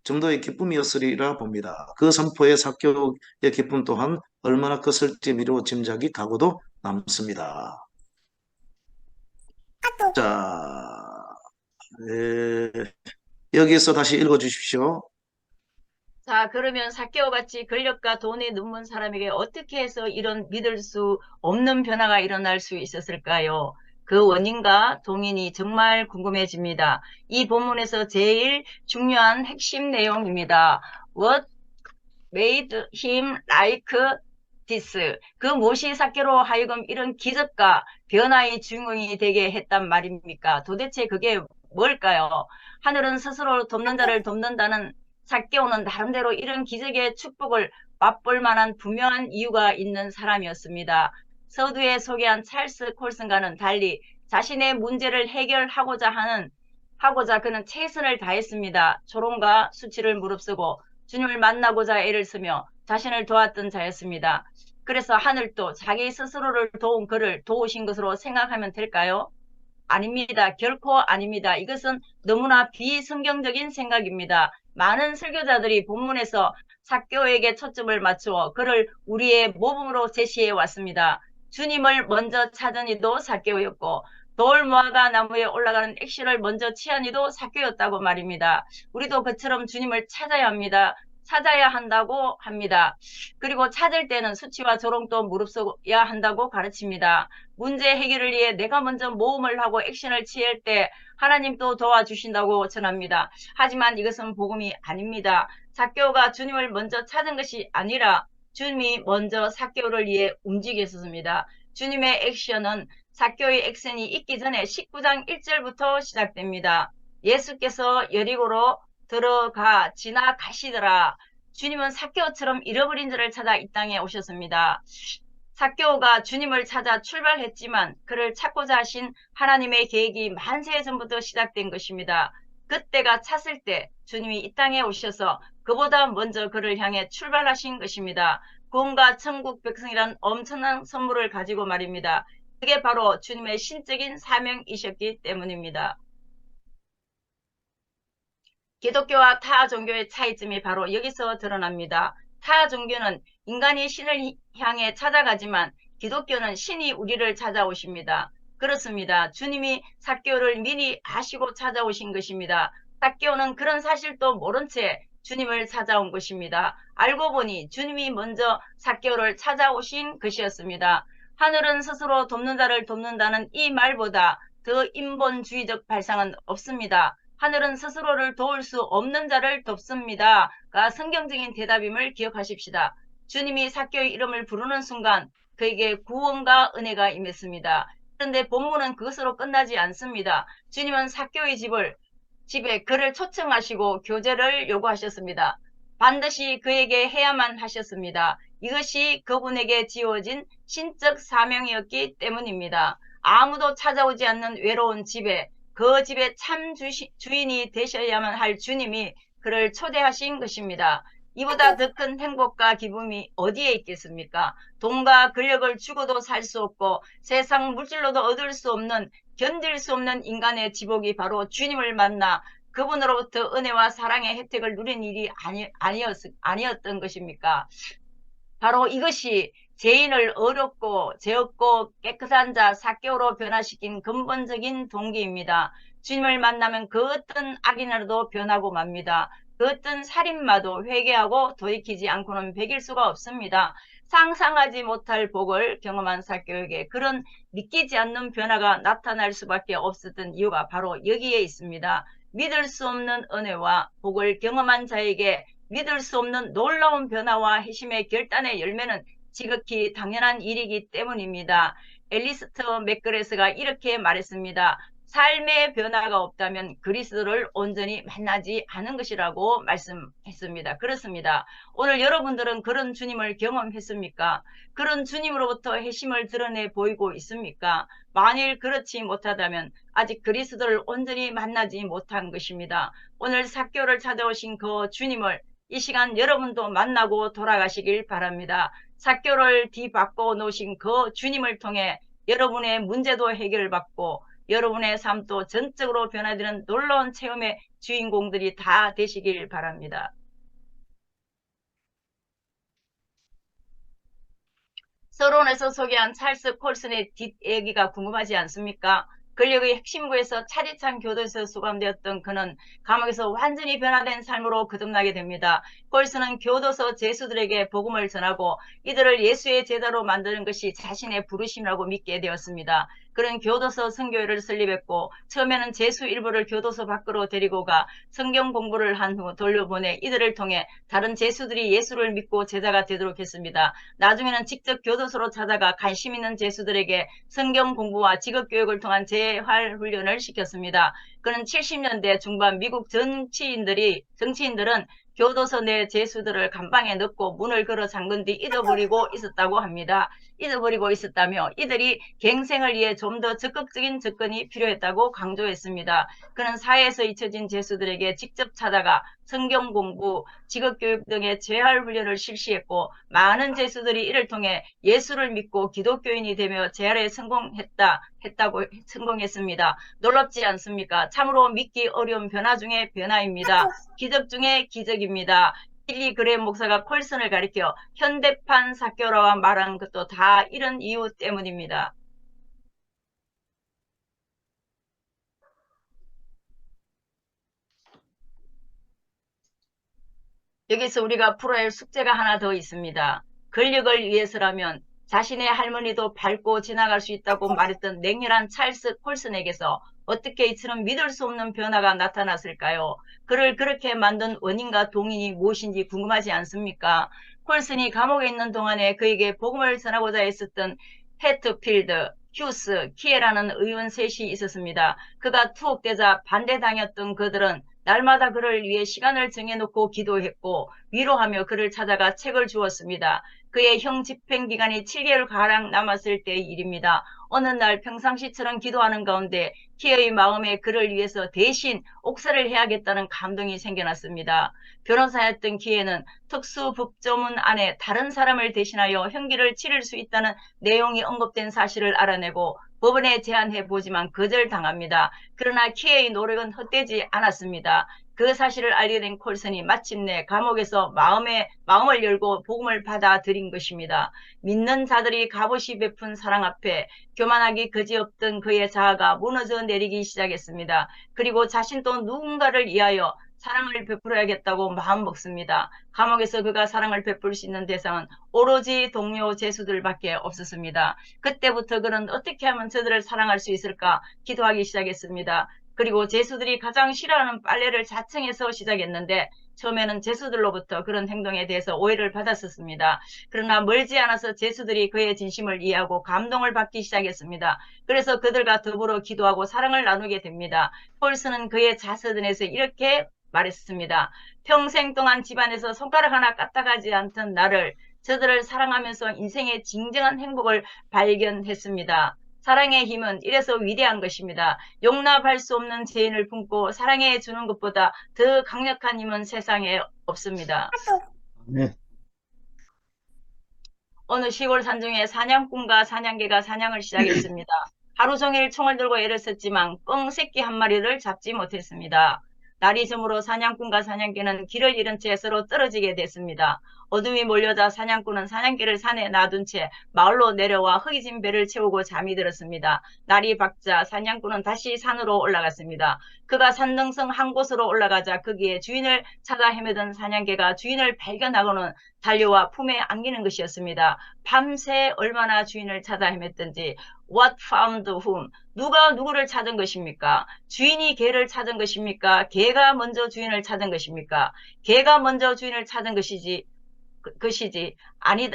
정도의 기쁨이었으리라 봅니다. 그 선포의 삭개오의 기쁨 또한 얼마나 컸을지 미루어 짐작이 가고도 남습니다. 자 여기에서 다시 읽어주십시오. 자, 그러면 삭개오같이 권력과 돈에 눈먼 사람에게 어떻게 해서 이런 믿을 수 없는 변화가 일어날 수 있었을까요? 그 원인과 동인이 정말 궁금해집니다. 이 본문에서 제일 중요한 핵심 내용입니다. What made him like this? 그 무엇이 삭개로 하여금 이런 기적과 변화의 주인공이 되게 했단 말입니까? 도대체 그게 뭘까요? 하늘은 스스로 돕는 자를 돕는다는 삭개오는 나름대로 이런 기적의 축복을 맛볼 만한 분명한 이유가 있는 사람이었습니다. 서두에 소개한 찰스 콜슨과는 달리 자신의 문제를 해결하고자 그는 최선을 다했습니다. 조롱과 수치를 무릅쓰고 주님을 만나고자 애를 쓰며 자신을 도왔던 자였습니다. 그래서 하늘도 자기 스스로를 도운 그를 도우신 것으로 생각하면 될까요? 아닙니다. 결코 아닙니다. 이것은 너무나 비성경적인 생각입니다. 많은 설교자들이 본문에서 삭개오에게 초점을 맞추어 그를 우리의 모범으로 제시해 왔습니다. 주님을 먼저 찾은 이도 삭개오였고 돌 무화과 나무에 올라가는 액션을 먼저 취한 이도 삭개오였다고 말입니다. 우리도 그처럼 주님을 찾아야 합니다. 찾아야 한다고 합니다. 그리고 찾을 때는 수치와 조롱도 무릅쓰야 한다고 가르칩니다. 문제 해결을 위해 내가 먼저 모험을 하고 액션을 취할 때 하나님도 도와주신다고 전합니다. 하지만 이것은 복음이 아닙니다. 삭개오가 주님을 먼저 찾은 것이 아니라 주님이 먼저 삭개오를 위해 움직였습니다. 주님의 액션은 삭개오의 액션이 있기 전에 19장 1절부터 시작됩니다. 예수께서 여리고로 지나가시더라. 주님은 삭개오처럼 잃어버린 자를 찾아 이 땅에 오셨습니다. 삭개오가 주님을 찾아 출발했지만 그를 찾고자 하신 하나님의 계획이 만세 전부터 시작된 것입니다. 그때가 찼을 때 주님이 이 땅에 오셔서 그보다 먼저 그를 향해 출발하신 것입니다. 구원과 천국 백성이란 엄청난 선물을 가지고 말입니다. 그게 바로 주님의 신적인 사명이셨기 때문입니다. 기독교와 타 종교의 차이점이 바로 여기서 드러납니다. 타 종교는 인간이 신을 향해 찾아가지만 기독교는 신이 우리를 찾아오십니다. 그렇습니다. 주님이 삭개오를 미리 아시고 찾아오신 것입니다. 삭개오는 그런 사실도 모른 채 주님을 찾아온 것입니다. 알고 보니 주님이 먼저 삭개오를 찾아오신 것이었습니다. 하늘은 스스로 돕는 자를 돕는다는 이 말보다 더 인본주의적 발상은 없습니다. 하늘은 스스로를 도울 수 없는 자를 돕습니다가 성경적인 대답임을 기억하십시다. 주님이 삭개오의 이름을 부르는 순간 그에게 구원과 은혜가 임했습니다. 그런데 본문은 그것으로 끝나지 않습니다. 주님은 삭개오의 집에 그를 초청하시고 교제를 요구하셨습니다. 반드시 그에게 해야만 하셨습니다. 이것이 그분에게 지어진 신적 사명이었기 때문입니다. 아무도 찾아오지 않는 외로운 집에 그 집의 참 주인이 되셔야만 할 주님이 그를 초대하신 것입니다. 이보다 더 큰 행복과 기쁨이 어디에 있겠습니까? 돈과 권력을 주고도 살 수 없고 세상 물질로도 얻을 수 없는 견딜 수 없는 인간의 지복이 바로 주님을 만나 그분으로부터 은혜와 사랑의 혜택을 누린 일이 아니었던 것입니까? 바로 이것이 죄인을 어렵고 죄 없고 깨끗한 자 삭개오로 변화시킨 근본적인 동기입니다. 주님을 만나면 그 어떤 악인으로도 변하고 맙니다. 그 어떤 살인마도 회개하고 돌이키지 않고는 배길 수가 없습니다. 상상하지 못할 복을 경험한 삭개오에게 그런 믿기지 않는 변화가 나타날 수밖에 없었던 이유가 바로 여기에 있습니다. 믿을 수 없는 은혜와 복을 경험한 자에게 믿을 수 없는 놀라운 변화와 회심의 결단의 열매는 지극히 당연한 일이기 때문입니다. 엘리스터 맥그레스가 이렇게 말했습니다. 삶의 변화가 없다면 그리스도를 온전히 만나지 않은 것이라고 말씀했습니다. 그렇습니다. 오늘 여러분들은 그런 주님을 경험했습니까? 그런 주님으로부터 회심을 드러내 보이고 있습니까? 만일 그렇지 못하다면 아직 그리스도를 온전히 만나지 못한 것입니다. 오늘 삭개오를 찾아오신 그 주님을 이 시간 여러분도 만나고 돌아가시길 바랍니다. 삭개오를 뒤바꿔 놓으신 그 주님을 통해 여러분의 문제도 해결받고 여러분의 삶도 전적으로 변화되는 놀라운 체험의 주인공들이 다 되시길 바랍니다. 서론에서 소개한 찰스 콜슨의 뒷얘기가 궁금하지 않습니까? 권력의 핵심구에서 차디찬 교도소에 수감되었던 그는 감옥에서 완전히 변화된 삶으로 거듭나게 됩니다. 콜슨은 교도소 죄수들에게 복음을 전하고 이들을 예수의 제자로 만드는 것이 자신의 부르심이라고 믿게 되었습니다. 그는 교도소 선교회를 설립했고 처음에는 죄수 일부를 교도소 밖으로 데리고 가 성경 공부를 한 후 돌려보내 이들을 통해 다른 죄수들이 예수를 믿고 제자가 되도록 했습니다. 나중에는 직접 교도소로 찾아가 관심 있는 죄수들에게 성경 공부와 직업교육을 통한 재활 훈련을 시켰습니다. 그는 70년대 중반 미국 정치인들은 교도소 내 죄수들을 감방에 넣고 문을 걸어 잠근 뒤 잊어버리고 있었다며 이들이 갱생을 위해 좀 더 적극적인 접근이 필요했다고 강조했습니다. 그는 사회에서 잊혀진 죄수들에게 직접 찾아가 성경 공부, 직업교육 등의 재활 훈련을 실시했고 많은 죄수들이 이를 통해 예수를 믿고 기독교인이 되며 재활에 성공했습니다. 놀랍지 않습니까? 참으로 믿기 어려운 변화 중의 변화입니다. 기적 중의 기적입니다. 빌리 그레임 목사가 콜슨을 가리켜 현대판 삭개오라고 말한 것도 다 이런 이유 때문입니다. 여기서 우리가 풀어야 할 숙제가 하나 더 있습니다. 권력을 위해서라면 자신의 할머니도 밟고 지나갈 수 있다고 말했던 냉혈한 찰스 콜슨에게서 어떻게 이처럼 믿을 수 없는 변화가 나타났을까요? 그를 그렇게 만든 원인과 동인이 무엇인지 궁금하지 않습니까? 콜슨이 감옥에 있는 동안에 그에게 복음을 전하고자 했었던 해트필드, 휴스, 키에라는 의원 셋이 있었습니다. 그가 투옥되자 반대당했던 그들은 날마다 그를 위해 시간을 정해놓고 기도했고 위로하며 그를 찾아가 책을 주었습니다. 그의 형 집행 기간이 7개월가량 남았을 때의 일입니다. 어느 날 평상시처럼 기도하는 가운데 키의 마음에 그를 위해서 대신 옥살을 해야겠다는 감동이 생겨났습니다. 변호사였던 키에는 특수법조문 안에 다른 사람을 대신하여 형기를 치를 수 있다는 내용이 언급된 사실을 알아내고 법원에 제안해 보지만 거절당합니다. 그러나 키의 노력은 헛되지 않았습니다. 그 사실을 알게 된 콜슨이 마침내 감옥에서 마음을 열고 복음을 받아들인 것입니다. 믿는 자들이 값없이 베푼 사랑 앞에 교만하기 그지없던 그의 자아가 무너져 내리기 시작했습니다. 그리고 자신도 누군가를 위하여 사랑을 베풀어야겠다고 마음먹습니다. 감옥에서 그가 사랑을 베풀 수 있는 대상은 오로지 동료 죄수들밖에 없었습니다. 그때부터 그는 어떻게 하면 저들을 사랑할 수 있을까 기도하기 시작했습니다. 그리고 제수들이 가장 싫어하는 빨래를 자청해서 시작했는데 처음에는 제수들로부터 그런 행동에 대해서 오해를 받았었습니다. 그러나 멀지 않아서 제수들이 그의 진심을 이해하고 감동을 받기 시작했습니다. 그래서 그들과 더불어 기도하고 사랑을 나누게 됩니다. 폴스는 그의 자서전에서 이렇게 말했습니다. 평생 동안 집안에서 손가락 하나 까딱하지 않던 나를 저들을 사랑하면서 인생의 진정한 행복을 발견했습니다. 사랑의 힘은 이래서 위대한 것입니다. 용납할 수 없는 죄인을 품고 사랑해 주는 것보다 더 강력한 힘은 세상에 없습니다. 네. 어느 시골 산중에 사냥꾼과 사냥개가 사냥을 시작했습니다. 하루 종일 총을 들고 애를 썼지만 꿩 새끼 한 마리를 잡지 못했습니다. 날이 저물어 사냥꾼과 사냥개는 길을 잃은 채 서로 떨어지게 됐습니다. 어둠이 몰려다 사냥꾼은 사냥개를 산에 놔둔 채 마을로 내려와 허기진 배를 채우고 잠이 들었습니다. 날이 밝자 사냥꾼은 다시 산으로 올라갔습니다. 그가 산등성 한 곳으로 올라가자 거기에 주인을 찾아 헤매던 사냥개가 주인을 발견하고는 달려와 품에 안기는 것이었습니다. 밤새 얼마나 주인을 찾아 헤맸던지 What found whom? 누가 누구를 찾은 것입니까? 주인이 개를 찾은 것입니까? 개가 먼저 주인을 찾은 것입니까? 개가 먼저 주인을 찾은 것이지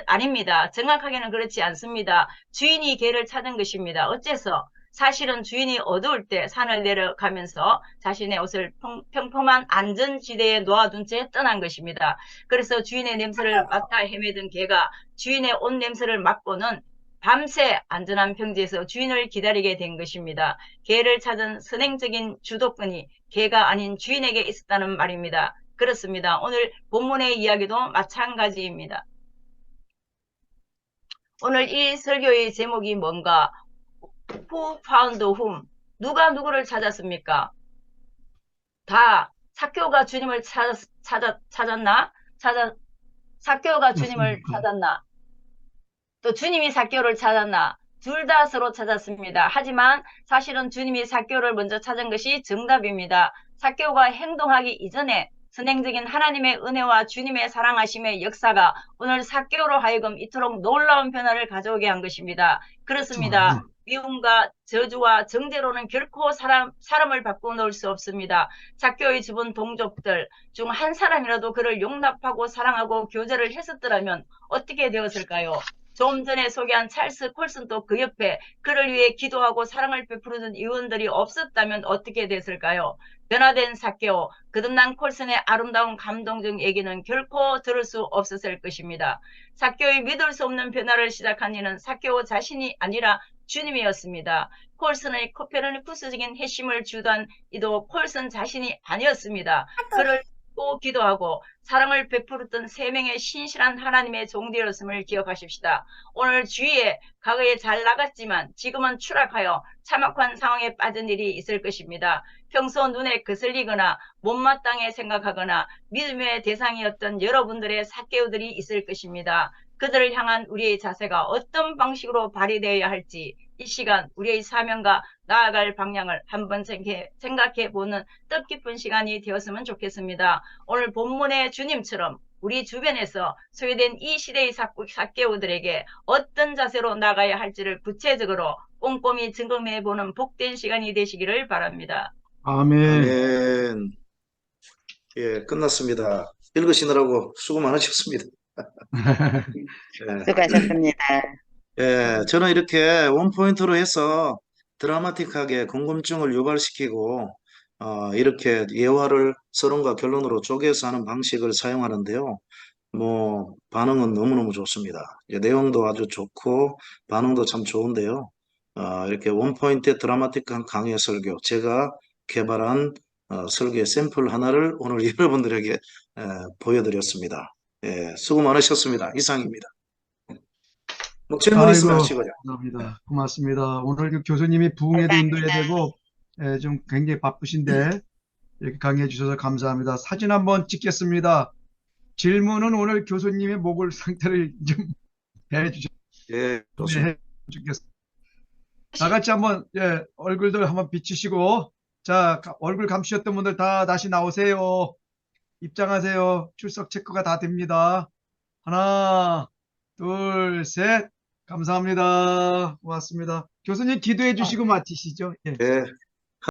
아닙니다. 정확하게는 그렇지 않습니다. 주인이 개를 찾은 것입니다. 어째서? 사실은 주인이 어두울 때 산을 내려가면서 자신의 옷을 평범한 안전지대에 놓아둔 채 떠난 것입니다. 그래서 주인의 냄새를 맡아 헤매던 개가 주인의 옷 냄새를 맡고는 밤새 안전한 평지에서 주인을 기다리게 된 것입니다. 개를 찾은 선행적인 주도권이 개가 아닌 주인에게 있었다는 말입니다. 그렇습니다. 오늘 본문의 이야기도 마찬가지입니다. 오늘 이 설교의 제목이 뭔가? Who found whom? 누가 누구를 찾았습니까? 다 삭개오가 주님을 찾았나? 삭개오가 주님을 찾았나? 또 주님이 삭개오를 찾았나? 둘 다 서로 찾았습니다. 하지만 사실은 주님이 삭개오를 먼저 찾은 것이 정답입니다. 삭개오가 행동하기 이전에 선행적인 하나님의 은혜와 주님의 사랑하심의 역사가 오늘 삭개오로 하여금 이토록 놀라운 변화를 가져오게 한 것입니다. 그렇습니다. 미움과 저주와 정죄로는 결코 사람을 바꿔놓을 수 없습니다. 삭개오의 주변 동족들 중 한 사람이라도 그를 용납하고 사랑하고 교제를 했었더라면 어떻게 되었을까요? 좀 전에 소개한 찰스 콜슨도 그 옆에 그를 위해 기도하고 사랑을 베푸는 의원들이 없었다면 어떻게 됐을까요? 변화된 삭개오, 거듭난 콜슨의 아름다운 감동적 얘기는 결코 들을 수 없었을 것입니다. 삭개오의 믿을 수 없는 변화를 시작한 이는 삭개오 자신이 아니라 주님이었습니다. 콜슨의 코페르니쿠스적인 핵심을 주던 이도 콜슨 자신이 아니었습니다. 그를 기도하고 사랑을 베풀었던 세 명의 신실한 하나님의 종되었음을 기억하십시다. 오늘 주위에 과거에 잘 나갔지만 지금은 추락하여 참혹한 상황에 빠진 일이 있을 것입니다. 평소 눈에 거슬리거나 못마땅해 생각하거나 믿음의 대상이었던 여러분들의 삭개오들이 있을 것입니다. 그들을 향한 우리의 자세가 어떤 방식으로 발휘되어야 할지 이 시간 우리의 사명과 나아갈 방향을 한번 생각해보는 뜻깊은 시간이 되었으면 좋겠습니다. 오늘 본문의 주님처럼 우리 주변에서 소외된 이 시대의 삭개오들에게 어떤 자세로 나가야 할지를 구체적으로 꼼꼼히 점검해보는 복된 시간이 되시기를 바랍니다. 아멘. 아멘. 예, 끝났습니다. 읽으시느라고 수고 많으셨습니다. 예. 수고하셨습니다. 예, 저는 이렇게 원포인트로 해서 드라마틱하게 궁금증을 유발시키고 이렇게 예화를 서론과 결론으로 쪼개서 하는 방식을 사용하는데요. 뭐 반응은 너무너무 좋습니다. 내용도 아주 좋고 반응도 참 좋은데요. 이렇게 원포인트 드라마틱한 강의 설교, 제가 개발한 설교의 샘플 하나를 오늘 여러분들에게 보여드렸습니다. 예, 수고 많으셨습니다. 이상입니다. 뭐 질문 있으면 아이고, 하시고요. 감사합니다. 고맙습니다. 오늘 그 교수님이 부흥회도 인도해야 되고, 좀 굉장히 바쁘신데, 이렇게 강의해 주셔서 감사합니다. 사진 한번 찍겠습니다. 질문은 오늘 교수님의 목을 상태를 좀 해주셔야 예, 좋습니다. 좋겠습니다. 다 같이 한번, 얼굴들 한번 비치시고, 자, 얼굴 감추셨던 분들 다 다시 나오세요. 입장하세요. 출석 체크가 다 됩니다. 하나, 둘, 셋. 감사합니다. 고맙습니다. 교수님 기도해 주시고 마치시죠. 예. 예.